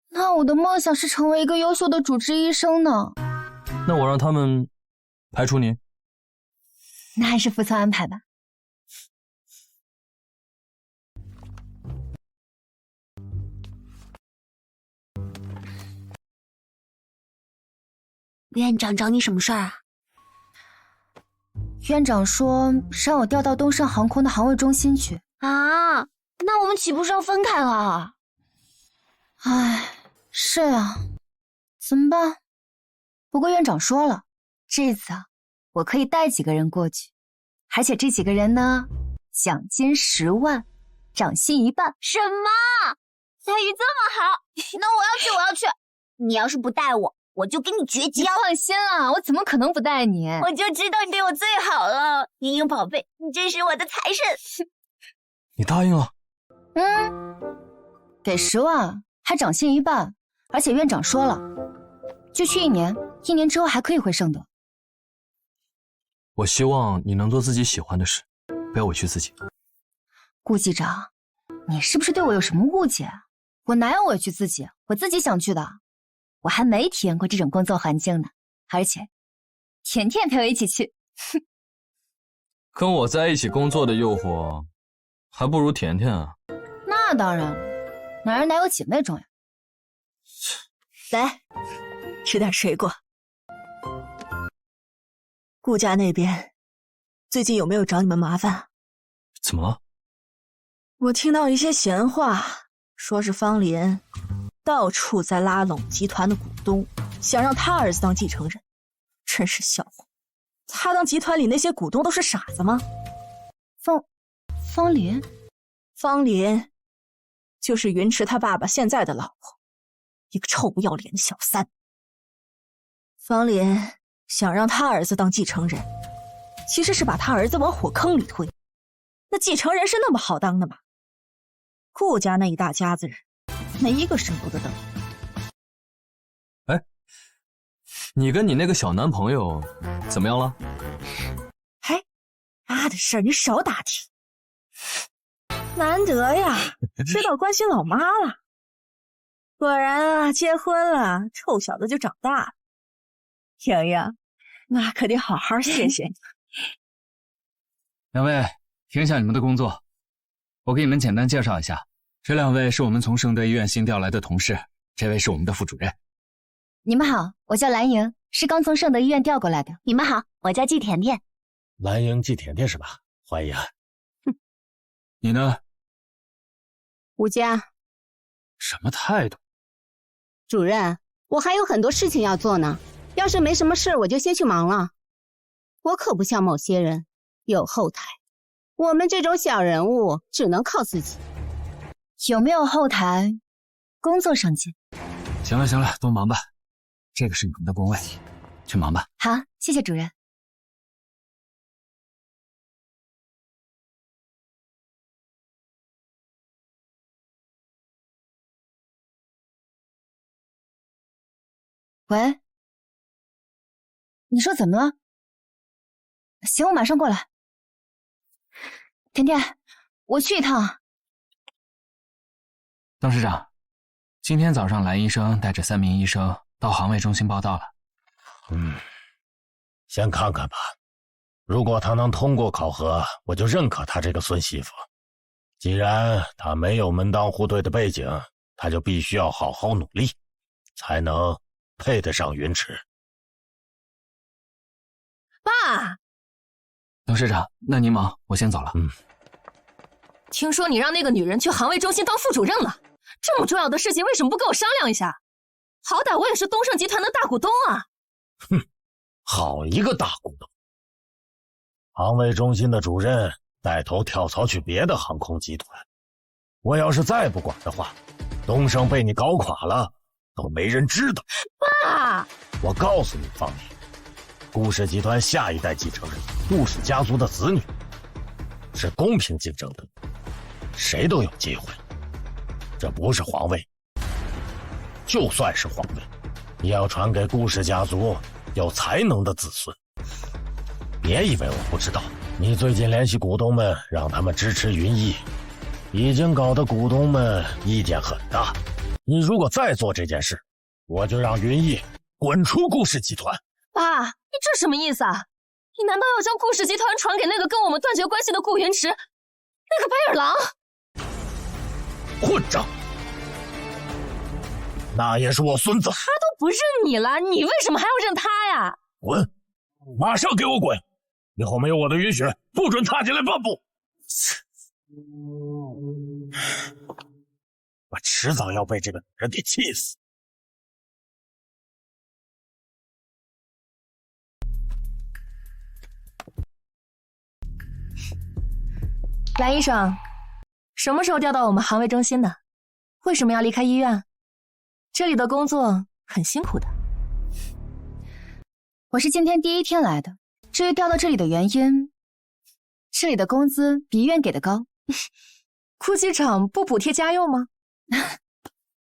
那我的夢想是成為一個優秀的主治醫生呢。那我讓他們排除你。那還是服從安排吧。院長找你什麼事兒啊？院长说讓我調到東盛航空的航位中心去啊，那我們豈不是要分開了？唉，是啊，怎麼辦？不過院長說了，這次啊，我可以帶幾個人過去，而且這幾個人呢，獎金10萬，漲薪1半。什麼？待遇這麼好？那我要去。你要是不帶我，我就跟你絕交。你放心啦，我怎麼可能不帶你？我就知道你对我最好了，瑩瑩寶貝，你真是我的財神。你答應了？給10萬，還漲薪1半，而且院長說了，就去1年，1年之後還可以回聖德。我希望你能做自己喜歡的事，不要委屈自己。顧機長，你是不是對我有什麼誤解？我哪有委屈自己？我自己想去的。我還沒體驗過這種工作環境呢，而且甜甜陪我一起去。跟我在一起工作的誘惑，還不如甜甜啊。那當然，男人哪有姐妹重要？來，吃點水果。顧家那邊最近有沒有找你們麻煩？怎麼了？我聽到一些閒話，說是方林到處在拉攏集團的股東，想讓他兒子當繼承人，真是笑話。他當集團裡那些股東都是傻子嗎？方林就是云池他爸爸現在的老婆，一個臭不要臉的小三。方林想讓他兒子當繼承人，其實是把他兒子往火坑裡推。那繼承人是那麼好當的嗎？顧家那一大家子人，没一個捨不得當。哎，你跟你那個小男朋友怎麼樣了？哎，他的事兒你少打聽。難得呀，知道關心老媽了。果然啊，結婚了，臭小子就長大了。瑩瑩，那可得好好謝謝你。兩位，聽一下你們的工作，我給你們簡單介紹一下。這2位是我們從聖德醫院新調來的同事，這位是我們的副主任。你們好，我叫藍瑩，是剛從聖德醫院調過來的。你們好，我叫季甜甜。藍瑩季甜甜是吧？歡迎。你呢？吳佳。什麼態度？主任，我還有很多事情要做呢，要是沒什麼事，我就先去忙了。我可不像某些人有後台，我們這種小人物只能靠自己。有沒有後台？工作上進。行了行了，都忙吧，這個是你們的工位，去忙吧。好，謝謝主任。喂，你說怎麼了？行，我馬上過來。甜甜，我去一趟。董事長，今天早上藍醫生帶着3名醫生到航位中心報到了。先看看吧。如果他能通過考核，我就認可他這個孫媳婦。既然他沒有門當戶對的背景，他就必須要好好努力，才能配得上雲池。爸，董事長，那您忙，我先走了。聽說你讓那個女人去航位中心當副主任了，這麼重要的事情為什麼不跟我商量一下？好歹我也是東盛集團的大股東啊。哼，好一個大股東！航位中心的主任帶頭跳槽去別的航空集團，我要是再不管的話，東盛被你搞垮了都沒人知道。爸，我告訴你，方林，顧氏集團下一代繼承人顧氏家族的子女是公平競爭的，誰都有機會。這不是皇位，就算是皇位，也要傳給顧氏家族有才能的子孫。別以為我不知道，你最近聯繫股東們，讓他們支持雲逸，已經搞得股東們意見很大。你如果再做這件事，我就讓雲逸滾出顧氏集團。爸，你這什麼意思啊？你難道要將顧氏集团傳給那個跟我們斷絕關係的顧雲池，那個白眼狼？混賬！那也是我孫子。他都不認你了，你為什麼還要認他呀？滾！馬上給我滾！以後沒有我的允許，不准踏進來半步。我遲早要被這個女人給氣死。蓝医生，什么时候调到我们行卫中心的？为什么要離開醫院？這裡的工作很辛苦的。我是今天第一天來的，至於調到這裡的原因，這裡的工資比醫院給的高。庫機長不補貼家用嗎？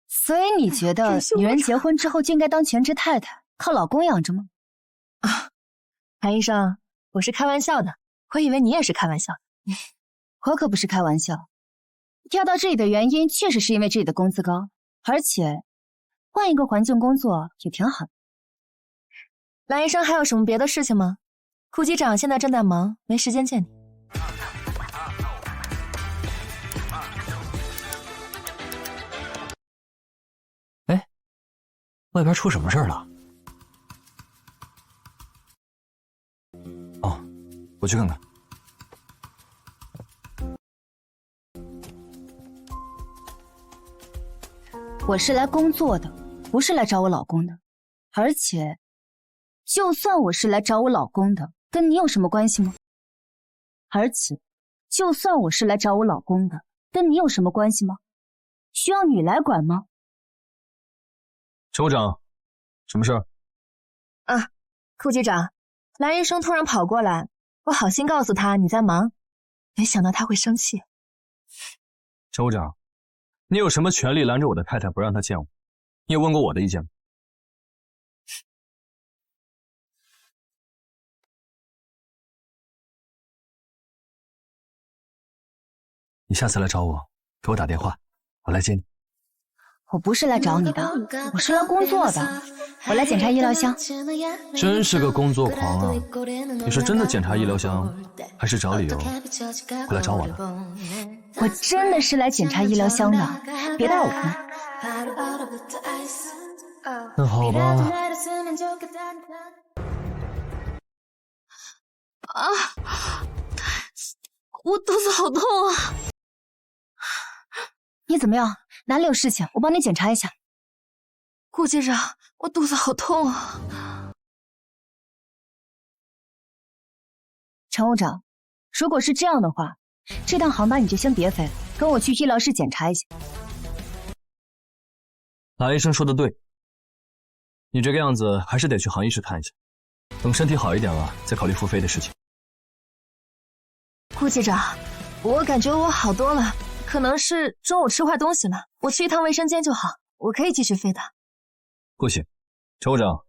所以你覺得女人結婚之後就應該當全職太太，靠老公養着嗎？啊，韓醫生，我是開玩笑的，我以為你也是開玩笑的。我可不是開玩笑，調到這裡的原因確實是因為這裡的工資高，而且換一個環境工作也挺好的。藍醫生還有什麼別的事情嗎？庫機長現在正在忙，沒時間見你。哎，外邊出什麼事兒了？哦，我去看看。我是來工作的，不是來找我老公的。而且，就算我是來找我老公的，跟你有什麼關係嗎？而且，就算我是來找我老公的，跟你有什麼關係嗎？需要你來管嗎？陳部長，什麼事兒？啊，庫機長，藍醫生突然跑過來，我好心告訴他你在忙，沒想到他會生氣。陳部長，你有什麼權利攔着我的太太不讓她見我？你有問過我的意見嗎？你下次來找我，給我打電話，我來接你。我不是來找你的，我是來工作的。我來檢查醫療箱。真是個工作狂啊！你是真的檢查醫療箱，還是找理由回來找我呢？我真的是來檢查醫療箱的，別帶我呢。那好吧。啊！我肚子好痛啊！你怎麼樣？哪裡有事情？我幫你檢查一下。顧機長，我肚子好痛啊！乘務長，如果是這樣的話，這趟航班你就先別飛了，跟我去醫療室檢查一下。馬醫生說的對，你這個樣子還是得去航醫室看一下，等身體好一點了，再考慮復飛的事情。顧機長，我感覺我好多了。可能是中午吃壞東西了，我去一趟衛生間就好，我可以繼續飛的。不行，乘務長，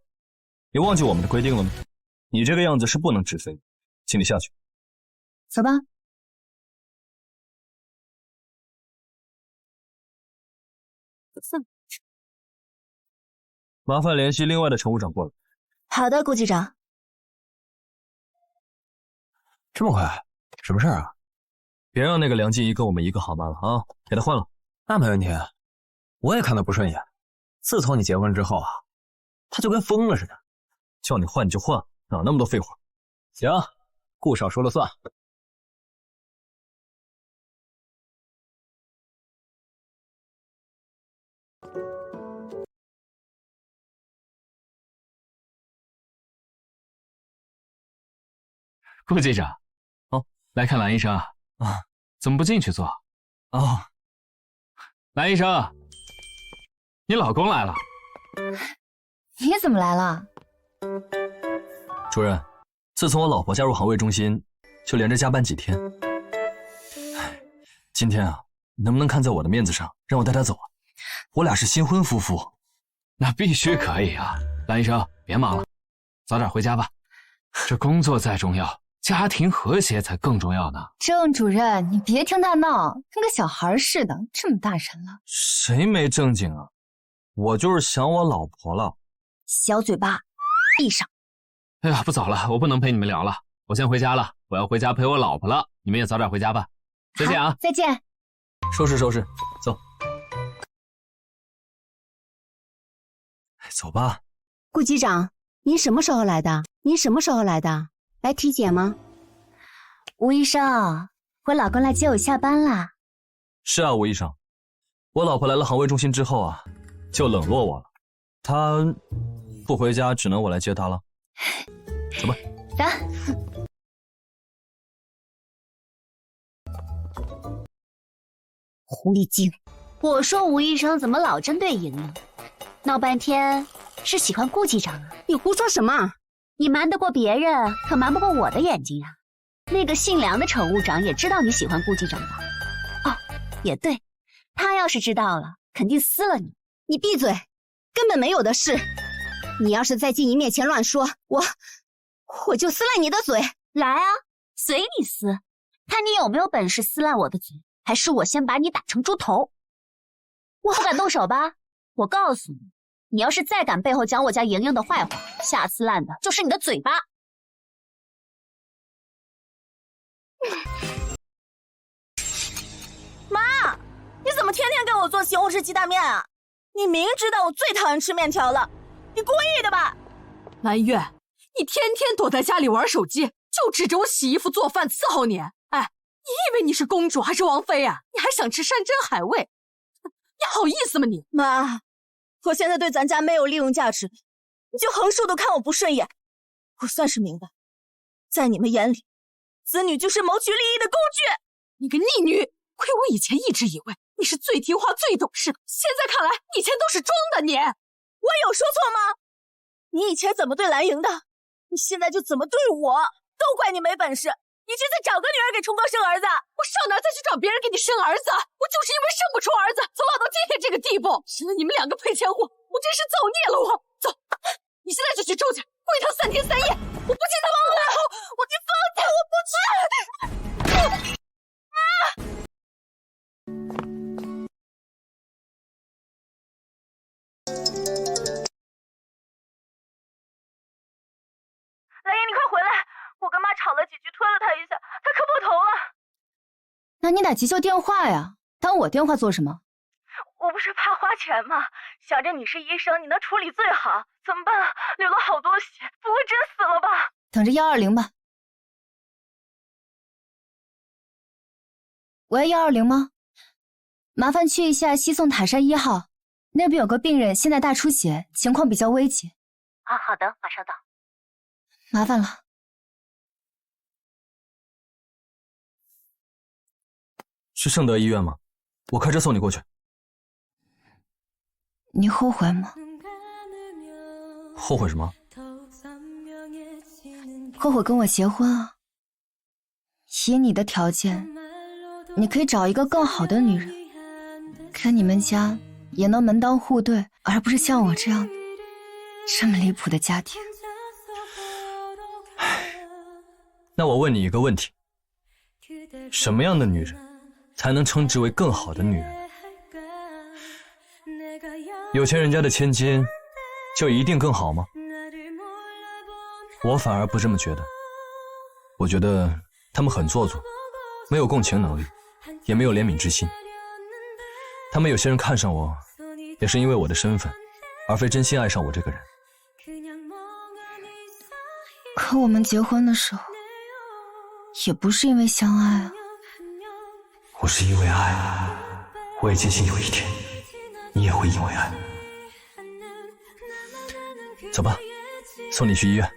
你忘記我們的規定了嗎？你這個樣子是不能直飛的，請你下去。走吧。麻煩聯繫另外的乘務長過來。好的，顧機長。這麼快？什麼事兒啊？別讓那個梁靜怡跟我們一個航班了啊！給他換了。那沒問題，我也看他不順眼。自從你結婚之後啊，他就跟瘋了似的，叫你換你就換，哪那麼多廢話？行，顧少說了算。顧機長，哦，來看藍醫生啊。啊，怎麼不進去坐？哦，藍醫生，你老公來了。你怎麼來了？主任，自從我老婆加入航衛中心，就連着加班幾天。今天啊，能不能看在我的面子上，讓我帶她走啊？我倆是新婚夫婦。那必須可以啊，藍醫生，別忙了，早點回家吧。這工作再重要，家庭和諧才更重要呢。鄭主任，你別聽他鬧，跟個小孩似的，這麼大聲了。誰沒正經啊？我就是想我老婆了。小嘴巴，閉上。哎呀，不早了，我不能陪你們聊了，我先回家了，我要回家陪我老婆了。你們也早點回家吧。再見啊！再見。收拾收拾，走。走吧。顧機長，您什麼時候來的？您什麼時候來的？來體檢嗎？吴醫生，我老公來接我下班啦。是啊，吳醫生，我老婆來了航位中心之後啊，就冷落我了。她不回家，只能我來接她了。走吧。走。狐狸精！我說吴醫生怎麼老針對瑩瑩？鬧半天是喜歡顧機長啊？你胡說什麼？你瞞得過別人，可瞞不過我的眼睛啊！那個姓梁的乘務長也知道你喜歡顧機長吧？哦，也對，他要是知道了，肯定撕了你。你閉嘴，根本沒有的事。你要是在靜怡面前亂說，我就撕爛你的嘴。來啊，隨你撕，看你有沒有本事撕爛我的嘴，還是我先把你打成豬頭。我不敢動手吧？我告訴你，你要是再敢背後講我家瑩瑩的壞話，下次爛的就是你的嘴巴。媽，你怎么天天给我做西红柿鸡蛋面啊？你明知道我最討厭吃面條了，你故意的吧？藍月，你天天躲在家裡玩手機，就指着我洗衣服做飯伺候你。哎，你以為你是公主還是王妃啊？你還想吃山珍海味？你好意思嗎你？媽，我現在對咱家沒有利用價值，你就橫豎都看我不順眼。我算是明白，在你們眼裡，子女就是謀取利益的工具。你個逆女，虧我以前一直以為你是最聽話最懂事的，現在看來以前都是裝的你。我有說錯嗎？你以前怎麼對藍瑩的，你現在就怎麼對我，都怪你沒本事。你去再找個女兒給崇光生兒子。我上哪再去找別人給你生兒子？我就是因為生不出兒子，才落到今天這個地步。生了你們兩個配錢貨，我真是造孽了我。走，你現在就去周家跪他3天3夜，我不见他亡了。你放开我，不去。蓝瑩，你快回来！我跟媽吵了幾句，推了她一下，她磕破頭了。那你打急救電話呀？打我電話做什麼？我不是怕花錢嗎？想着你是醫生，你能處理最好。怎麼辦啊？流了好多血，不會真死了吧？等着120吧。喂，120嗎？麻煩去一下西宋塔山1號，那邊有個病人現在大出血，情況比較危急。啊，好的，馬上到。麻煩了。是盛德醫院嗎？我開車送你過去。你後悔嗎？後悔什麼？後悔跟我結婚啊！以你的條件，你可以找一個更好的女人，跟你們家也能門當戶對，而不是像我這樣這麼離譜的家庭。那我問你一個問題，什麼樣的女人才能稱之為更好的女人？有錢人家的千金就一定更好嗎？我反而不這麼覺得，我覺得他們很做作，沒有共情能力，也沒有憐憫之心。他們有些人看上我，也是因為我的身份，而非真心愛上我這個人。可我們結婚的時候也不是因為相愛啊。我是因為愛，我也堅信有一天你也會因為愛。走吧，送你去醫院。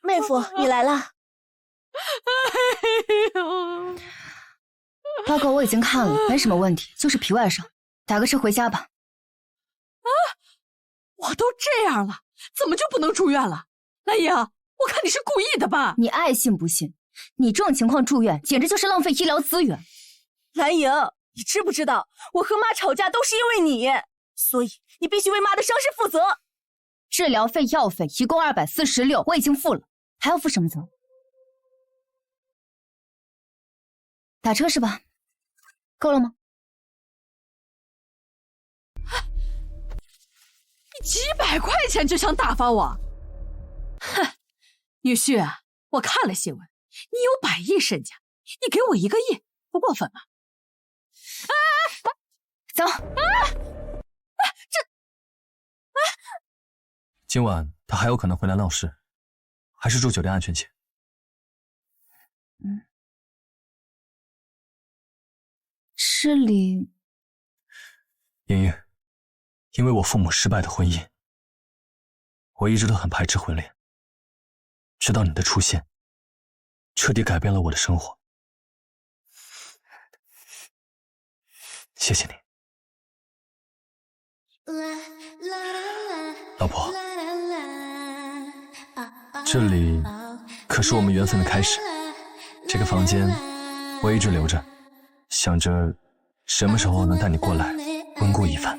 妹夫，你來了。報告我已經看了，沒什麼問題，就是皮外傷，打個車回家吧。啊，我都這樣了，怎麼就不能住院了？藍瑩，我看你是故意的吧？你愛信不信，你這種情況住院簡直就是浪費醫療資源。藍瑩，你知不知道我和媽吵架都是因為你，所以你必須為媽的傷勢負責。治療費、藥費一共246，我已經付了，還要負什麼責？打車是吧？夠了嗎？你幾百塊錢就想打發我？哼，女婿啊，我看了新聞，你有100億身家，你給我1個億，不過分吧？走。今晚他还有可能回来鬧事，還是住酒店安全些。這裡，莹莹，因為我父母失敗的婚姻，我一直都很排斥婚戀，直到你的出現，徹底改變了我的生活。謝謝你，老婆。這裡可是我們緣分的開始。這個房間我一直留着，想着什麼時候能帶你過來溫故一番。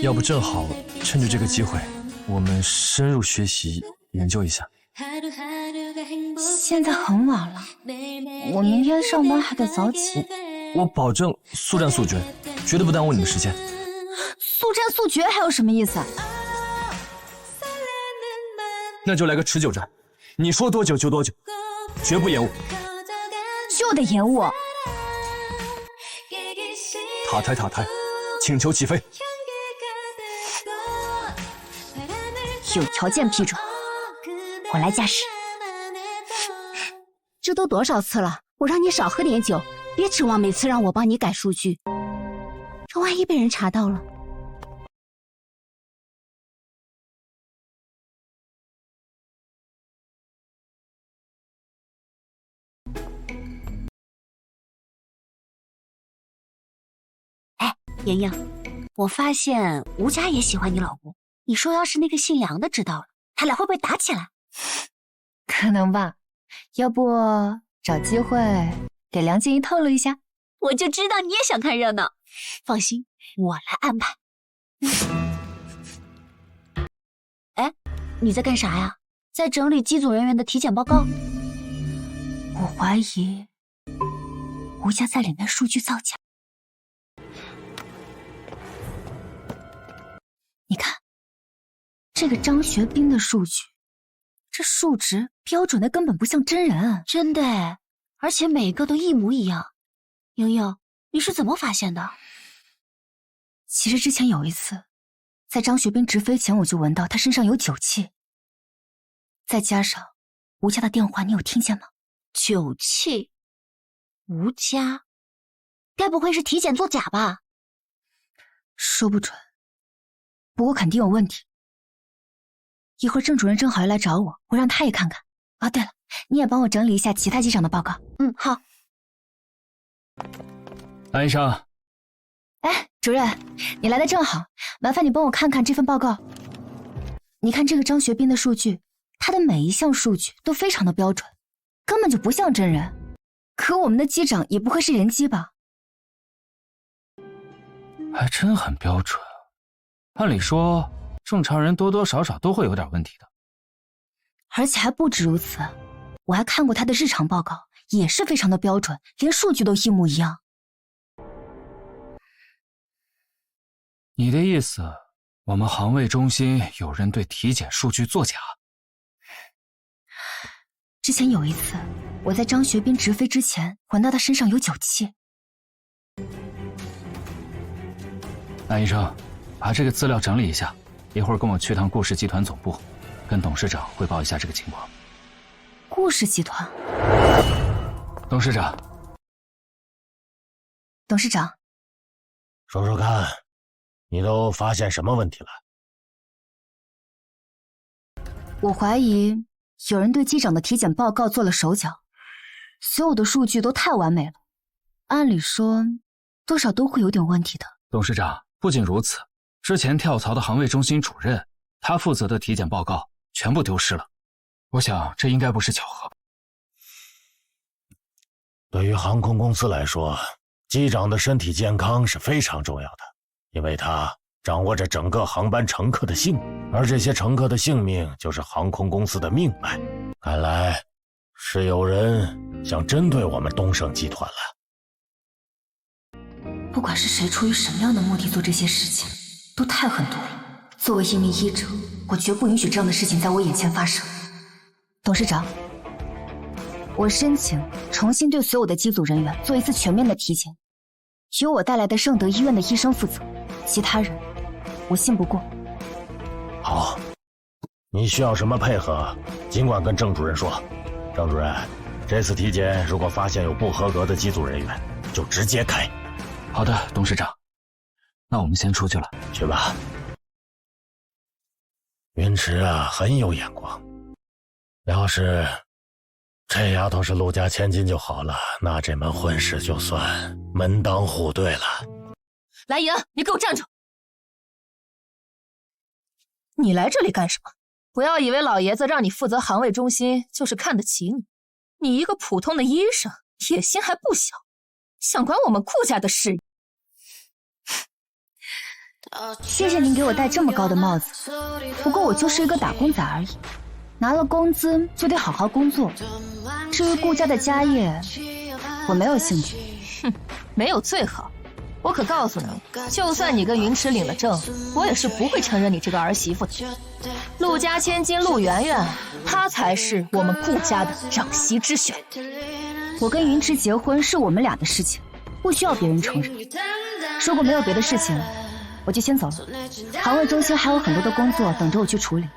要不正好趁着這個機會，我們深入學習研究一下。現在很晚了，我明天上班還得早起。我保證速战速決，絕對不耽誤你們時間。速战速決還有什麼意思啊？那就來個持久戰，你說多久就多久，絕不延誤。就得延誤。塔台，請求起飛。有條件批准，我來駕駛。这都多少次了，我讓你少喝點酒，別指望每次讓我幫你改數據，這萬一被人查到了。莹莹，我發現吳家也喜歡你老公，你說要是那個姓楊的知道了，他倆會不會打起來？可能吧，要不找機會給梁靜怡透露一下？我就知道你也想看熱鬧，放心，我來安排。哎，你在幹啥呀？在整理機組人員的體檢報告？我懷疑吳家在裡面數據造假。你看，這個張學斌的數據，這數值標準的根本不像真人。真的誒，而且每個都一模一樣。瑩瑩，你是怎麼發現的？其實之前有一次，在張學斌直飛前我就聞到他身上有酒氣，再加上吳家的電話，你有聽見嗎？酒氣？吳家？該不會是體檢作假吧？說不準。不過肯定有問題。一會兒鄭主任正好要來找我，我讓他也看看。啊，對了，你也幫我整理一下其他機長的報告。嗯，好。藍醫生，哎，主任，你來的正好，麻煩你幫我看看這份報告。你看這個張學斌的數據，他的每一項數據都非常的標準，根本就不像真人。可我們的機長也不會是人機吧？還真很標準。按理說，正常人多多少少都會有點問題的。而且還不止如此，我還看過他的日常報告，也是非常的標準，連數據都一模一樣。你的意思，我們航衛中心有人對體檢數據作假？之前有一次，我在張學斌直飛之前，聞到他身上有酒氣。藍醫生，把這個資料整理一下，一會兒跟我去趟顧氏集團總部，跟董事長匯報一下這個情況。顧氏集團？董事長，董事長，說說看，你都發現什麼問題了？我懷疑有人對機長的體檢報告做了手腳，所有的數據都太完美了，按理說多少都會有點問題的。董事長，不僅如此，之前跳槽的航衛中心主任，他負責的體檢報告全部丟失了。我想這應該不是巧合。對於航空公司來說，機長的身體健康是非常重要的，因為他掌握着整個航班乘客的性命，而這些乘客的性命就是航空公司的命脈。看來是有人想針對我們東盛集團了。不管是誰出於什麼樣的目的做這些事情，都太狠毒了。作為一名醫者，我絕不允許這樣的事情在我眼前發生。董事長，我申請重新對所有的機組人員做一次全面的體檢，由我帶來的盛德醫院的醫生負責，其他人我信不过。好，你需要什麼配合，儘管跟鄭主任說。鄭主任，這次體檢如果發現有不合格的機組人員，就直接開。好的，董事長。那我們先出去了。去吧。雲池啊，很有眼光。要是這丫頭是陸家千金就好了，那這門婚事就算門當戶對了。蓝莹，你给我站住！你来这里干什么？不要以为老爺子讓你負責航位中心就是看得起你。你一個普通的醫生，野心還不小，想管我們顧家的事。謝謝您給我戴這麼高的帽子，不過我就是一個打工仔而已，拿了工資就得好好工作。至於顧家的家業，我沒有興趣。哼，沒有最好。我可告訴你，就算你跟雲池領了證，我也是不會承認你這個兒媳婦的。陸家千金陸圓圓，她才是我們顧家的長媳之選。我跟雲池結婚是我們倆的事情，不需要別人承認。如果沒有別的事情，我就先走了。航位中心還有很多的工作等着我去處理。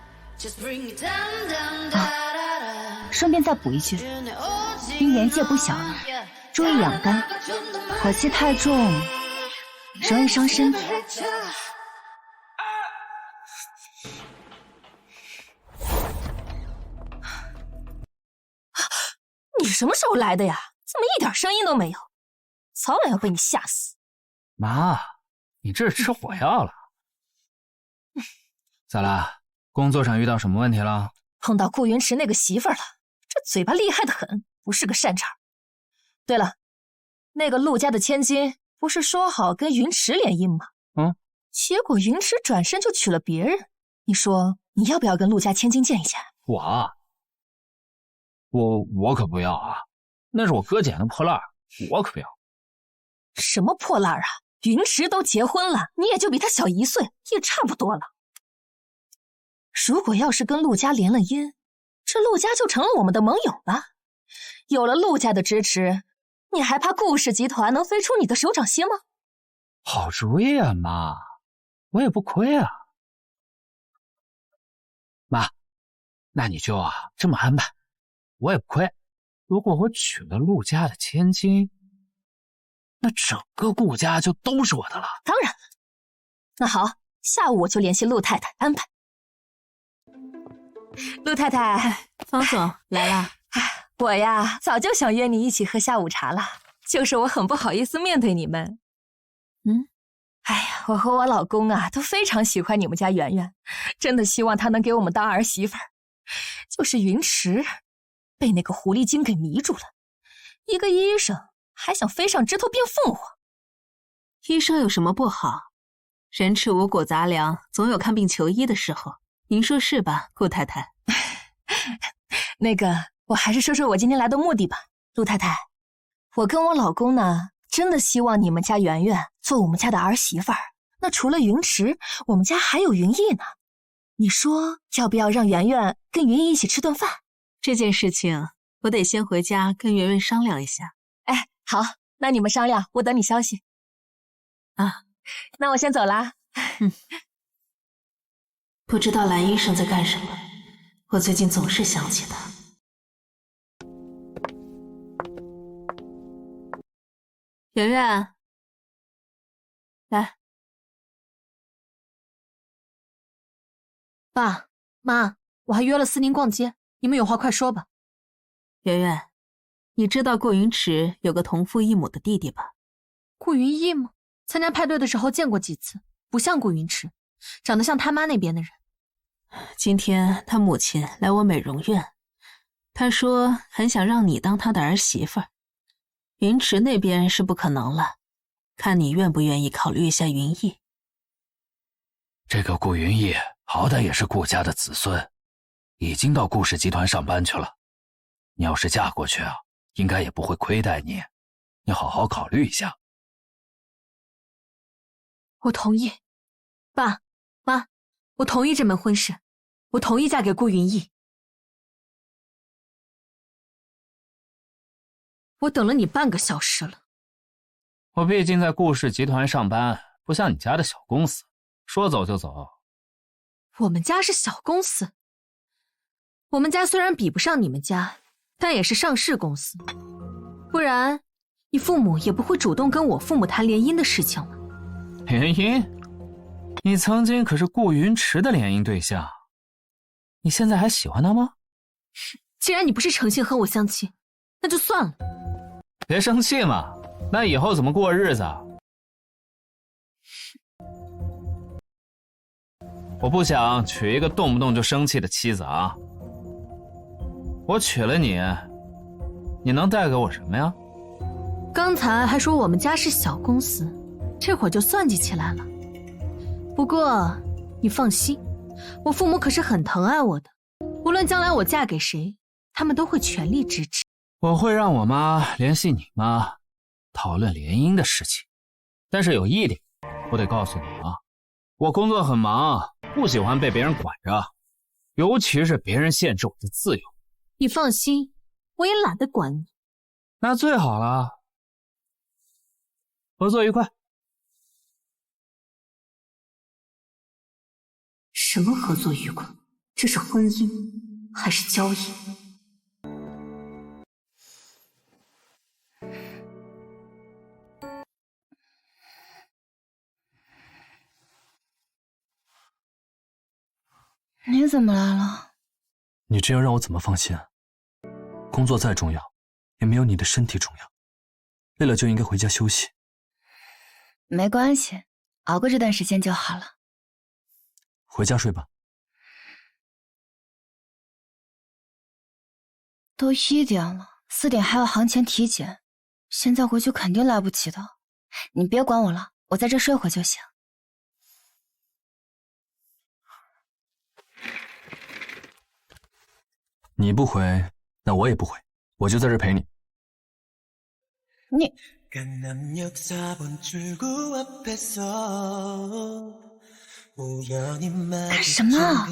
順便再補一句，您年紀也不小了，注意養肝，火氣太重容易傷身體。你什麼時候來的呀？怎麼一點聲音都沒有？早晚要被你嚇死。媽，你這是吃火藥了？咋啦？工作上遇到什麼問題了？碰到顧雲池那個媳婦兒了，這嘴巴厲害得很，不是個善茬。對了，那個陸家的千金不是說好跟雲池聯姻嗎？結果雲池轉身就娶了別人。你說你要不要跟陸家千金見一見？我可不要啊，那是我哥撿的破爛，我可不要。什麼破爛啊？雲池都結婚了，你也就比他小1歲，也差不多了。如果要是跟陸家聯了姻，這陸家就成了我們的盟友了。有了陸家的支持，你還怕顧氏集團能飛出你的手掌心嗎？好主意啊，媽，我也不虧啊。媽，那你就這麼安排，我也不虧。如果我娶了陸家的千金，那整個顧家就都是我的了。當然了。那好，下午我就聯繫陸太太安排。陸太太，方總來了。我呀，早就想約你一起喝下午茶了，就是我很不好意思面對你們。哎呀，我和我老公啊都非常喜歡你們家圓圓，真的希望她能給我們當兒媳婦兒。就是雲池被那個狐狸精給迷住了，一個醫生還想飛上枝頭變鳳凰。醫生有什麼不好？人吃五穀雜糧，總有看病求醫的時候。您說是吧，顧太太？那個，我還是說說我今天來的目的吧。陸太太，我跟我老公呢，真的希望你們家圓圓做我們家的兒媳婦兒。那除了雲池，我們家還有雲逸呢。你說要不要讓圓圓跟雲逸一起吃頓飯？這件事情我得先回家跟圓圓商量一下。哎，好，那你們商量，我等你消息。那我先走啦。不知道藍醫生在幹什麼，我最近總是想起他。圓圓，來。爸媽，我還約了思寧逛街，你們有話快說吧。圓圓，你知道顧雲池有個同父異母的弟弟吧？顧雲逸嗎？參加派對的時候見過幾次，不像顧雲池，長得像他媽那邊的人。今天他母親來我美容院，他說很想讓你當他的兒媳婦兒。雲池那邊是不可能了，看你願不願意考慮一下雲逸。這個顧雲逸好歹也是顧家的子孫，已經到顧氏集團上班去了。你要是嫁過去啊，應該也不會虧待你。你好好考慮一下。我同意，爸媽，我同意這門婚事，我同意嫁給顧雲逸。我等了你半個小時了。我畢竟在顧氏集團上班，不像你家的小公司，说走就走。我们家是小公司，我们家虽然比不上你们家，但也是上市公司，不然你父母也不会主动跟我父母谈联姻的事情了。联姻？你曾经可是顾云池的联姻对象，你现在还喜歡他嗎？既然你不是誠心和我相親，那就算了。別生氣嘛，那以後怎麼過日子啊？我不想娶一個動不動就生氣的妻子啊。我娶了你，你能帶給我什麼呀？剛才還說我們家是小公司，這會兒就算計起來了。不過你放心，我父母可是很疼愛我的，無論將來我嫁給誰，他們都會全力支持。我會讓我媽聯繫你媽，討論聯姻的事情。但是有一點，我得告訴你啊，我工作很忙，不喜歡被別人管着，尤其是別人限制我的自由。你放心，我也懶得管你。那最好了，合作愉快。什麼合作愉快？這是婚姻還是交易？你怎麼來了？你這樣讓我怎麼放心啊？工作再重要，也沒有你的身體重要。累了就應該回家休息。沒關係，熬過這段時間就好了。回家睡吧。都1點了，4點還要行前體檢，現在回去肯定來不及的。你別管我了，我在這睡會就行。你不回，那我也不回，我就在這陪你。你幹什麼啊？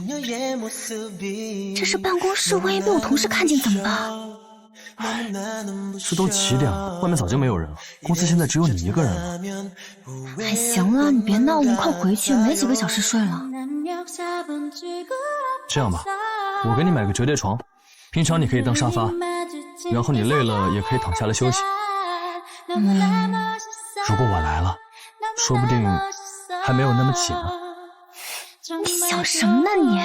這是辦公室，萬一被我同事看見怎麼辦？哎，這都幾點了，外面早就沒有人了，公司現在只有你一個人了。哎，行了，你別鬧了，你快回去，沒幾個小時睡了。這樣吧，我給你買個折疊床，平常你可以當沙發，然後你累了也可以躺下來休息。如果我來了，說不定還沒有那麼緊呢。你想什麼呢你？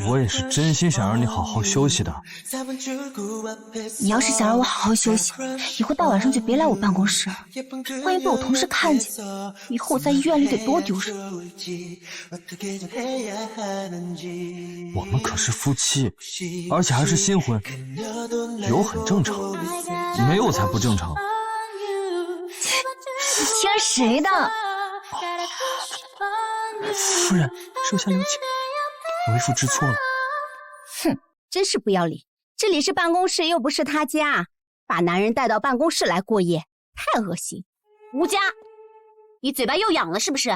我也是真心想讓你好好休息的。你要是想讓我好好休息，以後大晚上就別來我辦公室了，萬一被我同事看見，以後我在醫院裡得多丟人。我們可是夫妻，而且還是新婚，有很正常，沒有才不正常。你聽誰的？夫人，手下留情，為父知錯了。哼，真是不要臉！這裡是辦公室，又不是他家，把男人帶到辦公室來過夜，太惡心！吳家，你嘴巴又癢了是不是？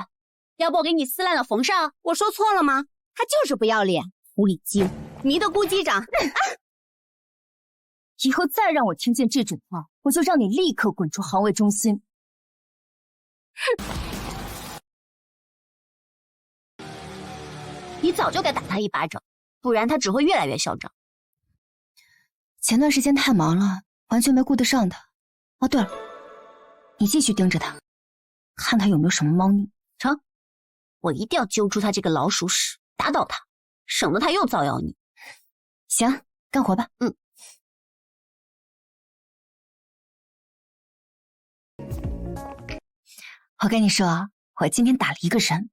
要不我給你撕爛了縫上？我說錯了嗎？他就是不要臉，狐狸精，迷的顧機長。以後再讓我聽見這種話，我就讓你立刻滾出行衛中心。你早就該打他一巴掌，不然他只會越來越囂張。前段時間太忙了，完全沒顧得上他。哦，對了，你繼續盯着他，看他有沒有什麼貓膩。成，我一定要揪出他這個老鼠屎，打倒他，省得他又造謠你。行，幹活吧。我跟你說，我今天打了一個人，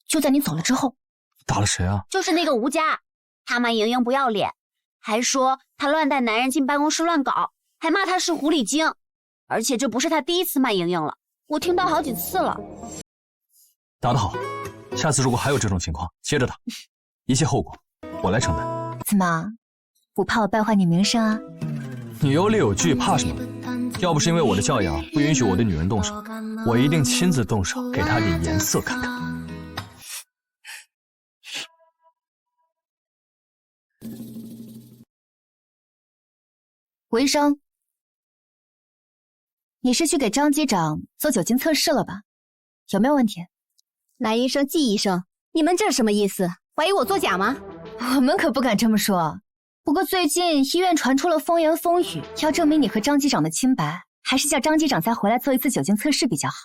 就在你走了之後。打了誰啊？就是那個吳家，他罵瑩瑩不要臉，還說他亂帶男人進辦公室亂搞，還罵他是狐狸精。而且這不是他第一次罵瑩瑩了，我聽到好幾次了。打得好，下次如果還有這種情況，接着打，一切後果我來承擔。怎麼，不怕我敗壞你名聲啊？你有理有據，怕什麼？要不是因為我的教養不允許我的女人動手，我一定親自動手，給她點顏色看看。吳醫生，你是去给张机长做酒精测试了吧？有没有问题？来医生、季医生，你们这什么意思？怀疑我作假吗？我们可不敢这么说。不过最近医院传出了风言风语，要证明你和张机长的清白，还是叫张机长再回来做一次酒精测試比较好。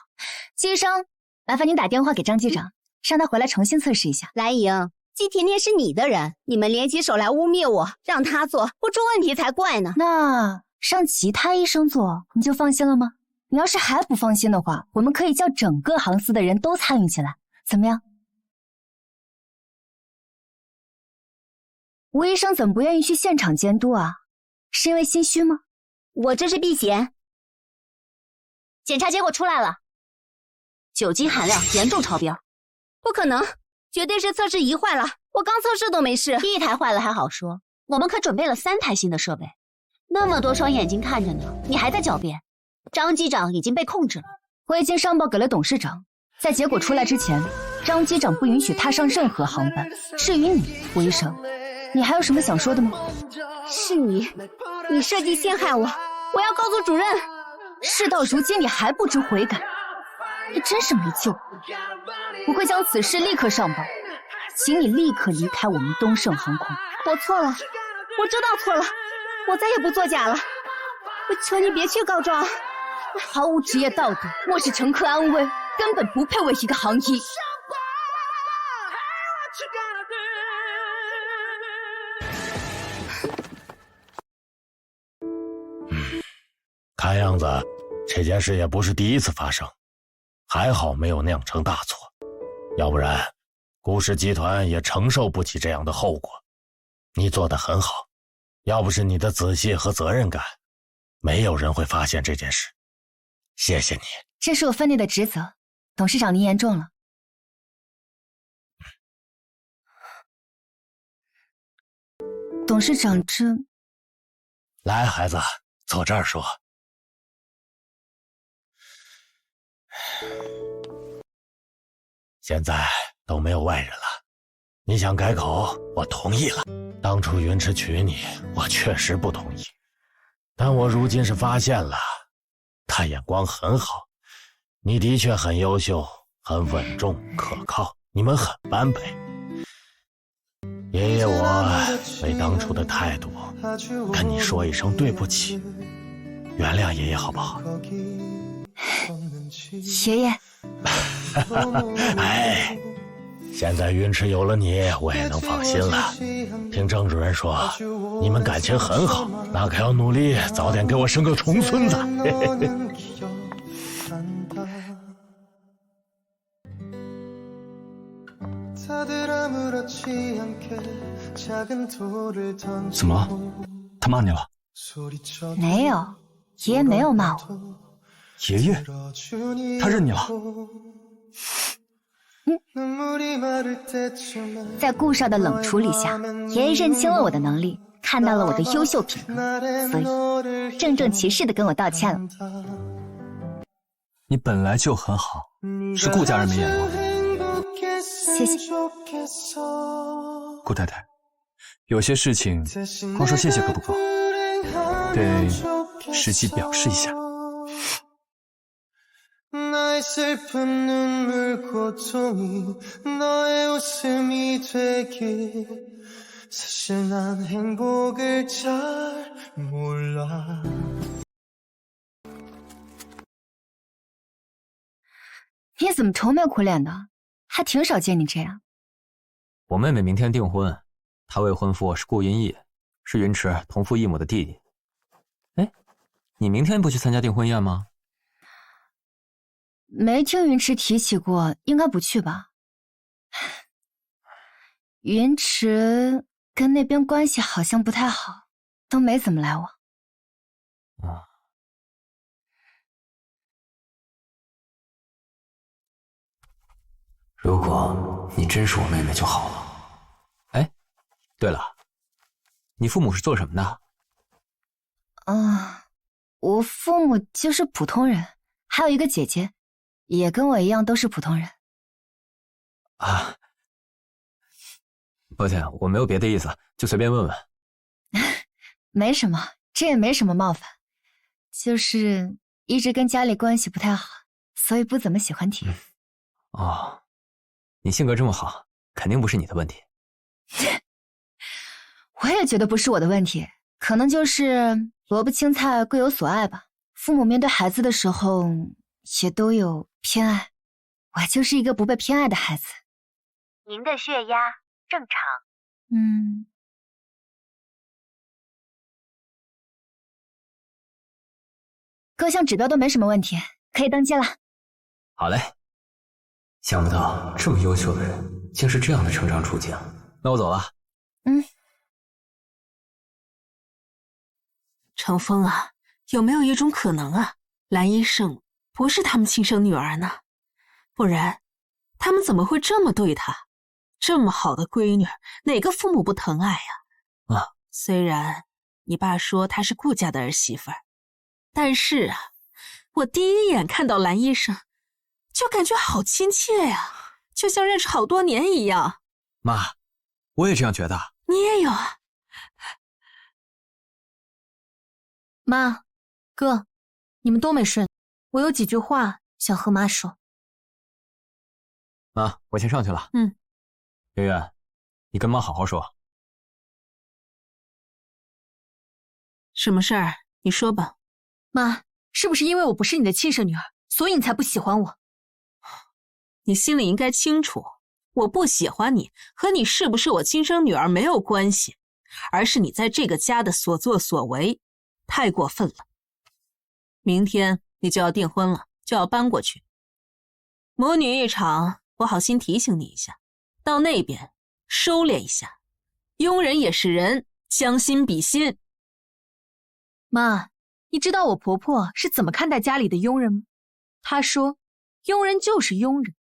季医生，麻烦您打电话给张机长，让他回来重新测试一下。来莹，季甜甜是你的人，你们联起手来污蔑我，让他做不出问题才怪呢。那让其他医生做，你就放心了吗？你要是还不放心的话，我们可以叫整个航司的人都参与起来，怎么样？吴医生怎么不愿意去现场监督啊？是因为心虚吗？我这是避嫌。检查結果出來了，酒精含量嚴重超標。不可能，絕對是測試儀壞了，我剛測試都沒事。第一台壞了還好說，我們可準備了3台新的設備，那麼多雙眼睛看着呢，你還在狡辯？張機長已經被控制了，我已經上報給了董事長，在結果出來之前，張機長不允許他上任何航班。至於你，吳醫生，你還有什麼想說的嗎？是你設計陷害我，我要告訴主任。事到如今你還不知悔改，你真是沒救。我會將此事立刻上報，請你立刻離開我們東盛航空。我錯了，我知道錯了，我再也不作假了。我求你別去告狀。毫無職業道德，漠視乘客安危，根本不配為一個航醫。看樣子這件事也不是第一次發生，還好沒有釀成大錯，要不然顧氏集團也承受不起這樣的後果。你做得很好，要不是你的仔細和責任感，沒有人會發現這件事。謝謝你，這是我分內的職責。董事長您言重了。董事長這……來，孩子，坐這兒說。現在都沒有外人了，你想改口，我同意了。當初雲池娶你，我確實不同意，但我如今是發現了，他眼光很好，你的確很優秀，很穩重可靠，你們很般配。爺爺我為當初的態度跟你說一聲對不起，原諒爺爺好不好？爺爺哎，現在雲池有了你，我也能放心了。聽鄭主任說你們感情很好，那可要努力早點給我生個重孫子。怎麼了？他罵你了？沒有，爺爺沒有罵我。爺爺，他認你了？在顧少的冷處理下，爺爺認清了我的能力，看到了我的優秀品格，所以正正其事的跟我道歉了。你本來就很好，是顧家人沒眼光。謝謝。顧太太，有些事情光說謝謝可不夠，得實際表示一下。你怎麼愁眉苦臉的？還挺少見你這樣。我妹妹明天訂婚，她未婚夫是顧音逸，是雲池同父異母的弟弟。哎，你明天不去參加訂婚宴嗎？沒聽雲池提起過，應該不去吧？雲池跟那邊關係好像不太好，都沒怎麼來往。如果你真是我妹妹就好了。哎，對了，你父母是做什麼的？我父母就是普通人，還有一個姐姐，也跟我一樣都是普通人。啊，抱歉，我沒有別的意思，就隨便問問。沒什麼，這也沒什麼冒犯，就是一直跟家里关系不太好，所以不怎么喜欢体育。哦，你性格这么好，肯定不是你的问题。我也觉得不是我的问题，可能就是萝卜青菜各有所爱吧。父母面对孩子的时候也都有偏爱，我就是一个不被偏爱的孩子。您的血压正常。各项指标都没什么问题，可以登记了。好嘞，想不到这么优秀的人竟是这样的成长处境。那我走了。程峰啊，有没有一种可能啊，蓝医生不是他们亲生女儿呢？不然他们怎么会这么对她？这么好的闺女，哪个父母不疼爱呀？虽然你爸说她是顾家的儿媳妇儿，但是啊，我第一眼看到蓝医生就感觉好亲切呀，就像认识好多年一样。妈，我也这样觉得。你也有啊？妈，哥，你们都没睡，我有几句话想和妈说。妈，我先上去了。圆圆，你跟妈好好说。什么事儿？你说吧。妈，是不是因为我不是你的亲生女儿，所以你才不喜欢我？你心里应该清楚，我不喜欢你和你是不是我亲生女兒沒有關係，而是你在這個家的所作所為太過分了。明天你就要訂婚了，就要搬過去。母女一場，我好心提醒你一下，到那邊收斂一下，傭人也是人，將心比心。媽，你知道我婆婆是怎麼看待家裡的傭人嗎？她說，傭人就是傭人，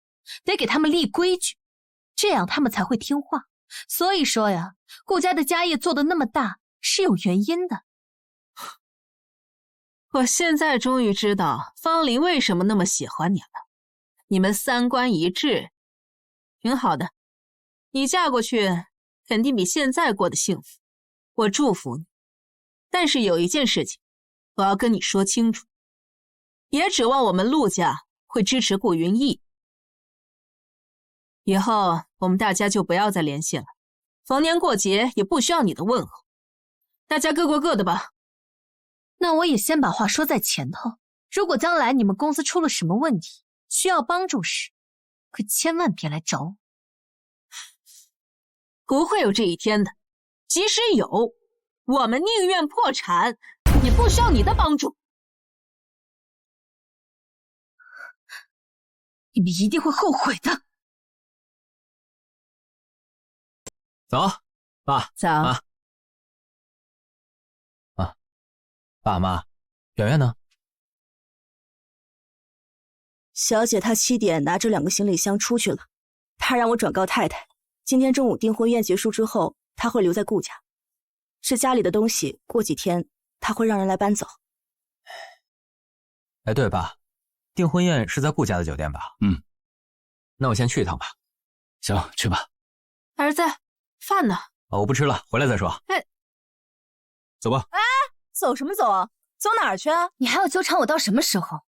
得給他們立規矩，這樣他們才會聽話。所以說呀，顧家的家業做得那麼大，是有原因的。我現在終於知道方林為什麼那麼喜歡你了，你們三觀一致，挺好的。你嫁過去，肯定比現在過得幸福，我祝福你。但是有一件事情，我要跟你說清楚，別指望我們陸家會支持顧雲逸。以後我們大家就不要再聯繫了，逢年過節也不需要你的問候，大家各過各的吧。那我也先把話說在前頭，如果將來你們公司出了什麼問題，需要幫助時，可千萬別來找我。不會有這一天的，即使有，我們寧願破產，也不需要你的幫助。你們一定會後悔的。走，爸。走。爸媽，圓圓呢？小姐她7點拿着2個行李箱出去了，她讓我轉告太太，今天中午訂婚宴結束之後，她會留在顧家。是家裡的東西，過幾天她會讓人來搬走。哎，對，爸，訂婚宴是在顧家的酒店吧？那我先去一趟吧。行，去吧。兒子，飯呢？我不吃了，回來再說。走吧。走什麼走啊？走哪兒去啊？你還要糾纏我到什麼時候？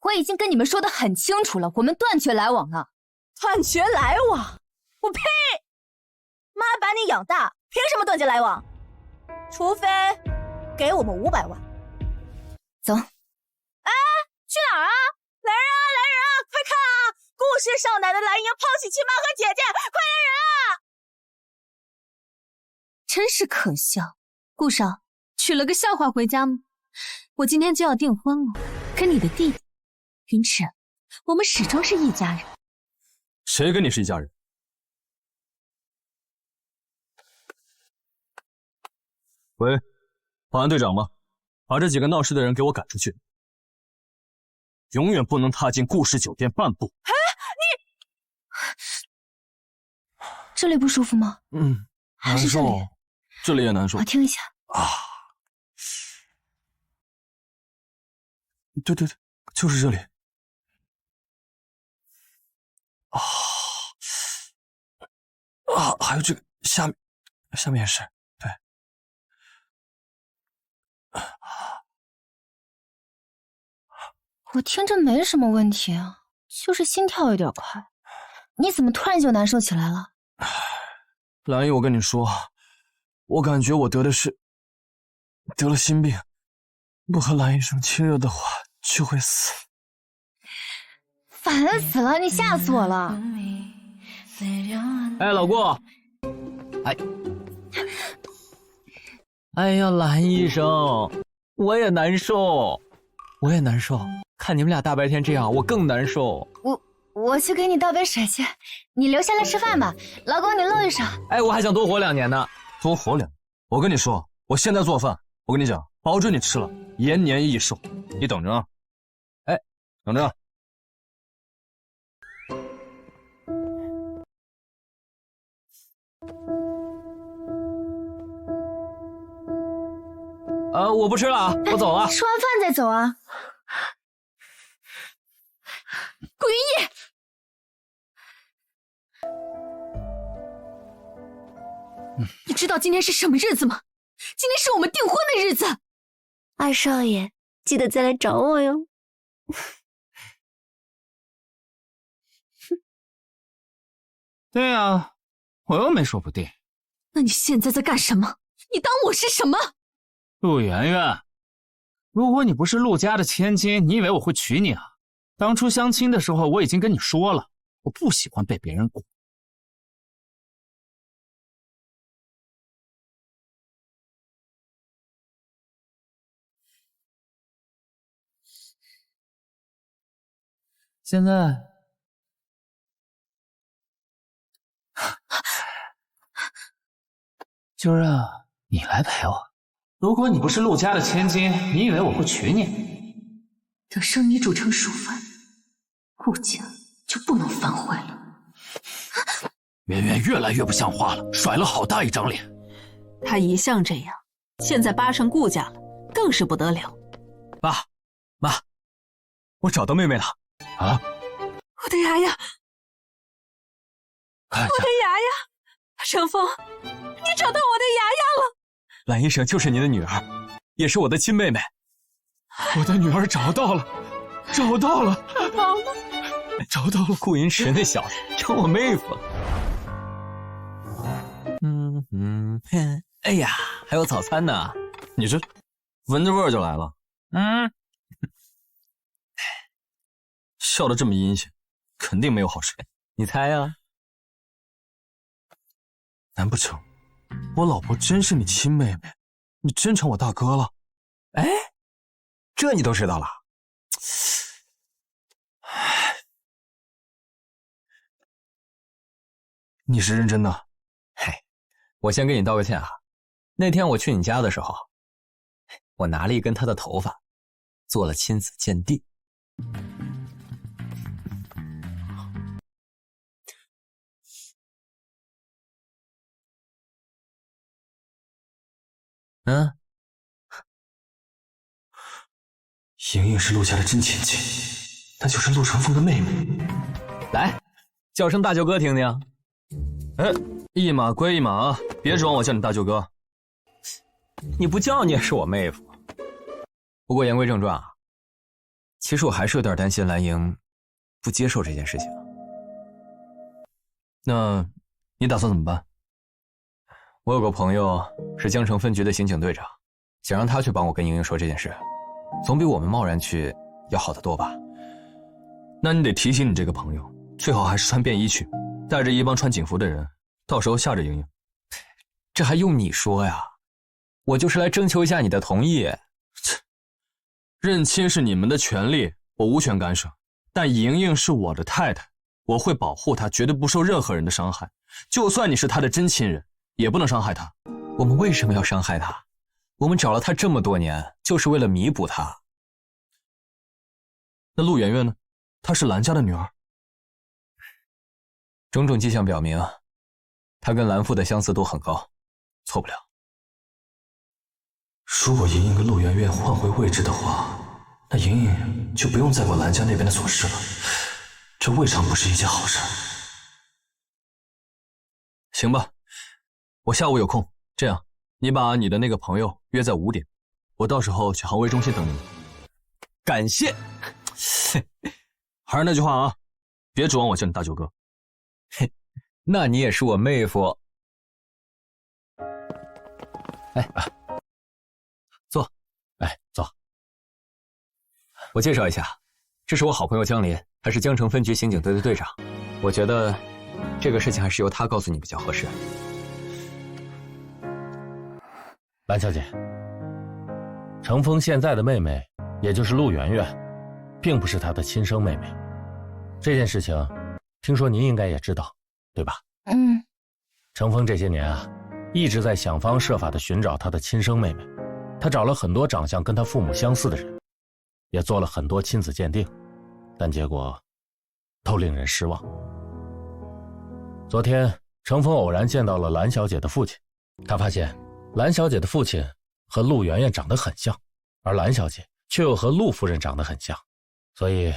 我已經跟你們說得很清楚了，我們斷絕來往了。斷絕來往？我呸！媽把你養大，憑什麼斷絕來往？除非給我們500萬。走。哎，去哪兒啊？來人啊！來人啊！快看啊！顧氏少奶的藍瑩拋棄親媽和姐姐，快來人啊！真是可笑，顧少。娶了個笑話回家嗎？我今天就要訂婚了，跟你的弟弟雲池，我們始終是一家人。誰跟你是一家人？喂，保安隊長嗎？把這幾個鬧事的人給我趕出去，永遠不能踏進顧氏酒店半步。哎，你這裡不舒服嗎？還是這裡？這裡也難受。我聽一下。對，就是這裡。還有這個下面也是，對。我听着没什么問題啊，就是心跳有點快。你怎麼突然就難受起來了？蘭姨，我跟你說，我感覺我得了心病，不和蘭醫生親熱的話就會死。煩死了，你嚇死我了！哎，老顧，哎呀，蘭醫生，我也難受，看你們倆大白天這樣，我更難受。我去給你倒杯水去，你留下來吃飯吧。老公，你露一手。哎，我還想多活2年呢。多活2年？我跟你說，我現在做飯，我跟你講，保準你吃了延年益壽。你等着啊！哎，等着。我不吃了啊，我走了。吃完飯再走啊。顧雲逸，你知道今天是什麼日子嗎？今天是我們訂婚的日子。二少爺，記得再來找我喲。對啊，我又沒說不定。那你現在在幹什麼？你當我是什麼？陸圓圓，如果你不是陸家的千金，你以為我會娶你啊？當初相親的時候，我已經跟你說了，我不喜歡被別人管。現在，就讓你來陪我。如果你不是陸家的千金，你以為我會娶你？等生米煮成熟飯，顧家就不能反悔了。圓圓越來越不像話了，甩了好大一張臉。他一向這樣，現在扒上顧家了，更是不得了。爸媽，我找到妹妹了。啊！我的牙牙，我的牙牙，盛風，你找到我的牙牙了。蘭醫生就是您的女兒，也是我的親妹妹。我的女兒找到了，找到了顧雲池那小子成我妹夫了。哎呀，還有早餐呢。你這聞着味兒就來了。笑得這麼陰險，肯定沒有好事。你猜呀？難不成我老婆真是你親妹妹？你真成我大哥了？哎，這你都知道了？你是認真的？嘿，我先給你道個歉啊。那天我去你家的時候，我拿了一根她的頭髮，做了親子鑑定。瑩瑩是陸家的真千金，那就是陸長風的妹妹。來，叫聲大舅哥聽聽。哎，一碼歸一碼啊，別指望我叫你大舅哥。你不叫你也是我妹夫。不過言歸正傳啊，其實我還是有點擔心蘭瑩不接受這件事情。那你打算怎麼辦？我有個朋友是江城分局的刑警隊長，想讓他去幫我跟瑩瑩說這件事，總比我們貿然去要好得多吧。那你得提醒你這個朋友，最好還是穿便衣去，帶着一幫穿警服的人，到時候嚇着瑩瑩。這還用你說呀？我就是來徵求一下你的同意。認親是你們的權利，我無權干涉，但瑩瑩是我的太太，我會保護她，絕對不受任何人的傷害。就算你是她的真親人，也不能傷害她。我們為什麼要傷害她？我們找了她這麼多年，就是為了彌補她。那陸圓圓呢？她是蘭家的女兒。種種跡象表明，她跟蘭父的相似度很高，錯不了。如果瑩瑩跟陸圓圓換回位置的話，那瑩瑩就不用再管蘭家那邊的瑣事了，這未嘗不是一件好事。行吧，我下午有空，這樣你把你的那個朋友約在5點，我到時候去航威中心等你們。感謝。還是那句话啊，别指望我叫你大舅哥。嘿，那你也是我妹夫。哎，坐。哎，坐。我介绍一下，这是我好朋友江林，他是江城分局刑警队的队长。我觉得这个事情还是由他告诉你比较合适。蓝小姐，程峰现在的妹妹，也就是陆媛媛，并不是他的亲生妹妹。这件事情，听说您应该也知道，对吧？嗯。程峰这些年啊，一直在想方设法地尋找他的親生妹妹。他找了很多長相跟他父母相似的人，也做了很多親子鑑定，但結果都令人失望。昨天，程峰偶然見到了藍小姐的父親，他發現藍小姐的父親和陸媛媛長得很像，而藍小姐卻又和陸夫人長得很像，所以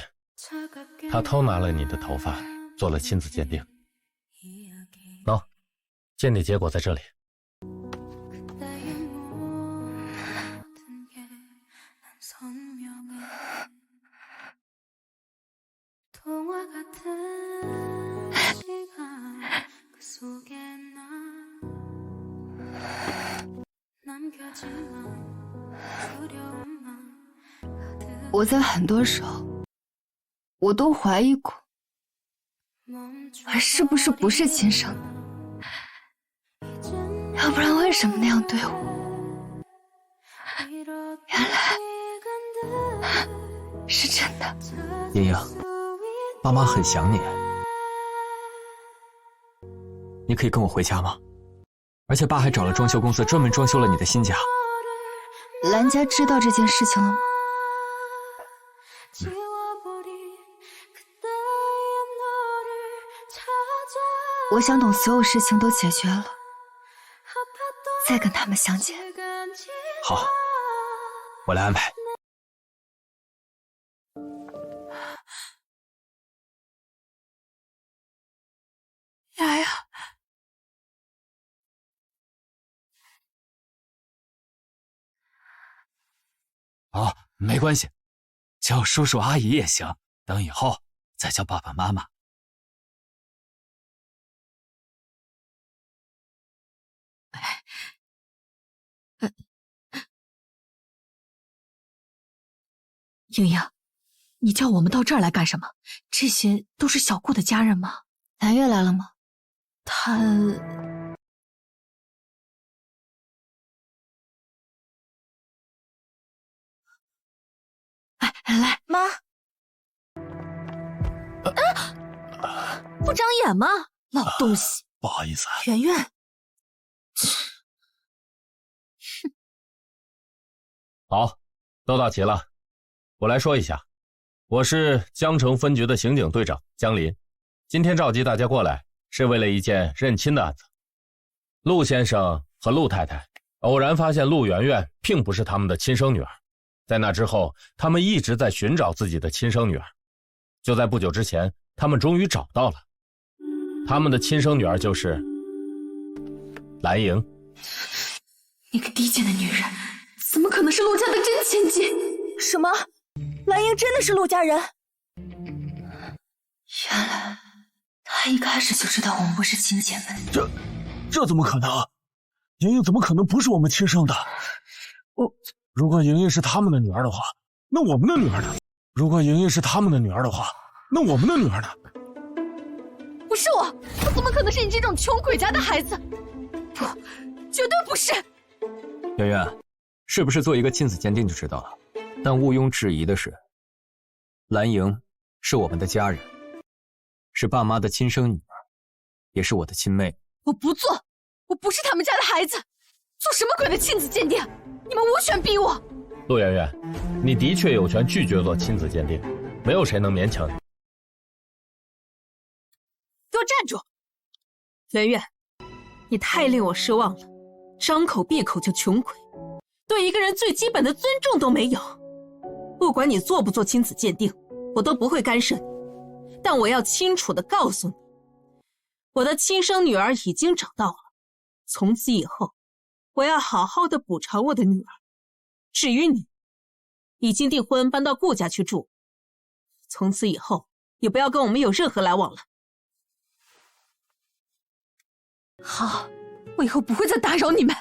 他偷拿了你的頭髮做了親子鑑定。喏，鑑定結果在這裡。我在很多时候，我都懷疑過，我是不是親生的？要不然為什麼那樣對我？原來是真的。瑩瑩，爸媽很想你，你可以跟我回家嗎？而且爸還找了裝修公司專門裝修了你的新家。藍家知道這件事情了嗎？我想等所有事情都解決了，再跟他們相見。好，我來安排。丫丫，哦，沒關係，叫叔叔阿姨也行，等以後再叫爸爸媽媽。瑩瑩，你叫我們到這兒來幹什麼？這些都是小顧的家人嗎？南月來了嗎？他……來，媽，不長眼嗎？老東西！不好意思啊，媛媛。好，都到齊了。我來說一下，我是江城分局的刑警隊長江林，今天召集大家過來，是為了一件認親的案子。陸先生和陸太太偶然發現陸媛媛並不是他們的親生女兒，在那之後，他們一直在尋找自己的親生女兒。就在不久之前，他們終於找到了，他們的親生女兒就是藍瑩。那個低賤的女人，怎麼可能是陸家的真千金？什麼？藍瑩真的是陸家人？原來她一開始就知道我們不是親姐妹。這怎麼可能？瑩瑩怎麼可能不是我們親生的？如果瑩瑩是他們的女兒的話，那我們的女兒呢？如果瑩瑩是他們的女兒的話，那我們的女兒呢？不是我怎麼可能是你這種窮鬼家的孩子？不，絕對不是。媛媛，是不是做一個親子鑑定就知道了？但毋庸置疑的是，藍瑩是我們的家人，是爸媽的親生女兒，也是我的親妹。我不做，我不是他們家的孩子，做什麼鬼的親子鑑定？你們無權逼我。陸媛媛，你的確有權拒絕做親子鑑定，沒有誰能勉強你。給我站住！媛媛，你太令我失望了，張口閉口就窮鬼，對一個人最基本的尊重都沒有。不管你做不做親子鑑定，我都不會干涉你，但我要清楚地告訴你，我的親生女兒已經找到了，從此以後，我要好好的補償我的女兒。至於你，已經訂婚搬到顧家去住，從此以後也不要跟我们有任何来往了。好，我以后不会再打扰你们。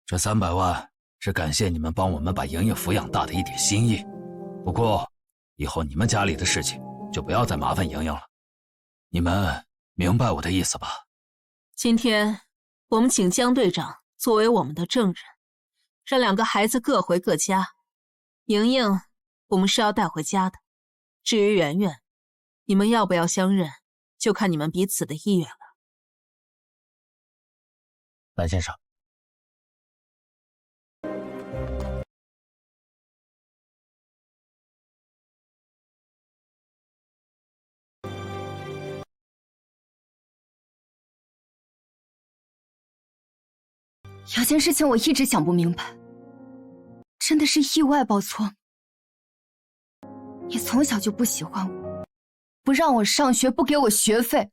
这300万是感謝你们帮我们把莹莹抚養大的一點心意，不過以後你們家裡的事情就不要再麻煩瑩瑩了，你們明白我的意思吧？今天我們請江隊長作為我們的證人，讓2個孩子各回各家。瑩瑩我們是要帶回家的，至於圓圓，你們要不要相認，就看你們彼此的意願了。藍先生，有件事情我一直想不明白，真的是意外报错。你从小就不喜欢我，不让我上学，不给我学费，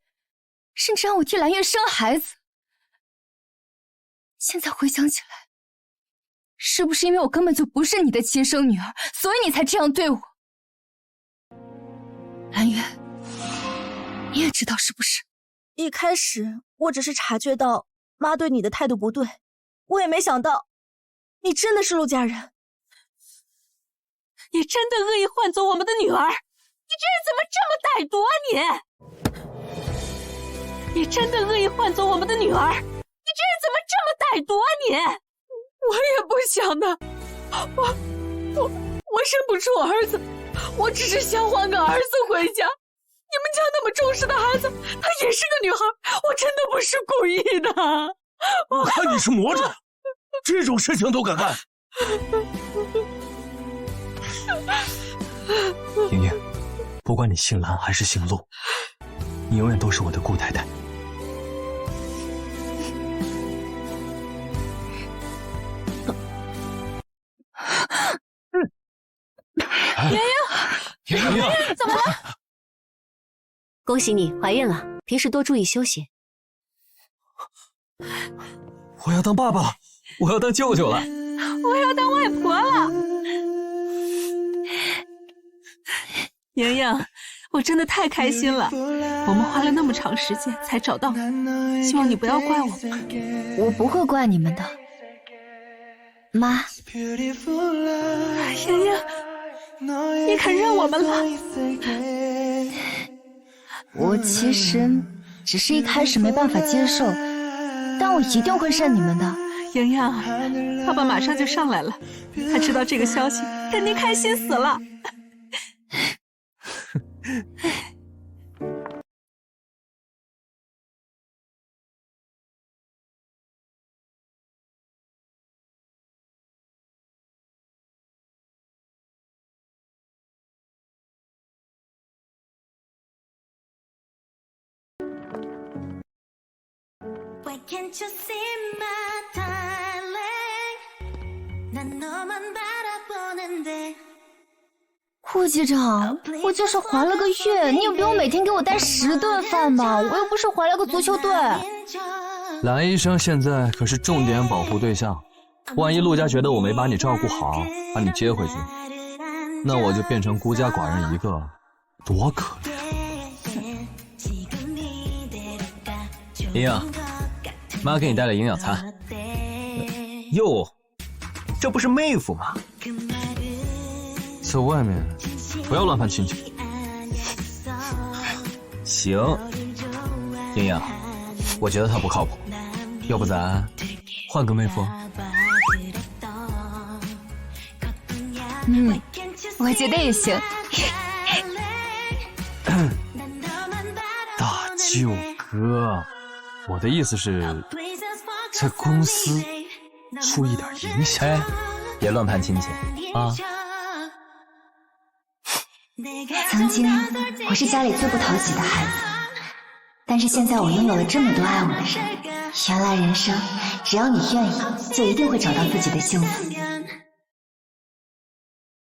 甚至让我替蓝月生孩子。现在回想起来，是不是因为我根本就不是你的亲生女兒，所以你才這樣對我？藍月，你也知道是不是？一開始我只是察覺到媽對你的態度不對，我也沒想到你真的是陸家人。你真的惡意換走我們的女兒？你這人怎麼這麼歹毒啊你？你真的惡意換走我們的女兒？你這人怎麼這麼歹毒啊你？我也不想的，我生不出兒子，我只是想換個兒子回家。你們家那麼重視的孩子，她也是個女孩，我真的不是故意的。我看你是魔怔，這種事情都敢幹。瑩瑩，不管你姓藍還是姓陸，你永遠都是我的顧太太。瑩瑩，怎麼了？恭喜你懷孕了，平時多注意休息。我要當爸爸，我要當舅舅了，我要當外婆了。瑩瑩，我真的太開心了，我們花了那麼長時間才找到你，希望你不要怪我們。我不會怪你們的，媽。瑩瑩，你肯認我們了？我其實只是一開始沒辦法接受，但我一定會認你們的。瑩瑩，爸爸馬上就上來了，他知道這個消息，肯定開心死了。Why can't you see my darling? 난 너만 바라보는데. 顧機長，我就是懷了個月，你有必要每天給我帶10頓飯嗎？我又不是懷了個足球隊。藍醫生現在可是重點保護對象，萬一陸家覺得我沒把你照顧好，把你接回去，那我就變成孤家寡人一個，多可憐。瑩瑩，媽給你帶了營養餐。喲，這不是妹夫嗎？在外面不要亂攀親戚。行，瑩瑩，我覺得他不靠譜，要不咱換個妹夫？我覺得也行。大舅哥，我的意思是，在公司出一點影響。哎，別亂攀親戚啊！曾經我是家裡最不討喜的孩子，但是現在我擁有了這麼多愛我的人。原來人生只要你願意，就一定會找到自己的幸福。